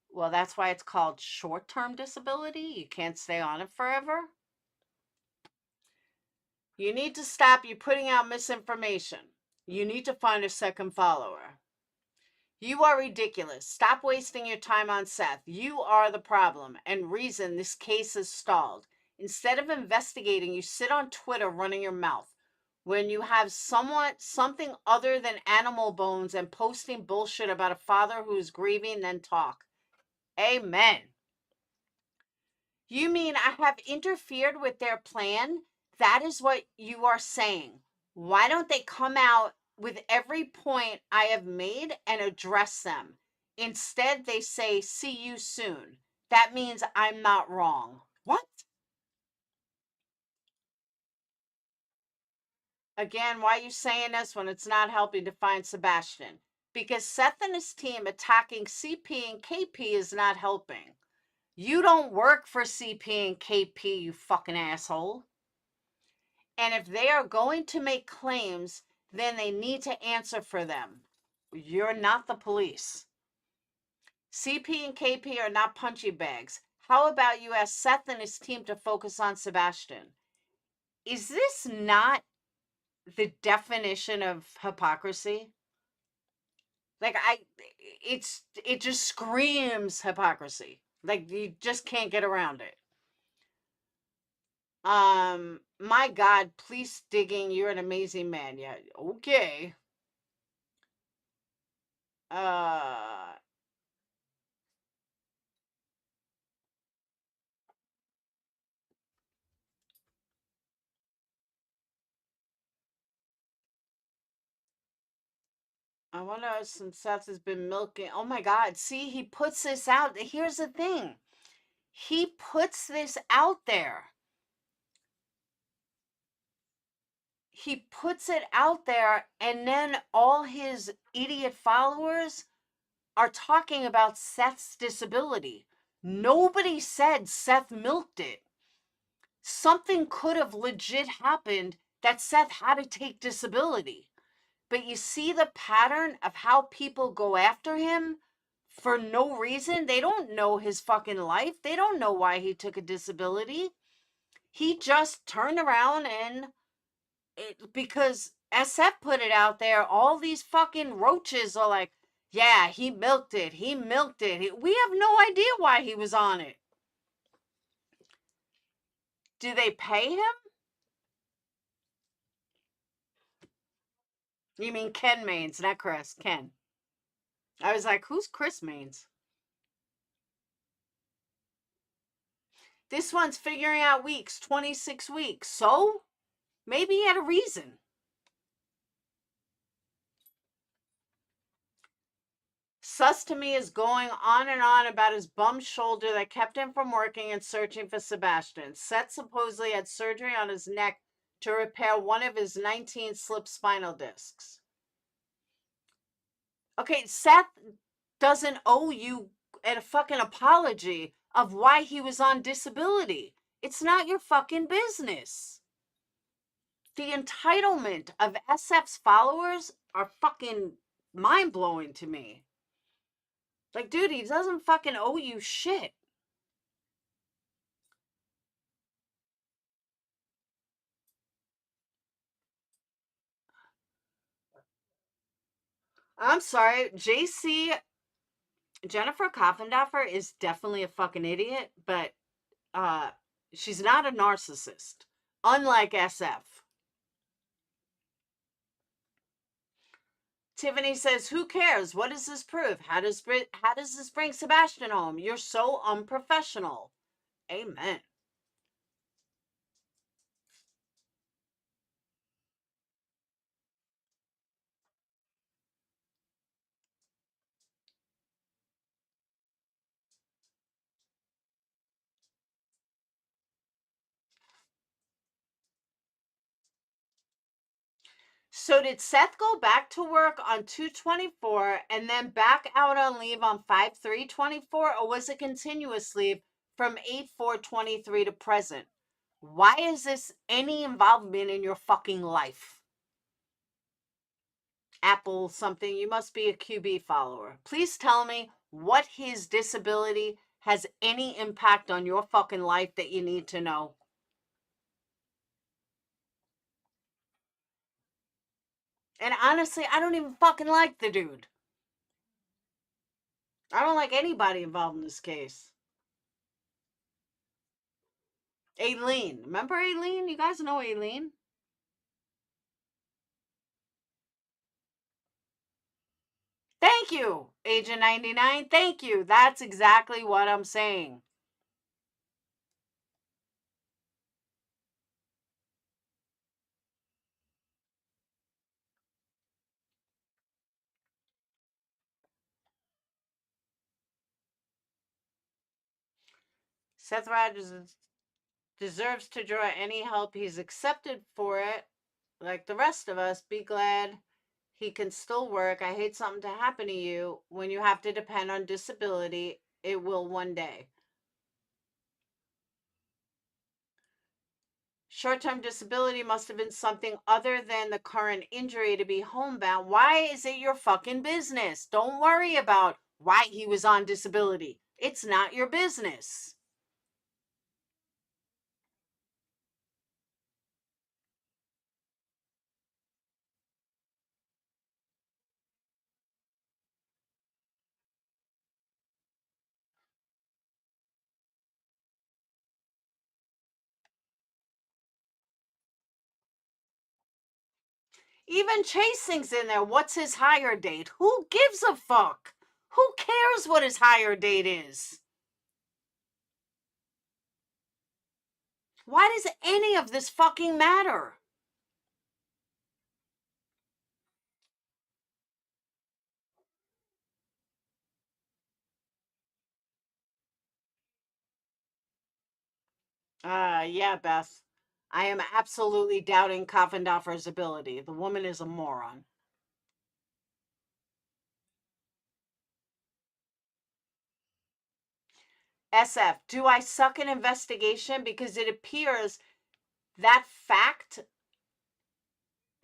Well, that's why it's called short-term disability. You can't stay on it forever. You need to stop you putting out misinformation. You need to find a second follower. You are ridiculous. Stop wasting your time on Seth. You are the problem and reason this case is stalled. Instead of investigating, you sit on Twitter running your mouth. When you have something other than animal bones and posting bullshit about a father who is grieving, then talk. Amen. You mean I have interfered with their plan? That is what you are saying. Why don't they come out with every point I have made and address them? Instead, they say, see you soon. That means I'm not wrong. What? Again, why are you saying this when it's not helping to find Sebastian? Because Seth and his team attacking CP and KP is not helping. You don't work for CP and KP, you fucking asshole. And if they are going to make claims, then they need to answer for them. You're not the police. CP and KP are not punchy bags. How about you ask Seth and his team to focus on Sebastian? Is this not the definition of hypocrisy? Like it just screams hypocrisy. Like you just can't get around it. My God, police digging, you're an amazing man. Yeah, okay. I wonder since Seth has been milking. Oh my God, see, he puts this out. Here's the thing. He puts this out there. He puts it out there, and then all his idiot followers are talking about Seth's disability. Nobody said Seth milked it. Something could have legit happened that Seth had to take disability. But you see the pattern of how people go after him for no reason? They don't know his fucking life. They don't know why he took a disability. He just turned around and because SF put it out there, all these fucking roaches are like, yeah, he milked it. He milked it. We have no idea why he was on it. Do they pay him? You mean Ken Maines, not Chris. Ken. I was like, who's Chris Maines? This one's figuring out weeks, 26 weeks. So maybe he had a reason. Sus to me is going on and on about his bum shoulder that kept him from working and searching for Sebastian. Seth supposedly had surgery on his neck to repair one of his 19 slipped spinal discs. Okay, Seth doesn't owe you a fucking apology of why he was on disability. It's not your fucking business. The entitlement of SF's followers are fucking mind-blowing to me. Like, dude, he doesn't fucking owe you shit. I'm sorry, JC, Jennifer Coffendoffer is definitely a fucking idiot, but she's not a narcissist, unlike SF. Tiffany says, who cares? What does this prove? How does this bring Sebastian home? You're so unprofessional. Amen. So did Seth go back to work on 2/24 and then back out on leave on 5/3/24, or was it continuous leave from 8/4/23 to present? Why is this any involvement in your fucking life? Apple something, you must be a QB follower. Please tell me what his disability has any impact on your fucking life that you need to know. And honestly, I don't even fucking like the dude. I don't like anybody involved in this case. Aileen. Remember Aileen? You guys know Aileen? Thank you, Agent 99. Thank you. That's exactly what I'm saying. Seth Rogers deserves to draw any help he's accepted for it. Like the rest of us, be glad he can still work. I hate something to happen to you when you have to depend on disability. It will one day. Short-term disability must have been something other than the current injury to be homebound. Why is it your fucking business? Don't worry about why he was on disability. It's not your business. Even Chasing's in there. What's his hire date? Who gives a fuck? Who cares what his hire date is? Why does any of this fucking matter? Yeah, Beth. I am absolutely doubting Coffindoffer's ability. The woman is a moron. SF, do I suck in investigation? Because it appears that fact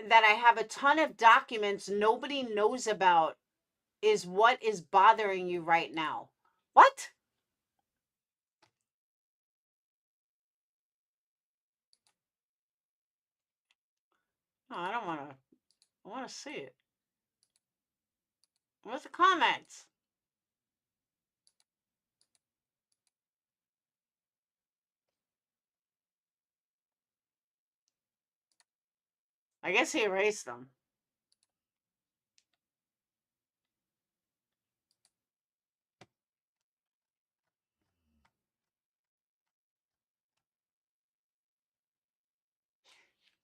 that I have a ton of documents nobody knows about is what is bothering you right now. What? No, I don't want to. I want to see it. What's the comments? I guess he erased them.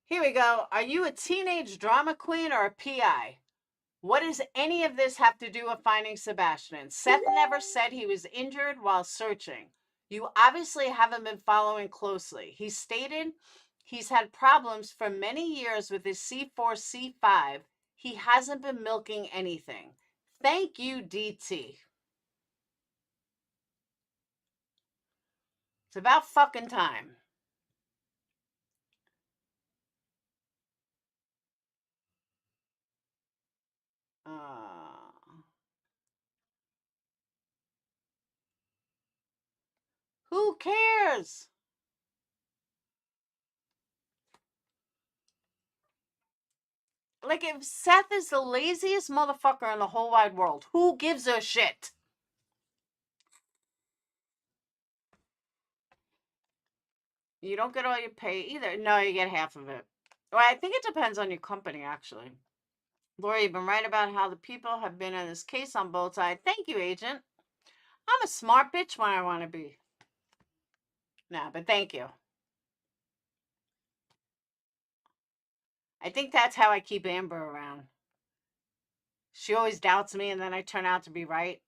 Here we go. Are you a teenage drama queen or a PI? What does any of this have to do with finding Sebastian? Seth never said he was injured while searching. You obviously haven't been following closely. He stated he's had problems for many years with his C4, C5. He hasn't been milking anything. Thank you, DT. It's about fucking time. Who cares? Like, if Seth is the laziest motherfucker in the whole wide world, who gives a shit? You don't get all your pay either. No, you get half of it. Well, I think it depends on your company, actually. Laura, you've been right about how the people have been in this case on both sides. Thank you, agent. I'm a smart bitch when I want to be. Nah, but thank you. I think that's how I keep Amber around. She always doubts me, and then I turn out to be right.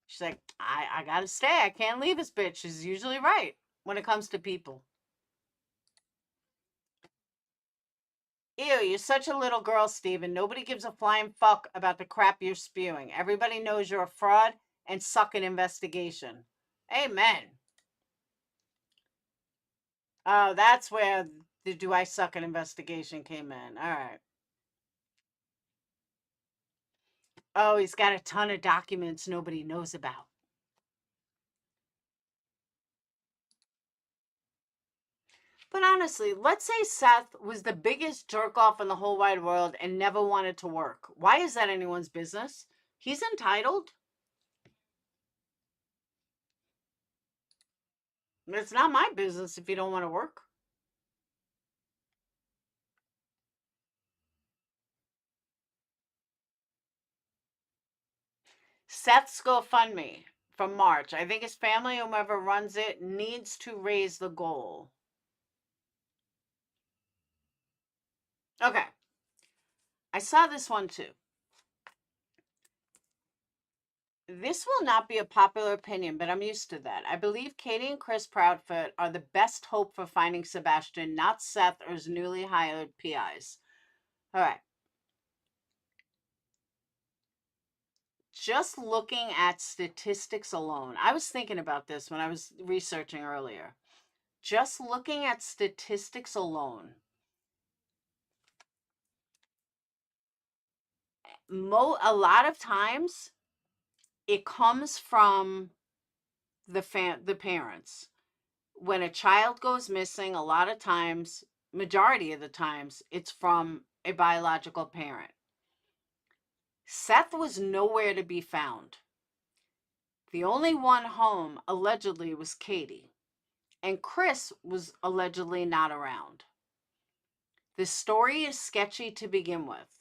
She's like, I gotta stay. I can't leave this bitch. She's usually right when it comes to people. Ew, you're such a little girl, Steven. Nobody gives a flying fuck about the crap you're spewing. Everybody knows you're a fraud and suck an investigation. Amen. Oh, that's where the do I suck an investigation came in. All right. Oh, he's got a ton of documents nobody knows about. But honestly, let's say Seth was the biggest jerk off in the whole wide world and never wanted to work. Why is that anyone's business? He's entitled. It's not my business if you don't want to work. Seth's GoFundMe from March. I think his family, whomever runs it, needs to raise the goal. Okay. I saw this one too. This will not be a popular opinion, but I'm used to that. I believe Katie and Chris Proudfoot are the best hope for finding Sebastian, not Seth or his newly hired PIs. All right. Just looking at statistics alone, I was thinking about this when I was researching earlier. Just looking at statistics alone, a lot of times it comes from the parents. When a child goes missing, a lot of times, majority of the times, it's from a biological parent. Seth was nowhere to be found. The only one home allegedly was Katie, and Chris was allegedly not around. The story is sketchy to begin with.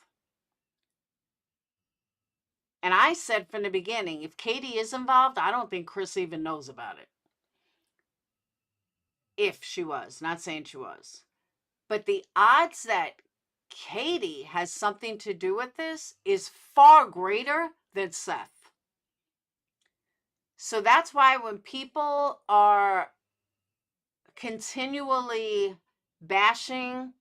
And I said from the beginning, if Katie is involved, I don't think Chris even knows about it. If she was, not saying she was. But the odds that Katie has something to do with this is far greater than Seth. So that's why when people are continually bashing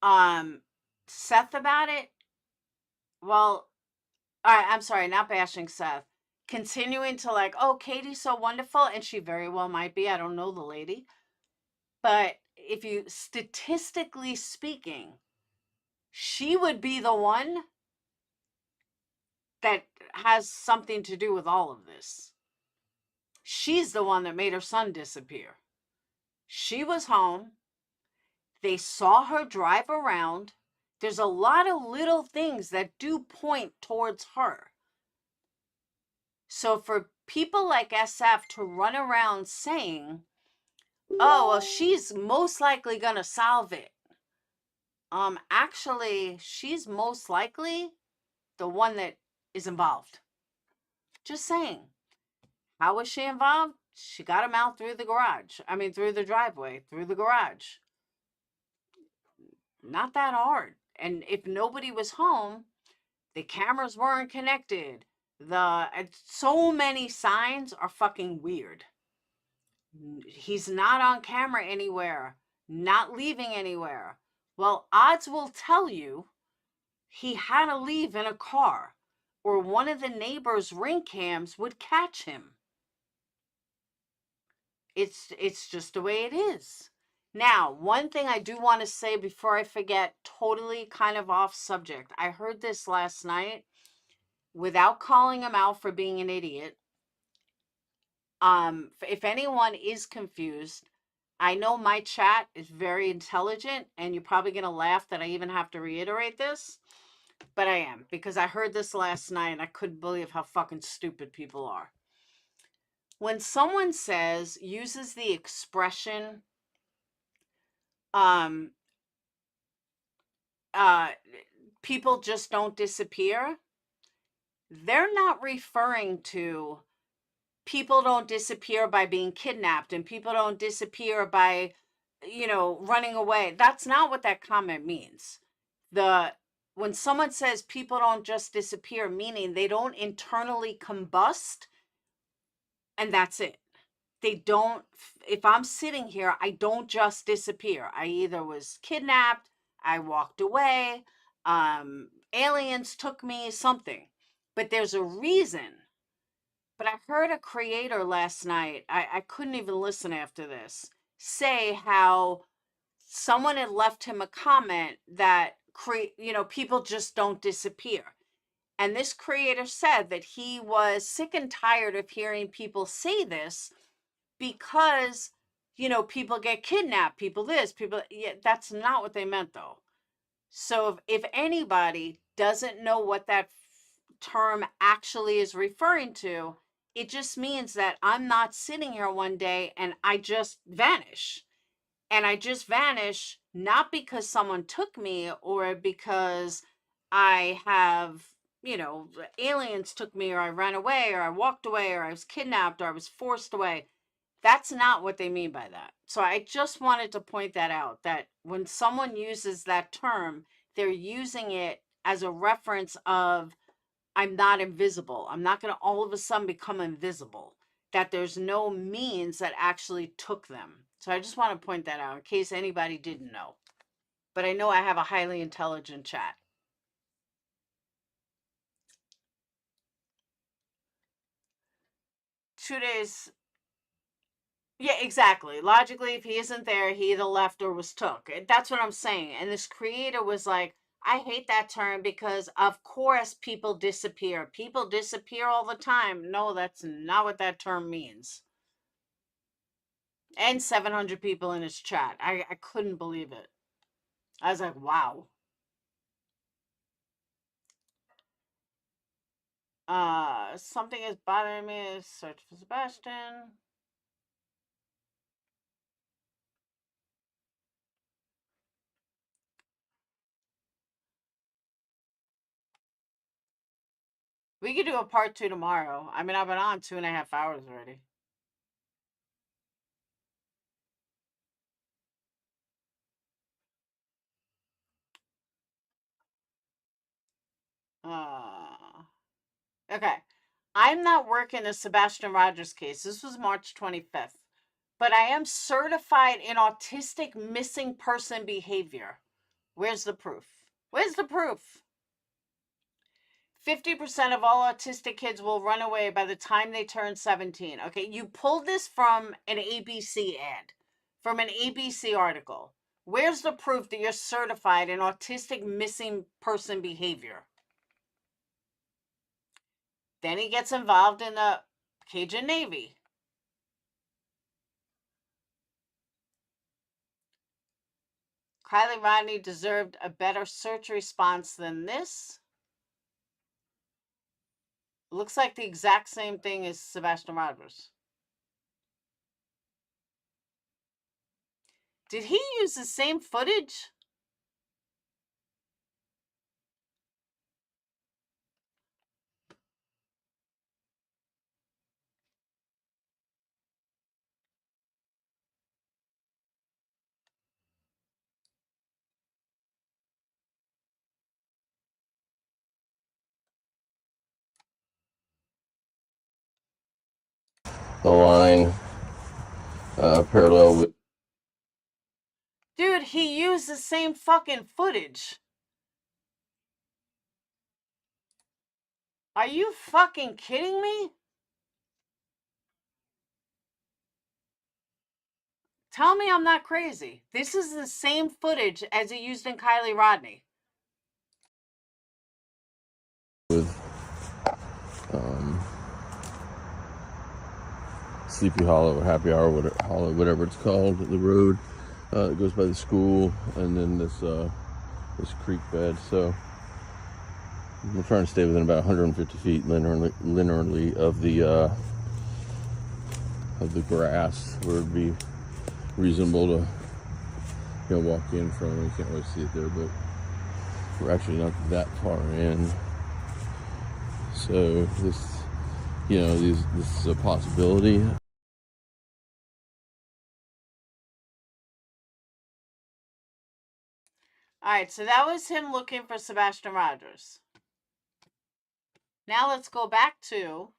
Seth about it, well, I'm sorry, not bashing Seth, continuing to like, oh, Katie's so wonderful, and she very well might be. I don't know the lady. But if you, statistically speaking, she would be the one that has something to do with all of this. She's the one that made her son disappear. She was home. They saw her drive around. There's a lot of little things that do point towards her. So for people like SF to run around saying, oh, well, she's most likely going to solve it. Actually, she's most likely the one that is involved. Just saying. How was she involved? She got him out through the garage. I mean, through the driveway, through the garage. Not that hard. And if nobody was home, the cameras weren't connected. So many signs are fucking weird. He's not on camera anywhere, not leaving anywhere. Well, odds will tell you he had to leave in a car, or one of the neighbors' ring cams would catch him. It's just the way it is. Now, one thing I do want to say before I forget, totally kind of off subject. I heard this last night without calling him out for being an idiot. If anyone is confused, I know my chat is very intelligent, and you're probably going to laugh that I even have to reiterate this, but I am, because I heard this last night and I couldn't believe how fucking stupid people are. When someone uses the expression, people just don't disappear, they're not referring to people don't disappear by being kidnapped and people don't disappear by, running away. That's not what that comment means. When someone says people don't just disappear, meaning they don't internally combust, and that's it. They don't, if I'm sitting here, I don't just disappear. I either was kidnapped, I walked away, aliens took me, something. But there's a reason. But I heard a creator last night, I couldn't even listen after this, say how someone had left him a comment that, people just don't disappear. And this creator said that he was sick and tired of hearing people say this because, people get kidnapped, people this, people, yeah, that's not what they meant though. So if anybody doesn't know what that term actually is referring to, it just means that I'm not sitting here one day and I just vanish. And I just vanish not because someone took me or because I have, aliens took me or I ran away or I walked away or I was kidnapped or I was forced away. That's not what they mean by that. So I just wanted to point that out, that when someone uses that term, they're using it as a reference of I'm not invisible. I'm not going to all of a sudden become invisible. That there's no means that actually took them. So I just want to point that out in case anybody didn't know. But I know I have a highly intelligent chat. 2 days. Yeah, exactly. Logically, if he isn't there, he either left or was took. That's what I'm saying. And this creator was like, I hate that term because, of course, people disappear. People disappear all the time. No, that's not what that term means. And 700 people in his chat. I couldn't believe it. I was like, wow. Something is bothering me. Search for Sebastian. We could do a part 2 tomorrow. I mean, I've been on 2.5 hours already. Okay. I'm not working the Sebastian Rogers case. This was March 25th. But I am certified in autistic missing person behavior. Where's the proof? Where's the proof? 50% of all autistic kids will run away by the time they turn 17. Okay, you pulled this from an ABC ad, from an ABC article. Where's the proof that you're certified in autistic missing person behavior? Then he gets involved in the Cajun Navy. Kylie Rodney deserved a better search response than this. Looks like the exact same thing as Sebastian Rogers. Did he use the same footage? The line parallel with. Dude, he used the same fucking footage. Are you fucking kidding me? Tell me I'm not crazy. This is the same footage as he used in Kylie Rodney. With Sleepy Hollow or Happy Hour, whatever it's called, the road that goes by the school, and then this creek bed. So we're trying to stay within about 150 feet linearly of the grass, where it'd be reasonable to walk in from. You can't really see it there, but we're actually not that far in. So this is a possibility. All right, so that was him looking for Sebastian Rogers. Now let's go back to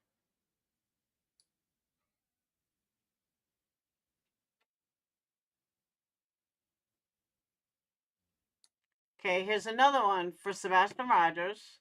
okay, here's another one for Sebastian Rogers.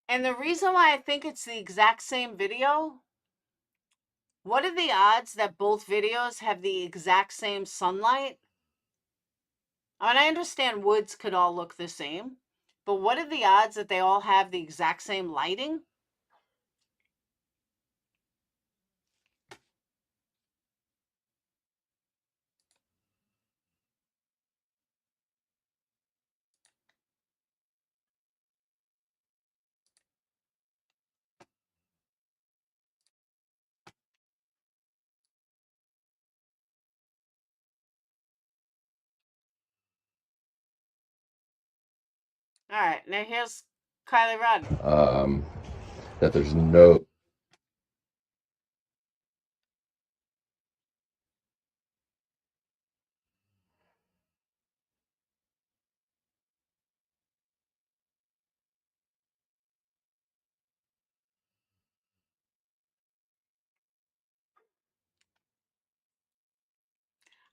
And the reason why I think it's the exact same video, what are the odds that both videos have the exact same sunlight? I mean, I understand woods could all look the same, but what are the odds that they all have the exact same lighting? All right, now here's Kylie Rudd. That there's no.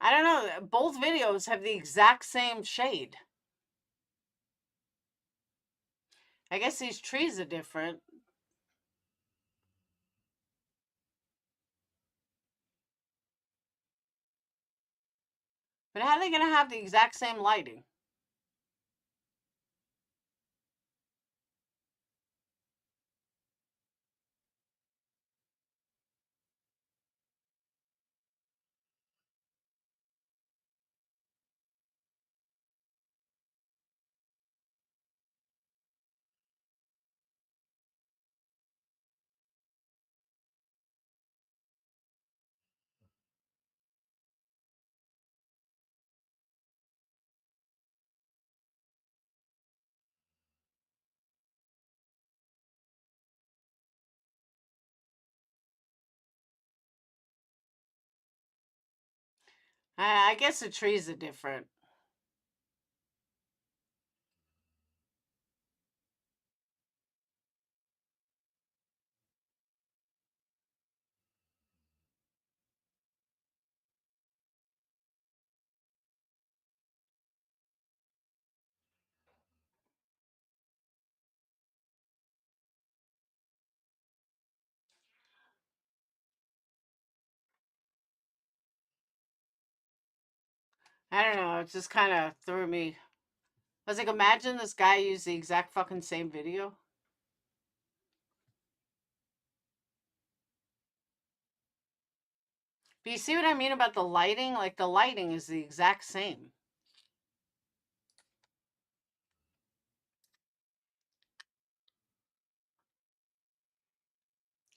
I don't know. Both videos have the exact same shade. I guess these trees are different. But how are they going to have the exact same lighting? I guess the trees are different. I don't know. It just kind of threw me. I was like, imagine this guy used the exact fucking same video. But you see what I mean about the lighting? Like, the lighting is the exact same.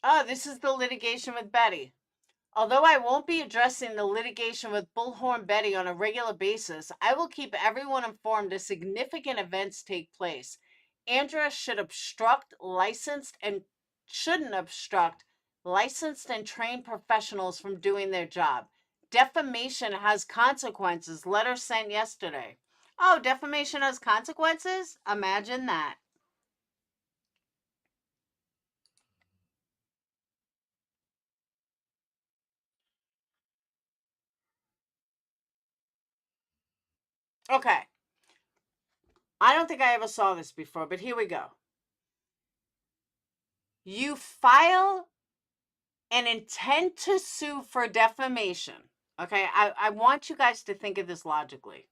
Oh, this is the litigation with Betty. Although I won't be addressing the litigation with Bullhorn Betty on a regular basis, I will keep everyone informed as significant events take place. Andrea should obstruct licensed and shouldn't obstruct licensed and trained professionals from doing their job. Defamation has consequences. Letter sent yesterday. Oh, defamation has consequences? Imagine that. Okay. I don't think I ever saw this before, but here we go. You file an intent to sue for defamation. Okay, I want you guys to think of this logically.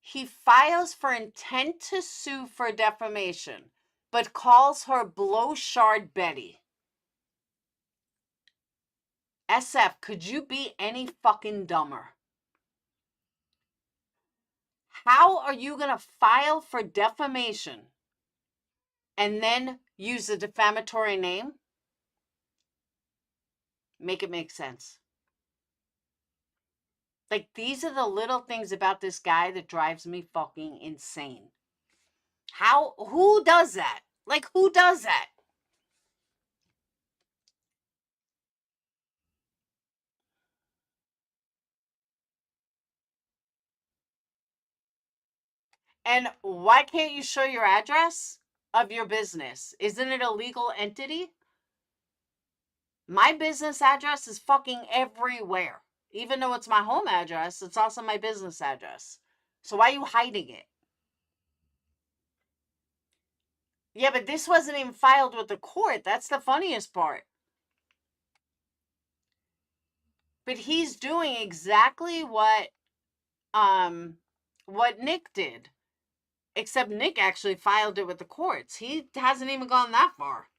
He files for intent to sue for defamation, but calls her Blowshard Betty. SF, could you be any fucking dumber? How are you going to file for defamation and then use a defamatory name? Make it make sense. Like, these are the little things about this guy that drives me fucking insane. Who does that? Like, who does that? And why can't you show your address of your business? Isn't it a legal entity? My business address is fucking everywhere. Even though it's my home address, it's also my business address. So why are you hiding it? Yeah, but this wasn't even filed with the court. That's the funniest part. But he's doing exactly what Nick did. Except Nick actually filed it with the courts. He hasn't even gone that far.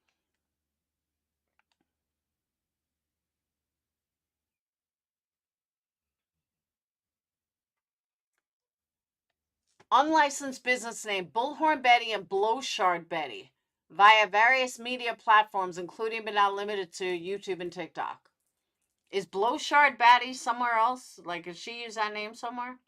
Unlicensed business name Bullhorn Betty and Blowshard Betty via various media platforms, including but not limited to YouTube and TikTok. Is Blowshard Betty somewhere else? Like, does she use that name somewhere?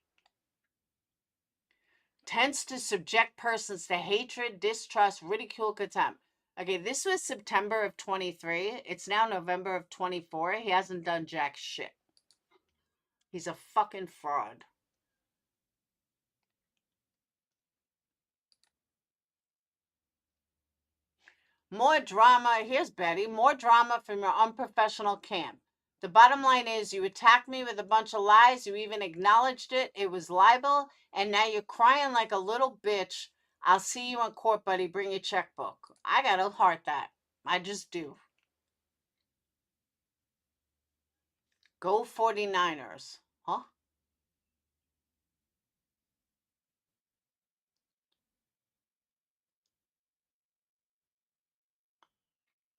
tends to subject persons to hatred, distrust, ridicule, contempt. Okay, this was September of 23. It's now November of 24. He hasn't done jack shit. He's a fucking fraud. More drama. Here's Betty. More drama from your unprofessional camp. The bottom line is you attacked me with a bunch of lies. You even acknowledged it. It was libel. And now you're crying like a little bitch. I'll see you in court, buddy. Bring your checkbook. I gotta heart that. I just do. Go 49ers. Huh?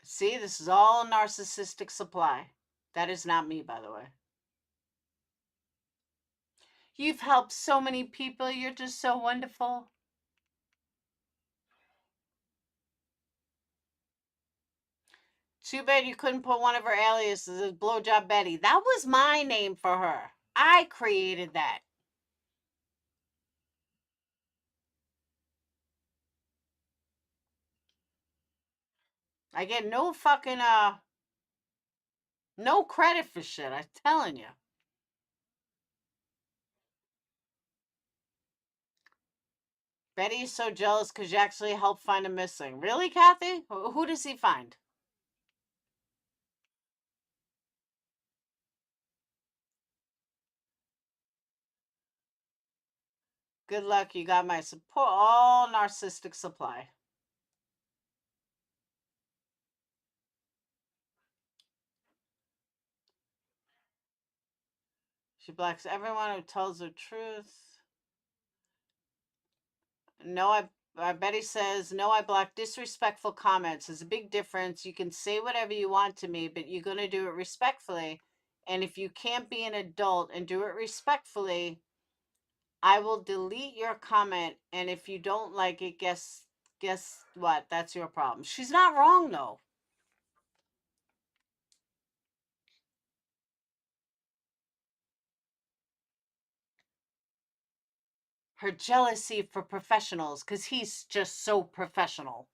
See, this is all narcissistic supply. That is not me, by the way. You've helped so many people. You're just so wonderful. Too bad you couldn't put one of her aliases as Blowjob Betty. That was my name for her. I created that. I get no fucking, no credit for shit. I'm telling you. Betty is so jealous because you actually helped find him missing. Really, Kathy? Who does he find? Good luck. You got my support. All narcissistic supply. She blocks everyone who tells the truth. No, Betty says, no, I block disrespectful comments. There's a big difference. You can say whatever you want to me, but you're going to do it respectfully. And if you can't be an adult and do it respectfully, I will delete your comment. And if you don't like it, guess what? That's your problem. She's not wrong, though. Her jealousy for professionals, because he's just so professional.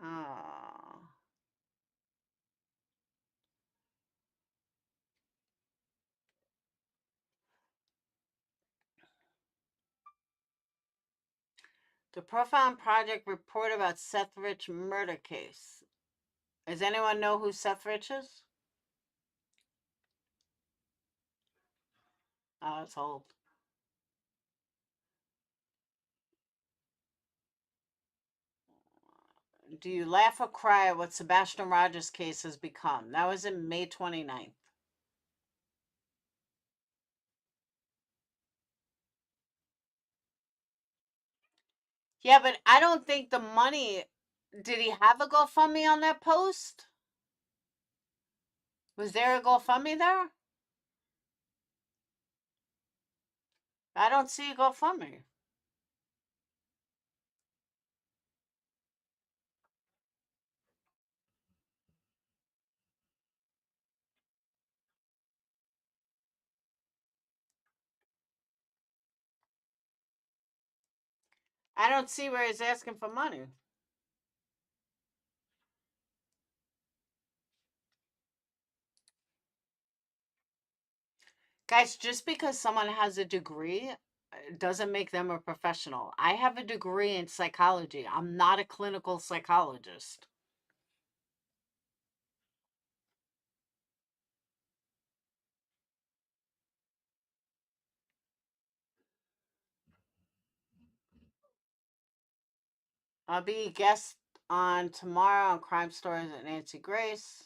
Oh. The Profound Project report about Seth Rich murder case. Does anyone know who Seth Rich is? Oh, it's old. Do you laugh or cry at what Sebastian Rogers' case has become? That was in May 29th. Yeah, but I don't think the money... Did he have a GoFundMe on that post? Was there a GoFundMe there? I don't see a GoFundMe. I don't see where he's asking for money. Guys, just because someone has a degree doesn't make them a professional. I have a degree in psychology. I'm not a clinical psychologist. I'll be a guest on tomorrow on Crime Stories at Nancy Grace.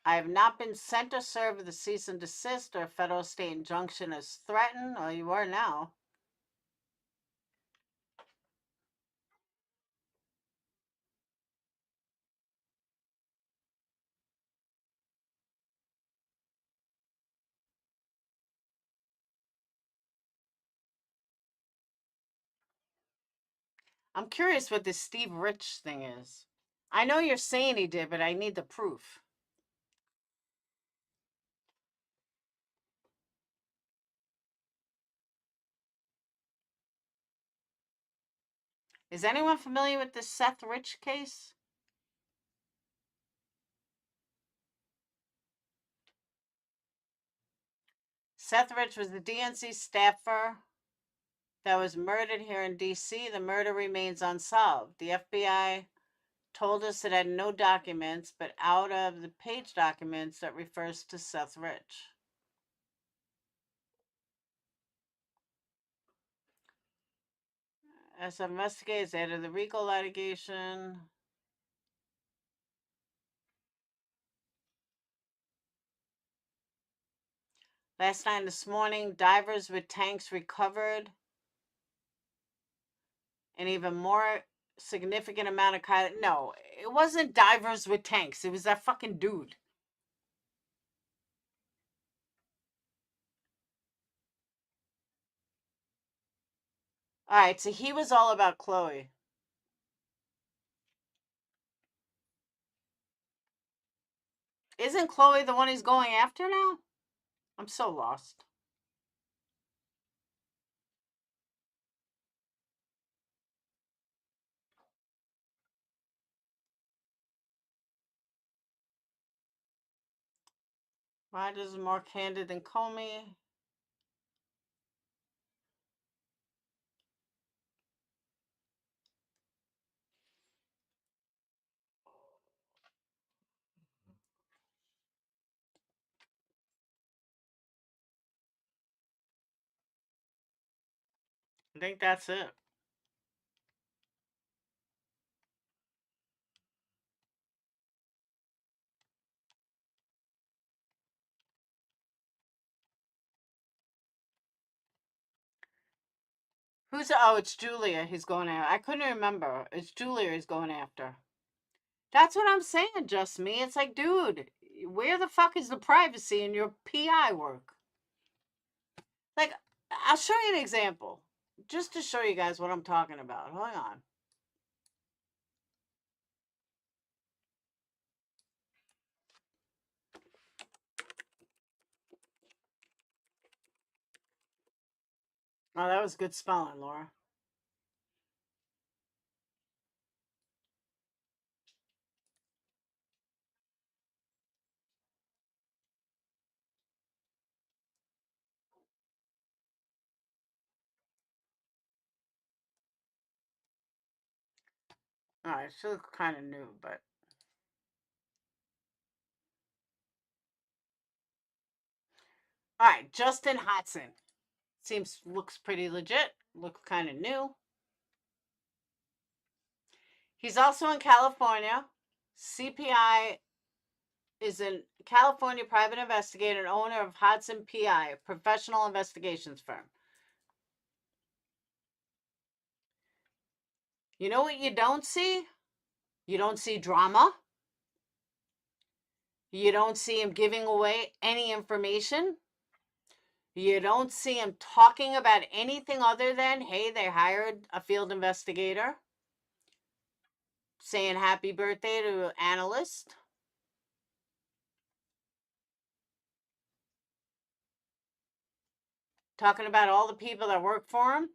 I have not been sent or served with a cease and desist or a federal state injunction as threatened. Oh, you are now. I'm curious what this Steve Rich thing is. I know you're saying he did, but I need the proof. Is anyone familiar with this Seth Rich case? Seth Rich was the DNC staffer that was murdered here in DC. The murder remains unsolved. The FBI told us it had no documents, but out of the page documents that refers to Seth Rich. As investigators added the Rico litigation. Last night and this morning, divers with tanks recovered an even more significant amount of no, it wasn't divers with tanks. It was that fucking dude. All right, so he was all about Chloe. Isn't Chloe the one he's going after now? I'm so lost. Rogers is more candid than Comey. I think that's it. Who's oh, it's Julia he's going after. I couldn't remember. It's Julia he's going after. That's what I'm saying, just me. It's like, dude, where the fuck is the privacy in your PI work? Like, I'll show you an example. Just to show you guys what I'm talking about. Hold on. Oh, that was good spelling, Laura. All right, she looks kind of new, but all right, Justin Hotson looks pretty legit. Looks kind of new. He's also in California. CPI is a California private investigator and owner of Hudson PI, a professional investigations firm. You know what you don't see? You don't see drama. You don't see him giving away any information. You don't see him talking about anything other than, hey, they hired a field investigator, saying happy birthday to an analyst. Talking about all the people that work for him.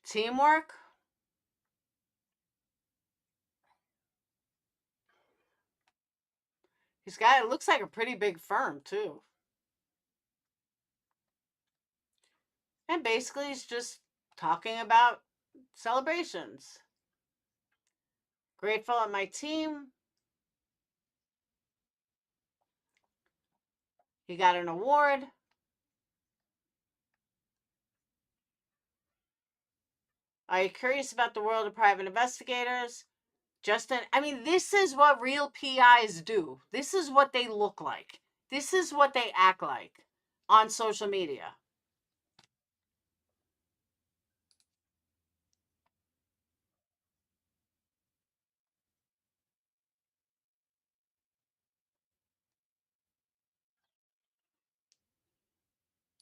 Teamwork. He's got, it looks like a pretty big firm, too. And basically, he's just talking about celebrations. Grateful at my team. He got an award. Are you curious about the world of private investigators? Justin, I mean, this is what real PIs do. This is what they look like. This is what they act like on social media.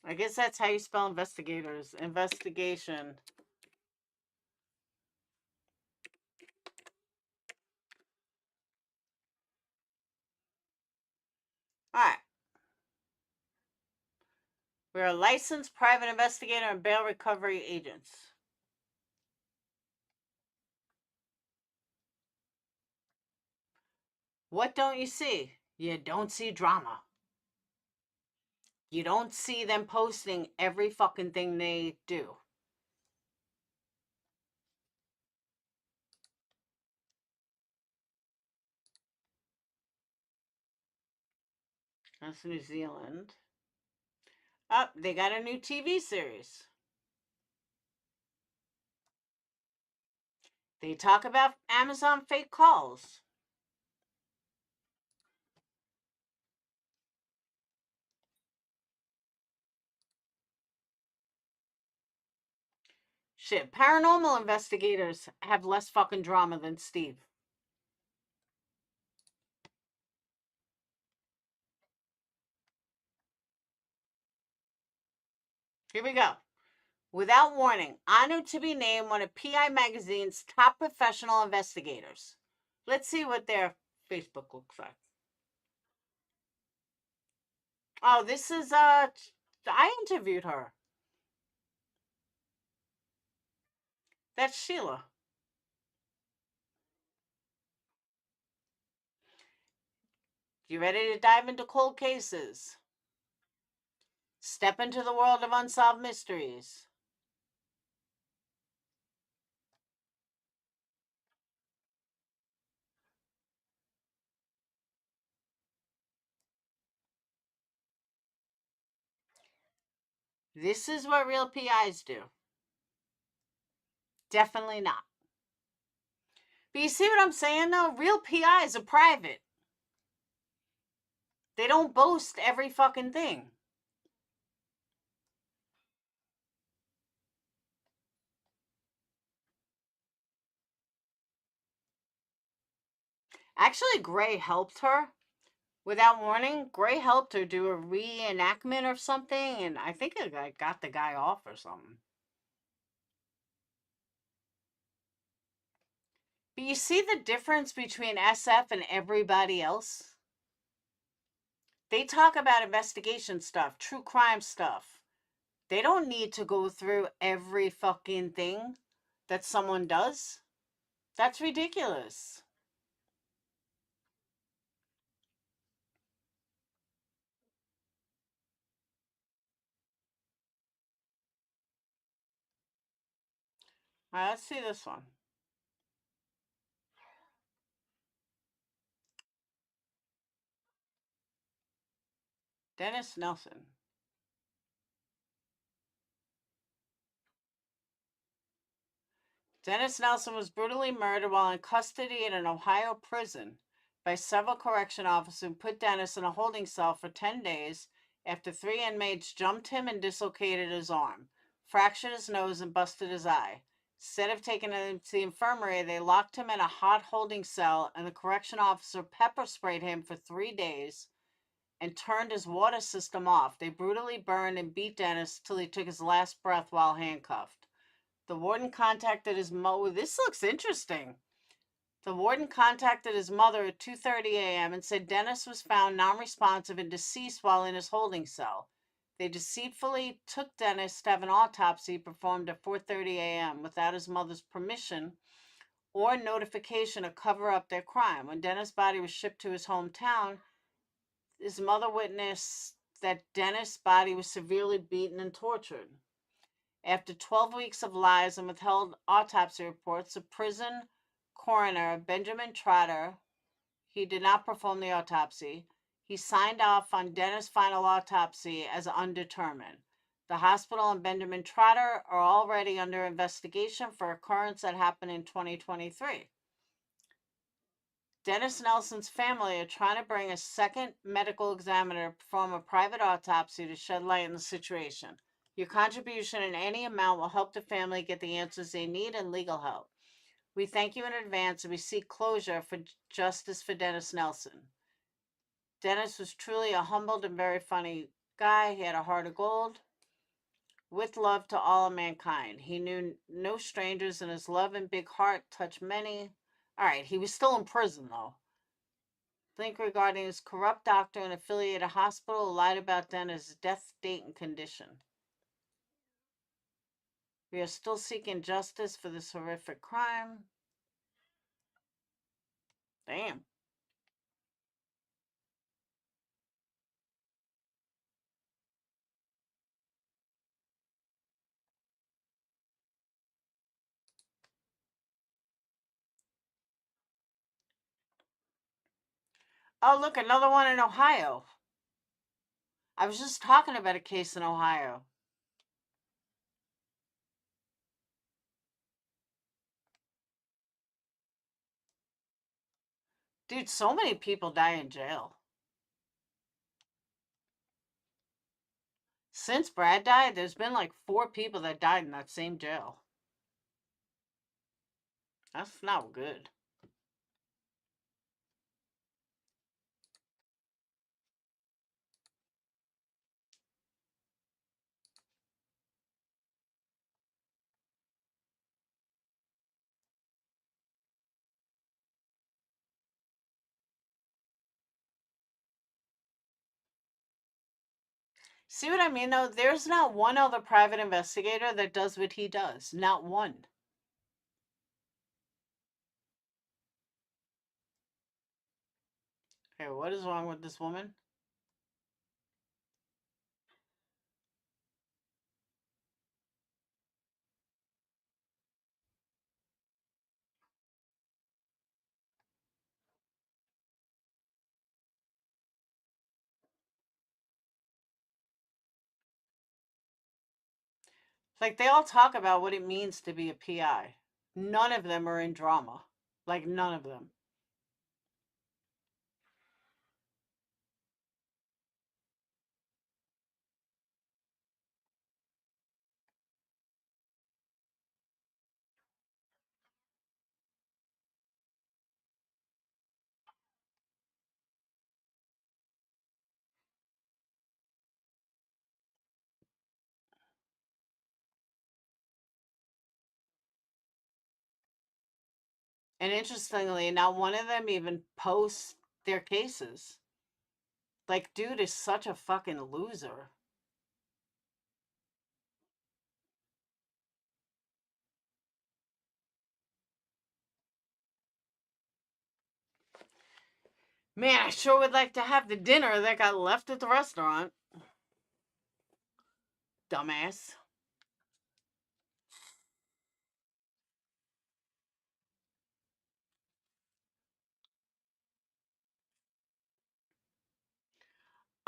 I guess that's how you spell investigators. Investigation. All right. We are licensed private investigator and bail recovery agents. What don't you see? You don't see drama. You don't see them posting every fucking thing they do. That's New Zealand. Oh, they got a new TV series. They talk about Amazon fake calls. Shit, paranormal investigators have less fucking drama than Steve. Here we go. Without warning, honored to be named one of PI Magazine's top professional investigators. Let's see what their Facebook looks like. Oh, this is, I interviewed her. That's Sheila. You ready to dive into cold cases? Step into the world of unsolved mysteries. This is what real PIs do. Definitely not. But you see what I'm saying, though? Real PIs are private. They don't boast every fucking thing. Actually, Gray helped her. Without warning, Gray helped her do a reenactment or something, and I think it got the guy off or something. But you see the difference between SF and everybody else? They talk about investigation stuff, true crime stuff. They don't need to go through every fucking thing that someone does. That's ridiculous. All right, let's see this one. Dennis Nelson. Dennis Nelson was brutally murdered while in custody in an Ohio prison by several correction officers who put Dennis in a holding cell for 10 days after 3 inmates jumped him and dislocated his arm, fractured his nose, and busted his eye. Instead of taking him to the infirmary, they locked him in a hot holding cell, and the correction officer pepper sprayed him for 3 days and turned his water system off. They brutally burned and beat Dennis till he took his last breath while handcuffed. The warden contacted his mother. This looks interesting. The warden contacted his mother at 2:30 a.m. and said Dennis was found non-responsive and deceased while in his holding cell. They deceitfully took Dennis to have an autopsy performed at 4:30 a.m. without his mother's permission or notification to cover up their crime. When Dennis' body was shipped to his hometown, his mother witnessed that Dennis' body was severely beaten and tortured. After 12 weeks of lies and withheld autopsy reports, the prison coroner, Benjamin Trotter, he did not perform the autopsy. He signed off on Dennis' final autopsy as undetermined. The hospital and Benjamin Trotter are already under investigation for occurrence that happened in 2023. Dennis Nelson's family are trying to bring a second medical examiner to perform a private autopsy to shed light on the situation. Your contribution in any amount will help the family get the answers they need and legal help. We thank you in advance and we seek closure for justice for Dennis Nelson. Dennis was truly a humbled and very funny guy. He had a heart of gold. with love to all mankind. He knew no strangers, and his love and big heart touched many. All right, he was still in prison, though. Think regarding his corrupt doctor and affiliated hospital, lied about then his death date and condition. We are still seeking justice for this horrific crime. Damn. Oh, look, another one in Ohio. I was just talking about a case in Ohio. Dude, so many people die in jail. Since Brad died, there's been like 4 people that died in that same jail. That's not good. See what I mean, though? There's not one other private investigator that does what he does. Not one. Hey, what is wrong with this woman? Like, they all talk about what it means to be a PI. None of them are in drama. Like, none of them. And interestingly, not one of them even posts their cases. Like, dude is such a fucking loser. Man, I sure would like to have the dinner that got left at the restaurant. Dumbass.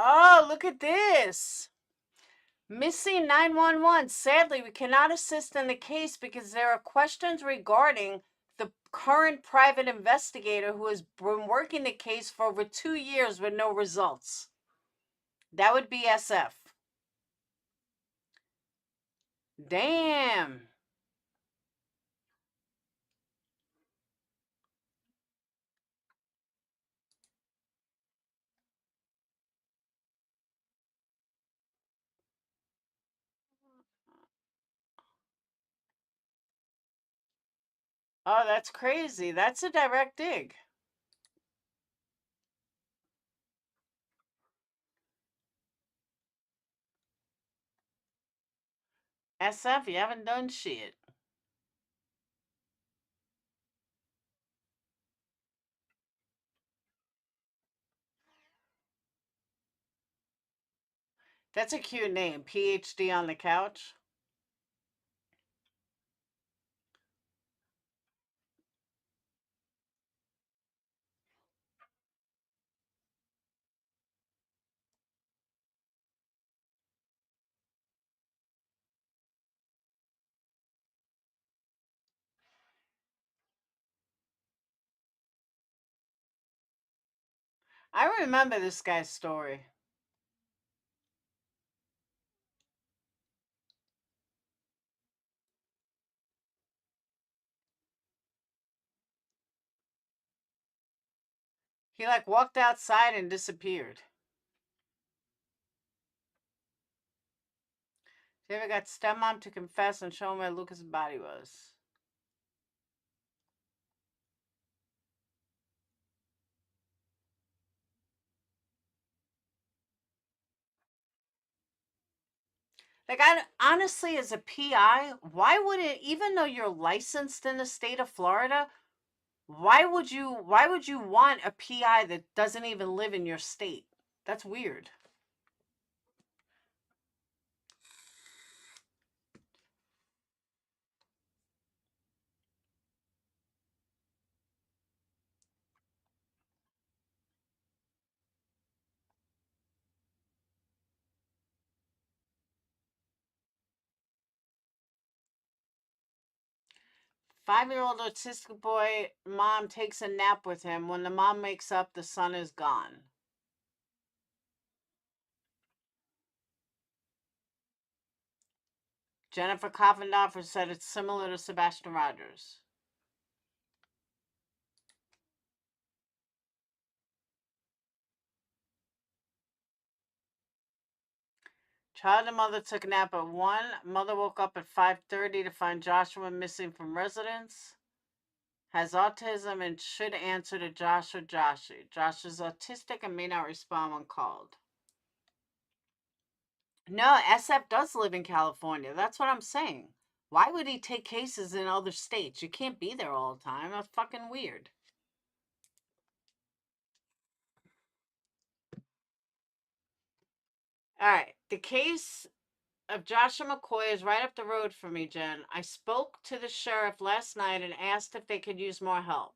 Oh, look at this. Missing 911. Sadly, we cannot assist in the case because there are questions regarding the current private investigator who has been working the case for over 2 years with no results. That would be SF. Damn. Oh, that's crazy. That's a direct dig. SF, you haven't done shit. That's a cute name. PhD on the couch. I remember this guy's story. He like walked outside and disappeared. David got stepmom to confess and show him where Lucas' body was. Like, I honestly, as a PI, why would it, even though you're licensed in the state of Florida, why would you want a PI that doesn't even live in your state? That's weird. Five-year-old autistic boy mom takes a nap with him. When the mom wakes up, the son is gone. Jennifer Koffendorfer said it's similar to Sebastian Rogers. Child and mother took a nap at 1. Mother woke up at 5:30 to find Joshua missing from residence. Has autism and should answer to Josh or Joshy. Josh is autistic and may not respond when called. No, SF does live in California. That's what I'm saying. Why would he take cases in other states? You can't be there all the time. That's fucking weird. All right. The case of Joshua McCoy is right up the road for me, Jen. I spoke to the sheriff last night and asked if they could use more help.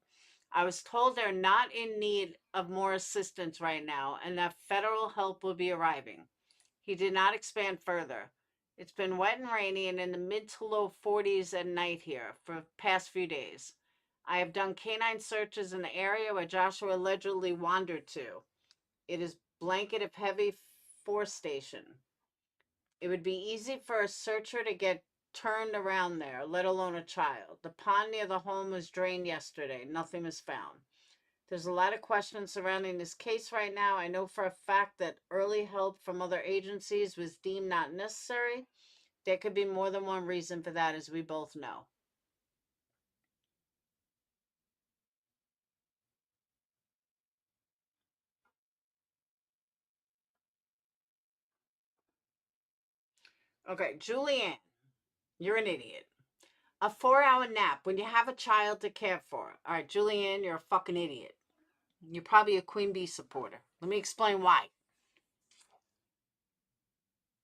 I was told they're not in need of more assistance right now and that federal help will be arriving. He did not expand further. It's been wet and rainy and in the mid to low 40s at night here for the past few days. I have done canine searches in the area where Joshua allegedly wandered to. It is blanket of heavy force station. It would be easy for a searcher to get turned around there, let alone a child. The pond near the home was drained yesterday. Nothing was found. There's a lot of questions surrounding this case right now. I know for a fact that early help from other agencies was deemed not necessary. There could be more than one reason for that, as we both know. Okay, Julianne, you're an idiot. A 4-hour nap when you have a child to care for. All right, Julianne, you're a fucking idiot. You're probably a Queen Bee supporter. Let me explain why.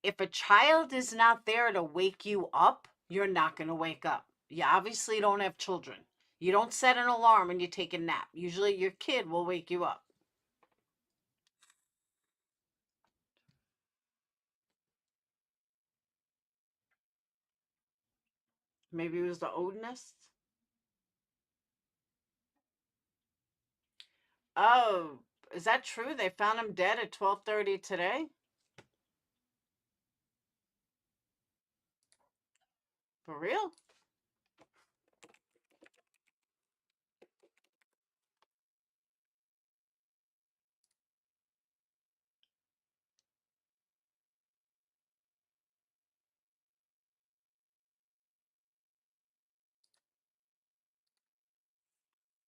If a child is not there to wake you up, you're not going to wake up. You obviously don't have children. You don't set an alarm and you take a nap. Usually your kid will wake you up. Maybe it was the Odinist. Oh, is that true? They found him dead at 12:30 today? For real?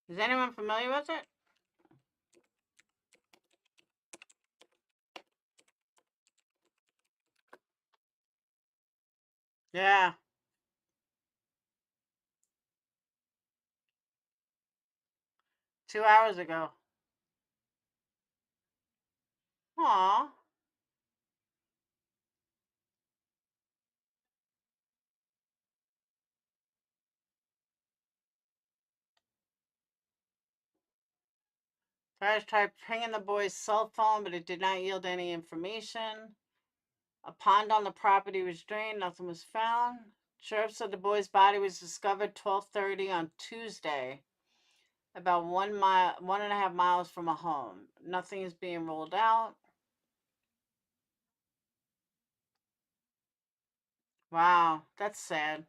Is anyone familiar with it? Yeah. Two hours ago. Aw. Guys tried pinging the boy's cell phone, but it did not yield any information. A pond on the property was drained. Nothing was found. Sheriff said the boy's body was discovered 12:30 on Tuesday, about 1.5 miles from a home. Nothing is being ruled out. Wow, that's sad.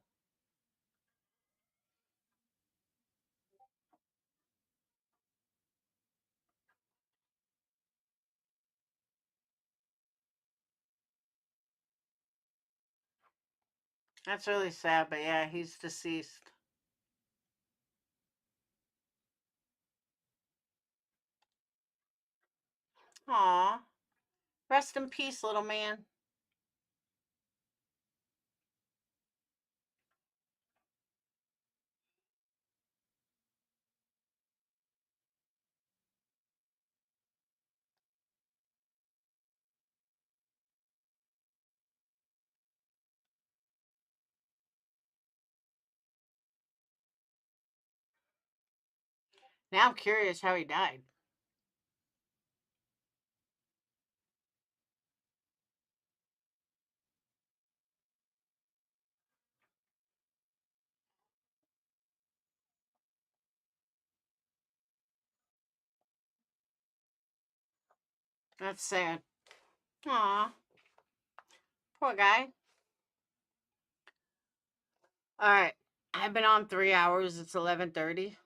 That's really sad, but yeah, he's deceased. Aw. Rest in peace, little man. Now I'm curious how he died. That's sad. Aw. Poor guy. All right. I've been on 3 hours. It's 11:30.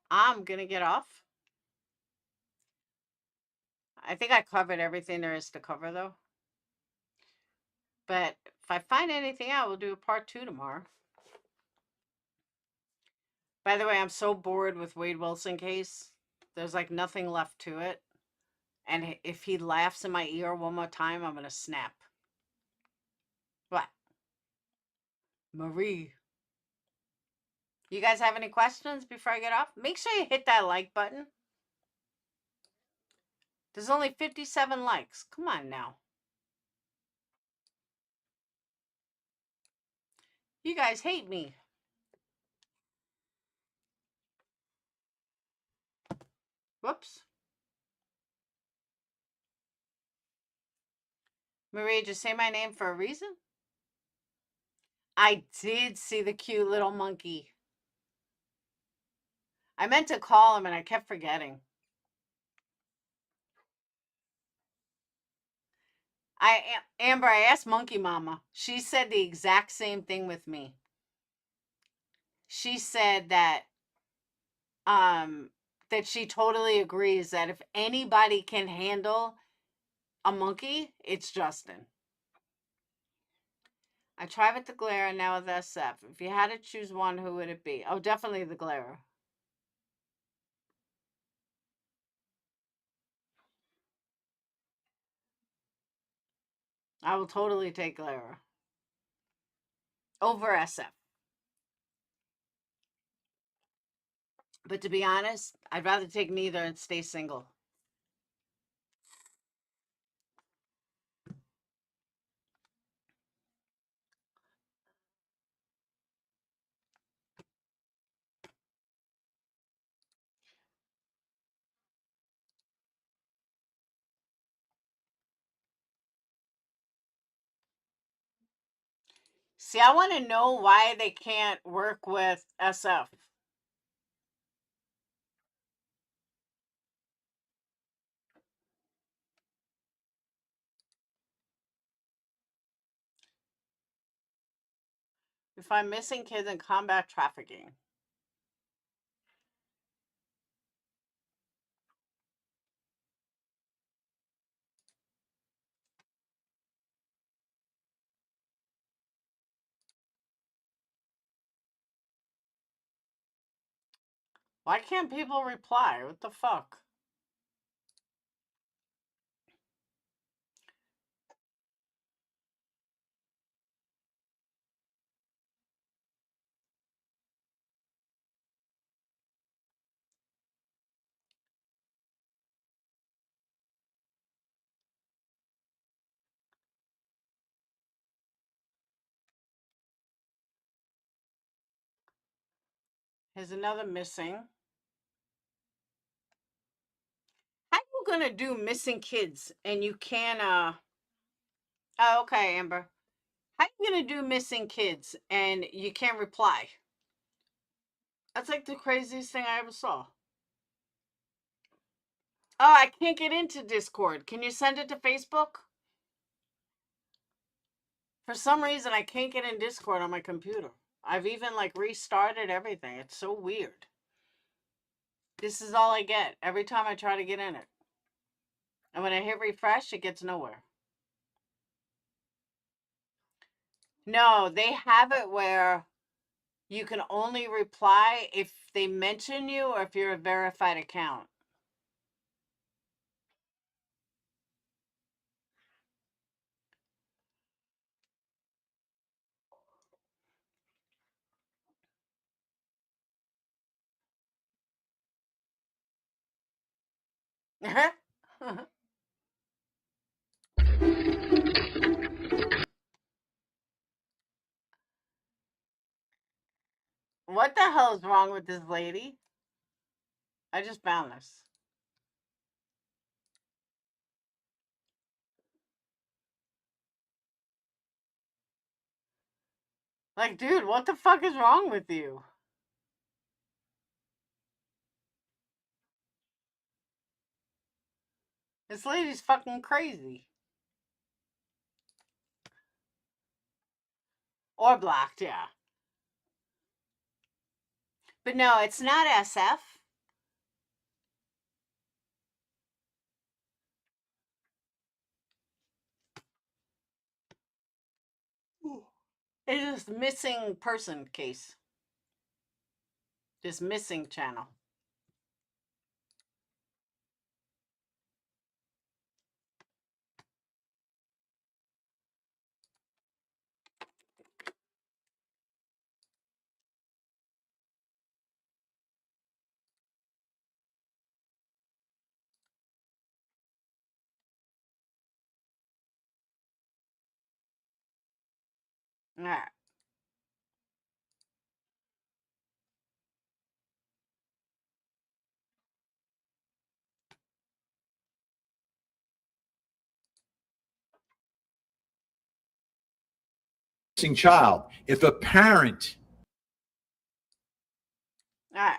I'm going to get off. I think I covered everything there is to cover, though. But if I find anything out, we'll do a part 2 tomorrow. By the way, I'm so bored with Wade Wilson case. There's like nothing left to it. And if he laughs in my ear one more time, I'm going to snap. What? Marie. You guys have any questions before I get off? Make sure you hit that like button. There's only 57 likes. Come on now. You guys hate me. Whoops. Marie, just say my name for a reason? I did see the cute little monkey. I meant to call him and I kept forgetting. Amber, I asked Monkey Mama. She said the exact same thing with me. She said that she totally agrees that if anybody can handle a monkey, it's Justin. I tried with the glare and now with SF. If you had to choose one, who would it be? Oh, definitely the glare. I will totally take glare over SF. But to be honest, I'd rather take neither and stay single. See, I want to know why they can't work with SF. If I'm missing kids in combat trafficking. Why can't people reply? What the fuck? Here's another missing. How you gonna do missing kids and you can't oh, okay, Amber. How you gonna do missing kids and you can't reply? That's like the craziest thing I ever saw. Oh, I can't get into Discord. Can you send it to Facebook? For some reason, I can't get in Discord on my computer. I've even like restarted everything. It's so weird. This is all I get every time I try to get in it. And when I hit refresh, it gets nowhere. No, they have it where you can only reply if they mention you or if you're a verified account. What the hell is wrong with this lady? I just found this. Like, dude, what the fuck is wrong with you? This lady's fucking crazy. Or blocked, yeah. But no, it's not SF. It's just missing person case. Just missing channel. All right. Child, if a parent All right.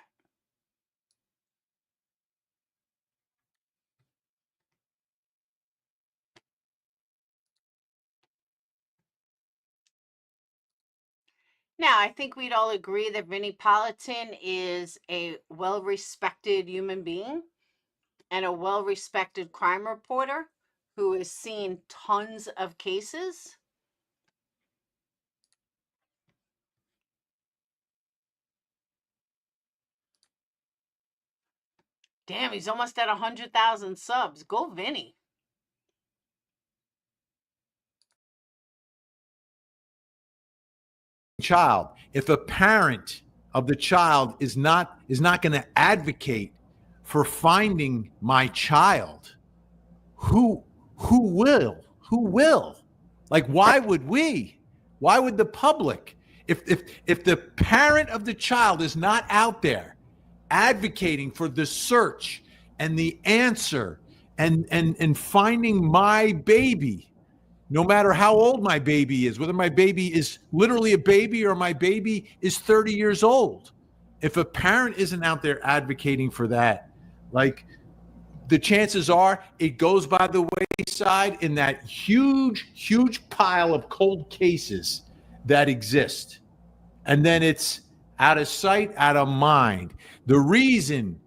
Now, I think we'd all agree that Vinnie Politan is a well-respected human being and a well-respected crime reporter who has seen tons of cases. Damn, he's almost at 100,000 subs. Go Vinny. child, if a parent of the child is not going to advocate for finding my child, who will? Who will? Like, why would we? Why would the public? If the parent of the child is not out there advocating for the search and the answer and finding my baby, no matter how old my baby is, whether my baby is literally a baby or my baby is 30 years old, if a parent isn't out there advocating for that, like, the chances are it goes by the wayside in that huge pile of cold cases that exist. And then it's out of sight, out of mind. The reason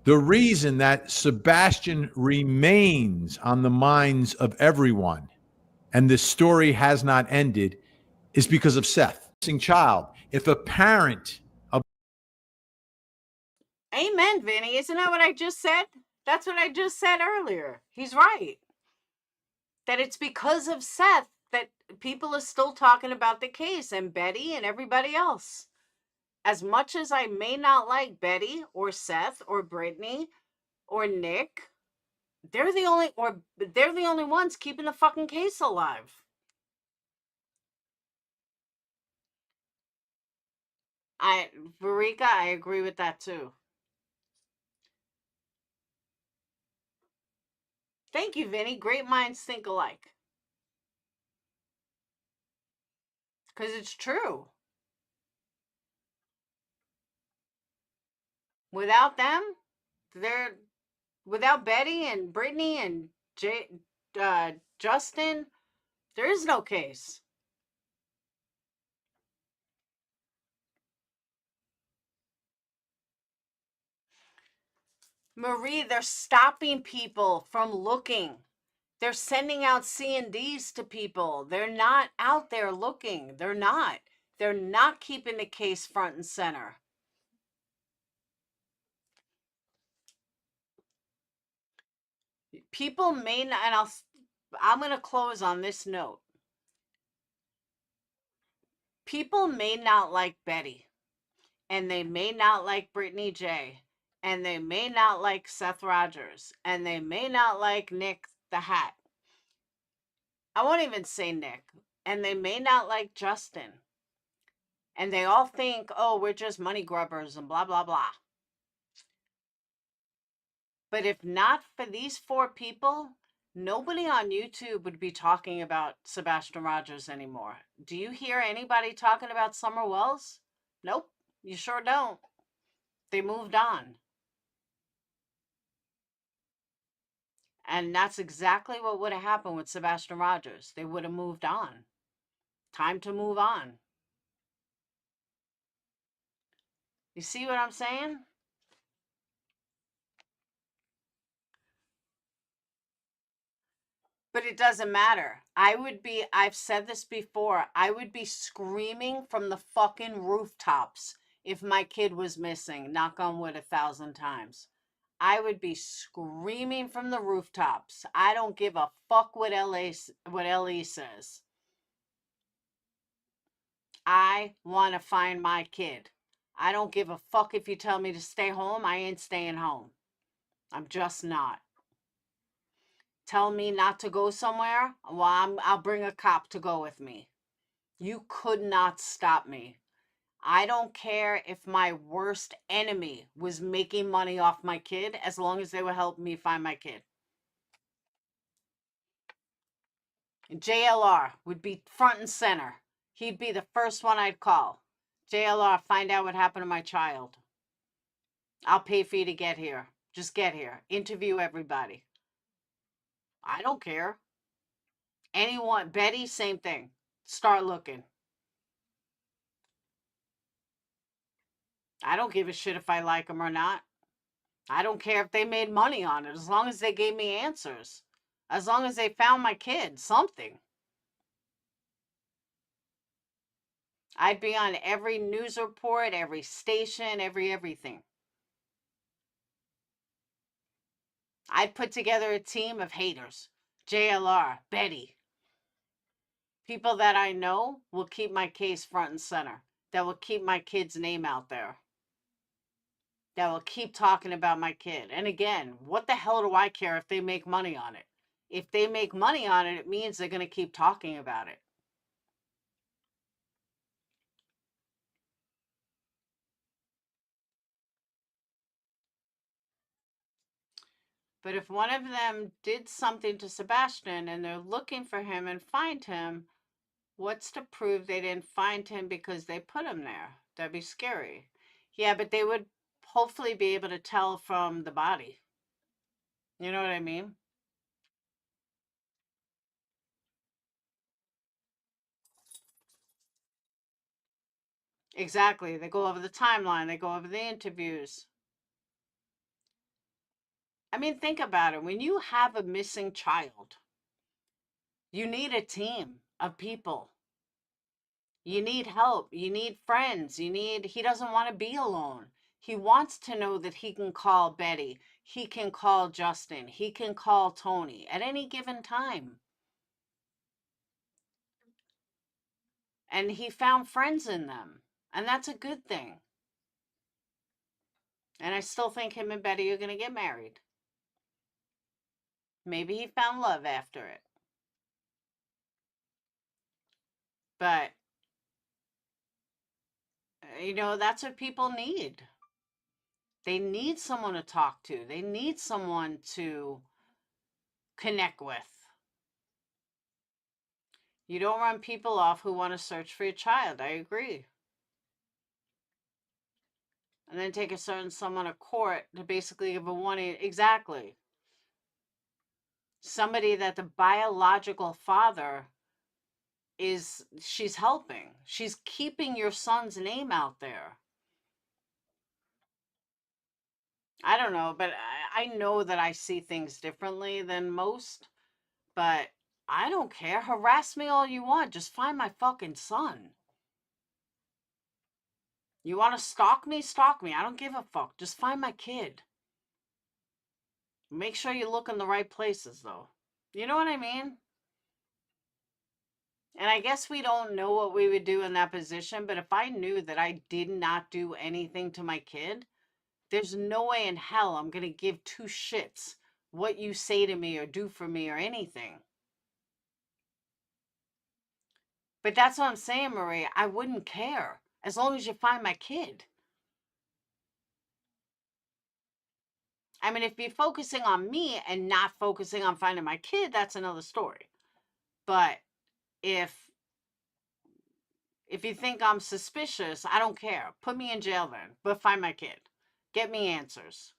that Sebastian remains on the minds of everyone and this story has not ended is because of Seth. Child, if a parent of Amen, Vinny. Isn't that what I just said? That's what I just said earlier. He's right. That it's because of Seth that people are still talking about the case and Betty and everybody else. As much as I may not like Betty or Seth or Brittany or Nick, they're the only ones keeping the fucking case alive. Verika, I agree with that too. Thank you, Vinny. Great minds think alike. Because it's true. Without them, without Betty and Brittany and Justin, there is no case. Marie, they're stopping people from looking. They're sending out C&Ds to people. They're not out there looking. They're not. They're not keeping the case front and center. People may not, and I'm going to close on this note. People may not like Betty, and they may not like Brittany J, and they may not like Seth Rogers, and they may not like Nick the Hat. I won't even say Nick. And they may not like Justin. And they all think, oh, we're just money grubbers and blah, blah, blah. But if not for these 4 people, nobody on YouTube would be talking about Sebastian Rogers anymore. Do you hear anybody talking about Summer Wells? Nope, you sure don't. They moved on. And that's exactly what would have happened with Sebastian Rogers. They would have moved on. Time to move on. You see what I'm saying? But it doesn't matter. I've said this before, I would be screaming from the fucking rooftops if my kid was missing, knock on wood 1,000 times. I would be screaming from the rooftops. I don't give a fuck what LE says. I want to find my kid. I don't give a fuck if you tell me to stay home. I ain't staying home. I'm just not. Tell me not to go somewhere, well, I'll bring a cop to go with me. You could not stop me. I don't care if my worst enemy was making money off my kid, as long as they were helping me find my kid. JLR would be front and center. He'd be the first one I'd call. JLR, find out what happened to my child. I'll pay for you to get here. Just get here. Interview everybody. I don't care. Anyone, Betty, same thing. Start looking. I don't give a shit if I like them or not. I don't care if they made money on it, as long as they gave me answers. As long as they found my kid, something. I'd be on every news report, every station, everything. I'd put together a team of haters. JLR, Betty. People that I know will keep my case front and center. That will keep my kid's name out there. That will keep talking about my kid. And again, what the hell do I care if they make money on it? If they make money on it, it means they're going to keep talking about it. But if one of them did something to Sebastian and they're looking for him and find him, what's to prove they didn't find him because they put him there? That'd be scary. Yeah, but they would hopefully be able to tell from the body. You know what I mean? Exactly. They go over the timeline. They go over the interviews. I mean, think about it. When you have a missing child, you need a team of people. You need help. You need friends. He doesn't want to be alone. He wants to know that he can call Betty. He can call Justin. He can call Tony at any given time. And he found friends in them. And that's a good thing. And I still think him and Betty are going to get married. Maybe he found love after it. But, you know, that's what people need. They need someone to talk to. They need someone to connect with. You don't run people off who want to search for your child. I agree. And then take a certain someone to court to basically give a warning. Exactly. Somebody that the biological father she's helping. She's keeping your son's name out there. I don't know, but I know that I see things differently than most. But I don't care. Harass me all you want. Just find my fucking son. You want to stalk me? Stalk me. I don't give a fuck. Just find my kid. Make sure you look in the right places, though. You know what I mean? And I guess we don't know what we would do in that position, but if I knew that I did not do anything to my kid, there's no way in hell I'm going to give two shits what you say to me or do for me or anything. But that's what I'm saying, Maria. I wouldn't care as long as you find my kid. I mean, if you're focusing on me and not focusing on finding my kid, that's another story. But if you think I'm suspicious, I don't care. Put me in jail then, but find my kid. Get me answers.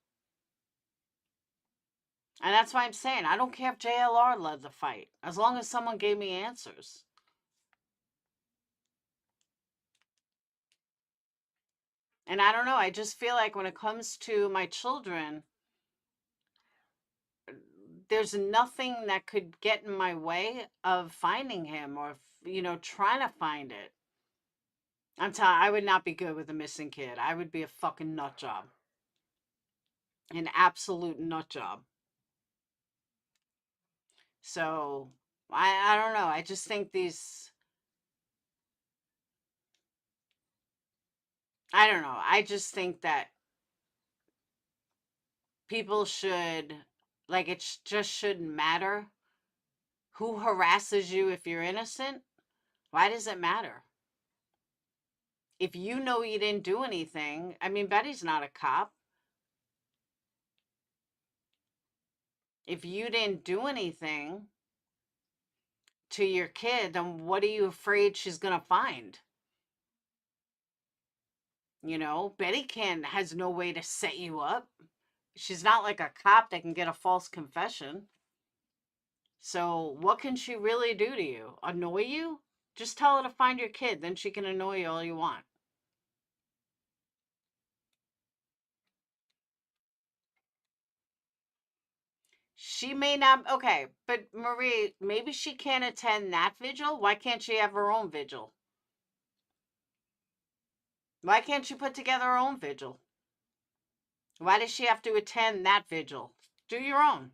And that's why I'm saying I don't care if JLR led the fight, as long as someone gave me answers. And I don't know, I just feel like when it comes to my children, there's nothing that could get in my way of finding him or, trying to find it. I'm telling you, I would not be good with a missing kid. I would be a fucking nut job. An absolute nut job. So, I don't know. I just think I don't know. I just think that people should, like, it just shouldn't matter who harasses you if you're innocent. Why does it matter? If you know you didn't do anything, I mean, Betty's not a cop. If you didn't do anything to your kid, then what are you afraid she's going to find? Betty has no way to set you up. She's not like a cop that can get a false confession. So what can she really do to you? Annoy you? Just tell her to find your kid, then she can annoy you all you want. She may not, okay, but Marie, maybe she can't attend that vigil. Why can't she have her own vigil? Why can't she put together her own vigil? Why does she have to attend that vigil? Do your own.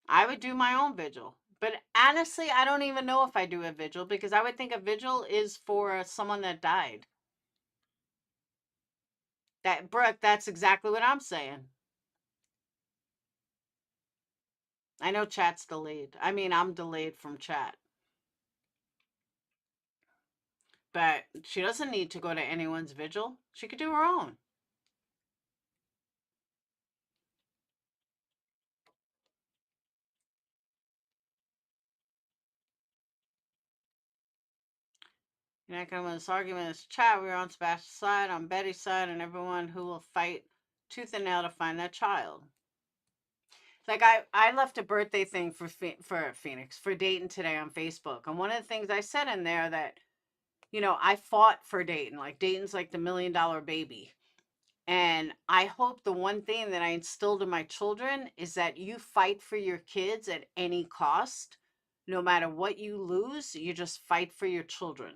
I would do my own vigil. But honestly, I don't even know if I do a vigil because I would think a vigil is for someone that died. Brooke, that's exactly what I'm saying. I know chat's delayed. I mean, I'm delayed from chat. But she doesn't need to go to anyone's vigil. She could do her own. You're not going to win this argument. It's chat. We're on Sebastian's side, on Betty's side, and everyone who will fight tooth and nail to find that child. Like I left a birthday thing for Phoenix, for Dayton today on Facebook. And one of the things I said in there that, I fought for Dayton. Like Dayton's like the $1 million baby. And I hope the one thing that I instilled in my children is that you fight for your kids at any cost. No matter what you lose, you just fight for your children.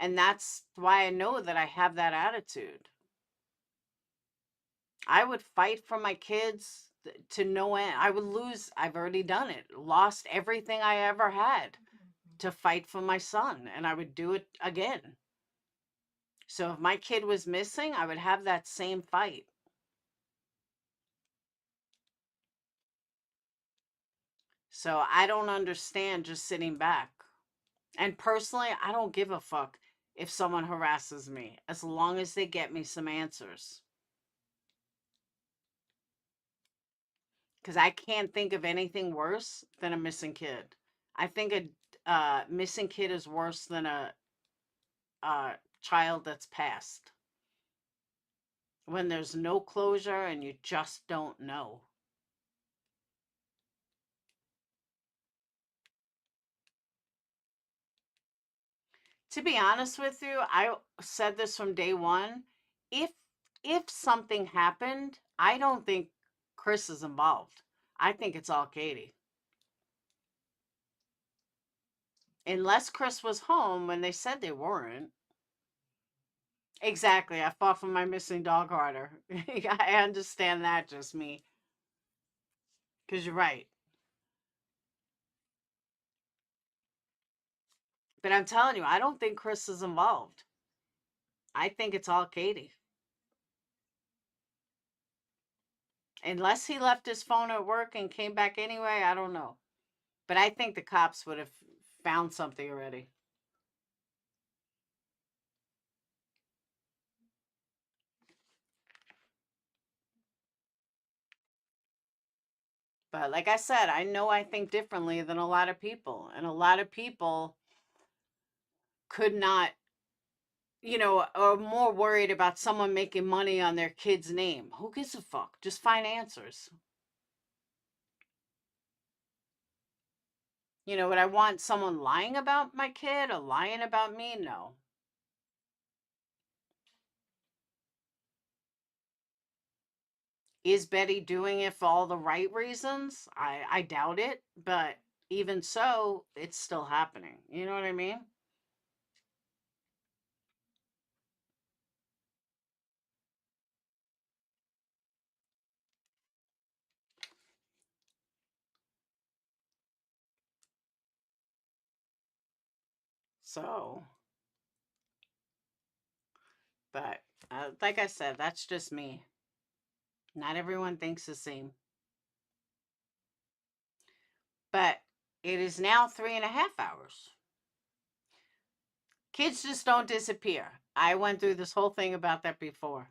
And that's why I know that I have that attitude. I would fight for my kids to no end. I would lose. I've already done it. Lost everything I ever had to fight for my son. And I would do it again. So if my kid was missing, I would have that same fight. So I don't understand just sitting back. And personally, I don't give a fuck if someone harasses me, as long as they get me some answers. Because I can't think of anything worse than a missing kid. I think a missing kid is worse than a child that's passed. When there's no closure and you just don't know. To be honest with you, I said this from day one. If if something happened, I don't think Chris is involved. I think it's all Katie. Unless Chris was home when they said they weren't. Exactly. I fought for my missing dog harder. I understand that, just me. Because you're right. But I'm telling you, I don't think Chris is involved. I think it's all Katie. Unless he left his phone at work and came back anyway, I don't know. But I think the cops would have found something already. But like I said, I know I think differently than a lot of people. And a lot of people could not, are more worried about someone making money on their kid's name. Who gives a fuck? Just find answers. Would I want someone lying about my kid or lying about me? No. Is Betty doing it for all the right reasons? I doubt it, but even so, it's still happening. You know what I mean? So, but like I said, that's just me. Not everyone thinks the same. But it is now 3.5 hours. Kids just don't disappear. I went through this whole thing about that before.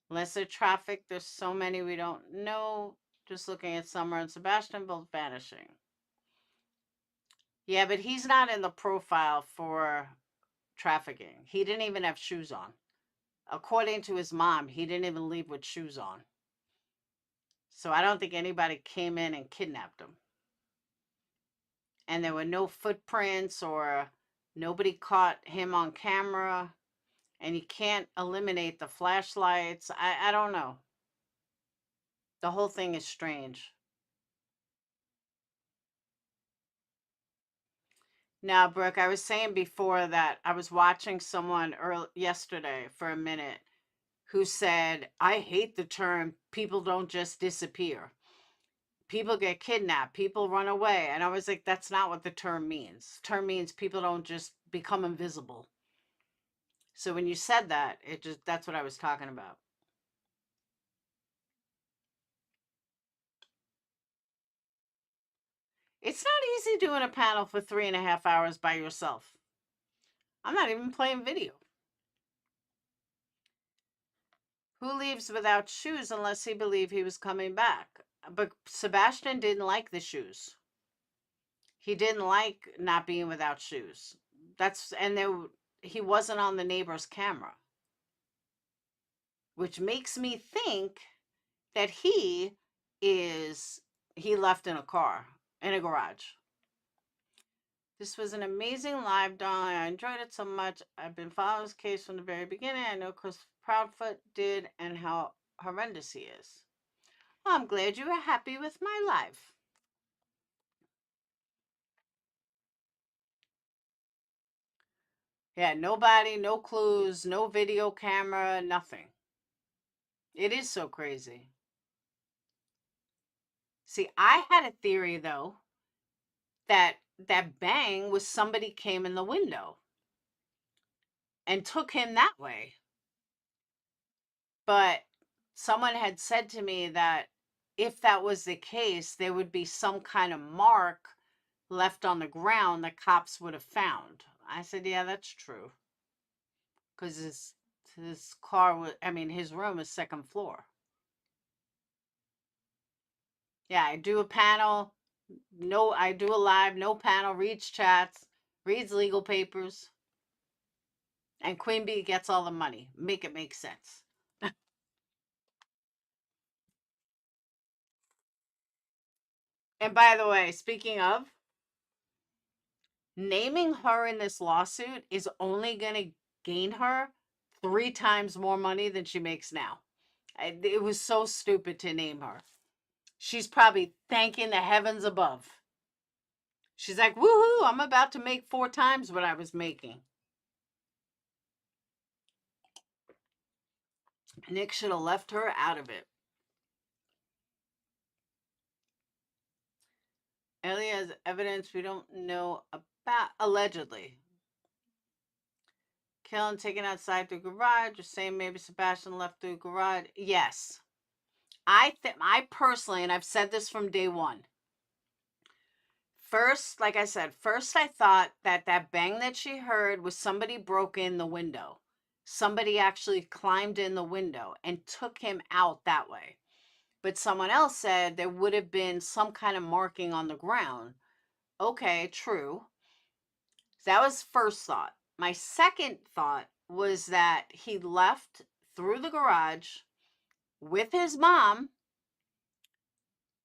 Unless they're trafficked, there's so many we don't know. Just looking at Summer and Sebastian both vanishing. Yeah, but he's not in the profile for trafficking. He didn't even have shoes on. According to his mom, he didn't even leave with shoes on. So I don't think anybody came in and kidnapped him. And there were no footprints or nobody caught him on camera. And you can't eliminate the flashlights. I don't know. The whole thing is strange. Now, Brooke, I was saying before that I was watching someone yesterday for a minute who said, I hate the term people don't just disappear. People get kidnapped, people run away. And I was like, that's not what the term means. The term means people don't just become invisible. So when you said that, that's what I was talking about. It's not easy doing a panel for 3.5 hours by yourself. I'm not even playing video. Who leaves without shoes unless he believed he was coming back? But Sebastian didn't like the shoes. He didn't like not being without shoes. He wasn't on the neighbor's camera, which makes me think that he left in a car, in a garage. This was an amazing live, darling. I enjoyed it so much. I've been following this case from the very beginning. I know Chris Proudfoot did and how horrendous he is. Well, I'm glad you were happy with my life. Yeah, nobody, no clues, no video camera, nothing. It is so crazy. See, I had a theory, though, that bang was somebody came in the window and took him that way. But someone had said to me that if that was the case, there would be some kind of mark left on the ground that cops would have found. I said, yeah, that's true. Because his his room is second floor. Yeah, I do a panel. No, I do a live, no panel, reads chats, reads legal papers. And Queen Bee gets all the money. Make it make sense. And by the way, speaking of, naming her in this lawsuit is only going to gain her 3 times more money than she makes now. It was so stupid to name her. She's probably thanking the heavens above. She's like, woohoo, I'm about to make 4 times what I was making. Nick should have left her out of it. Ellie has evidence we don't know about, allegedly. Killing taken outside the garage. You're saying maybe Sebastian left the garage. Yes. I personally, and I've said this from day one. First, like I said, first I thought that bang that she heard was somebody broke in the window. Somebody actually climbed in the window and took him out that way. But someone else said there would have been some kind of marking on the ground. Okay, true. That was first thought. My second thought was that he left through the garage with his mom,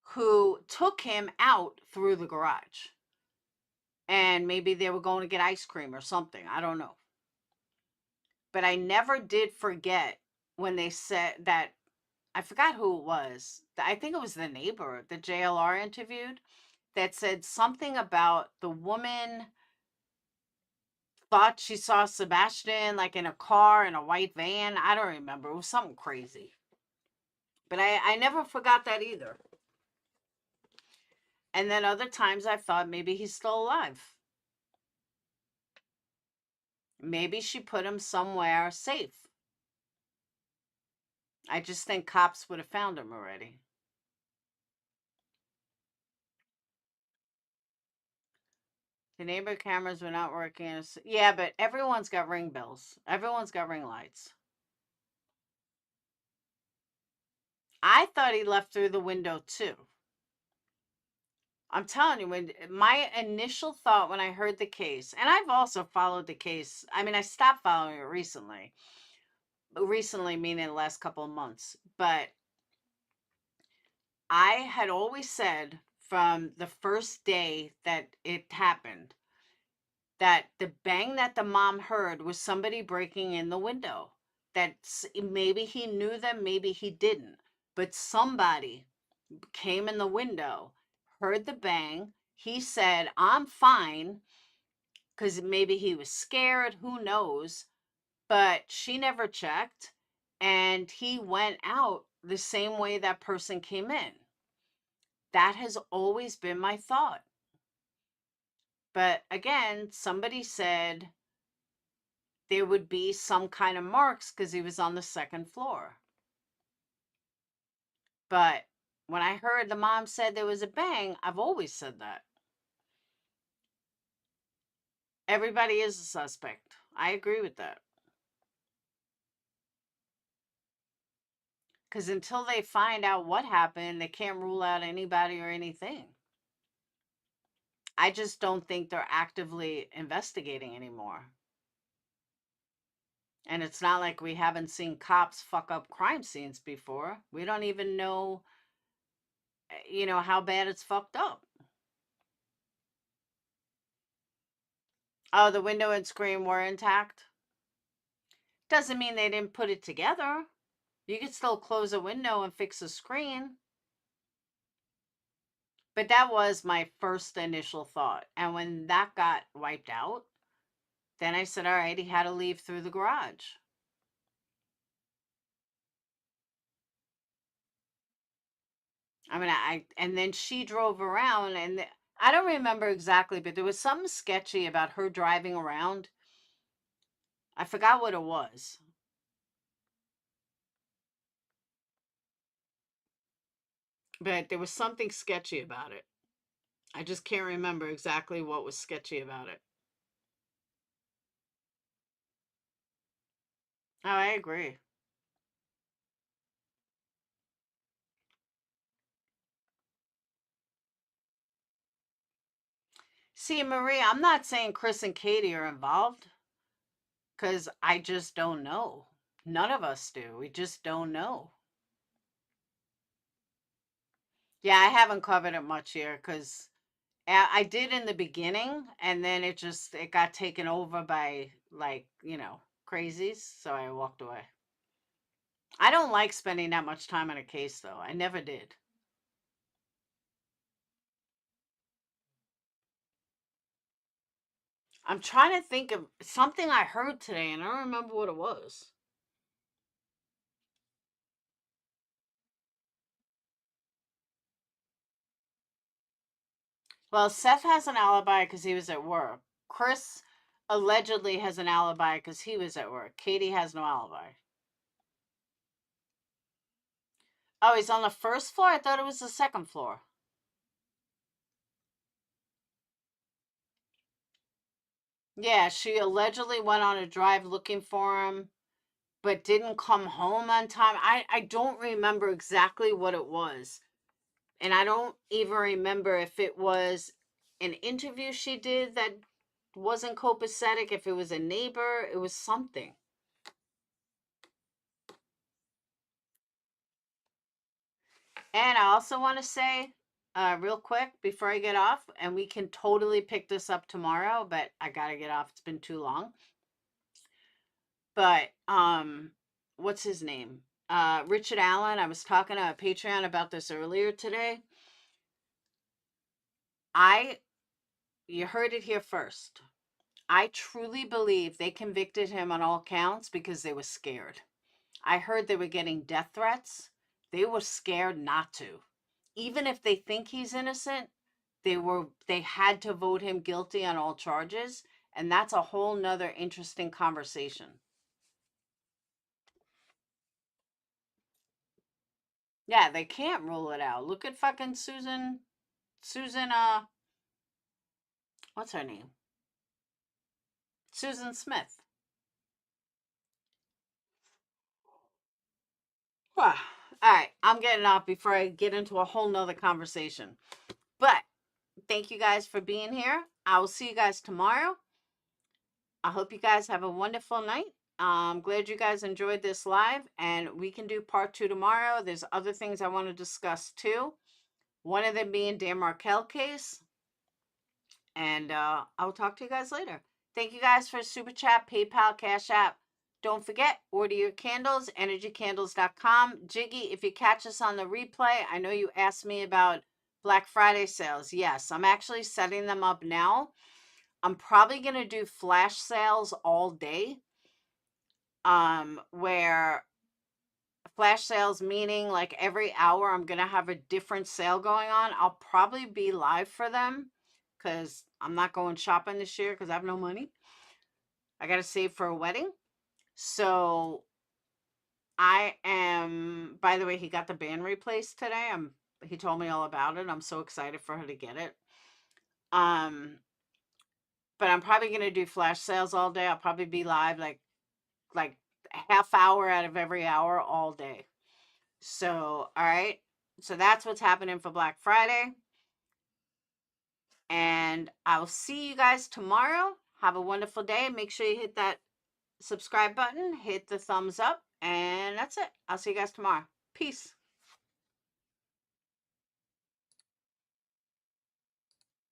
who took him out through the garage. And maybe they were going to get ice cream or something. I don't know. But I never did forget when they said that, I forgot who it was. I think it was the neighbor that JLR interviewed that said something about the woman thought she saw Sebastian like in a car in a white van. I don't remember. It was something crazy. But I never forgot that either. And then other times I thought maybe he's still alive. Maybe she put him somewhere safe. I just think cops would have found him already. The neighbor cameras were not working. Yeah, but everyone's got ring bells. Everyone's got ring lights. I thought he left through the window too. I'm telling you, when my initial thought when I heard the case, and I've also followed the case. I mean, I stopped following it recently. Recently meaning the last couple of months. But I had always said from the first day that it happened that the bang that the mom heard was somebody breaking in the window. That maybe he knew them, maybe he didn't. But somebody came in the window, heard the bang. He said, I'm fine, because maybe he was scared, who knows. But she never checked, and he went out the same way that person came in. That has always been my thought. But again, somebody said there would be some kind of marks because he was on the second floor. But when I heard the mom said there was a bang, I've always said that. Everybody is a suspect. I agree with that. Because until they find out what happened, they can't rule out anybody or anything. I just don't think they're actively investigating anymore. And it's not like we haven't seen cops fuck up crime scenes before. We don't even know, how bad it's fucked up. Oh, the window and screen were intact? Doesn't mean they didn't put it together. You could still close a window and fix a screen. But that was my first initial thought. And when that got wiped out, then I said, all right, he had to leave through the garage. I mean, and then she drove around, and I don't remember exactly, but there was something sketchy about her driving around. I forgot what it was. But there was something sketchy about it. I just can't remember exactly what was sketchy about it. Oh, I agree. See, Marie, I'm not saying Chris and Katie are involved, because I just don't know. None of us do. We just don't know. Yeah, I haven't covered it much here because I did in the beginning, and then it got taken over by, like, crazies, so I walked away. I don't like spending that much time on a case, though. I never did. I'm trying to think of something I heard today, and I don't remember what it was. Well, Seth has an alibi because he was at work. Chris allegedly has an alibi because he was at work. Katie has no alibi. Oh, he's on the first floor? I thought it was the second floor. Yeah, she allegedly went on a drive looking for him, but didn't come home on time. I don't remember exactly what it was. And I don't even remember if it was an interview she did that wasn't copacetic, if it was a neighbor, it was something. And I also want to say, real quick before I get off, and we can totally pick this up tomorrow, but I gotta get off. It's been too long. But what's his name? Richard Allen. I was talking to a Patreon about this earlier today. You heard it here first. I truly believe they convicted him on all counts because they were scared. I heard they were getting death threats. They were scared not to. Even if they think he's innocent, they had to vote him guilty on all charges, and that's a whole nother interesting conversation. Yeah, they can't rule it out. Look at fucking Susan, what's her name? Susan Smith. All right, I'm getting off before I get into a whole nother conversation. But thank you guys for being here. I will see you guys tomorrow. I hope you guys have a wonderful night. I'm glad you guys enjoyed this live, and we can do part 2 tomorrow. There's other things I want to discuss too. One of them being Dan Markel case. And I'll talk to you guys later. Thank you guys for Super Chat, PayPal, Cash App. Don't forget, order your candles, energycandles.com. Jiggy, if you catch us on the replay, I know you asked me about Black Friday sales. Yes, I'm actually setting them up now. I'm probably going to do flash sales all day. Where flash sales meaning like every hour I'm going to have a different sale going on. I'll probably be live for them because I'm not going shopping this year because I have no money. I got to save for a wedding. So I am, by the way, he got the band replaced today. He told me all about it. I'm so excited for her to get it. But I'm probably going to do flash sales all day. I'll probably be live like a half hour out of every hour all day. So, all right. So that's what's happening for Black Friday. And I'll see you guys tomorrow. Have a wonderful day. Make sure you hit that subscribe button, hit the thumbs up, and that's it. I'll see you guys tomorrow. Peace.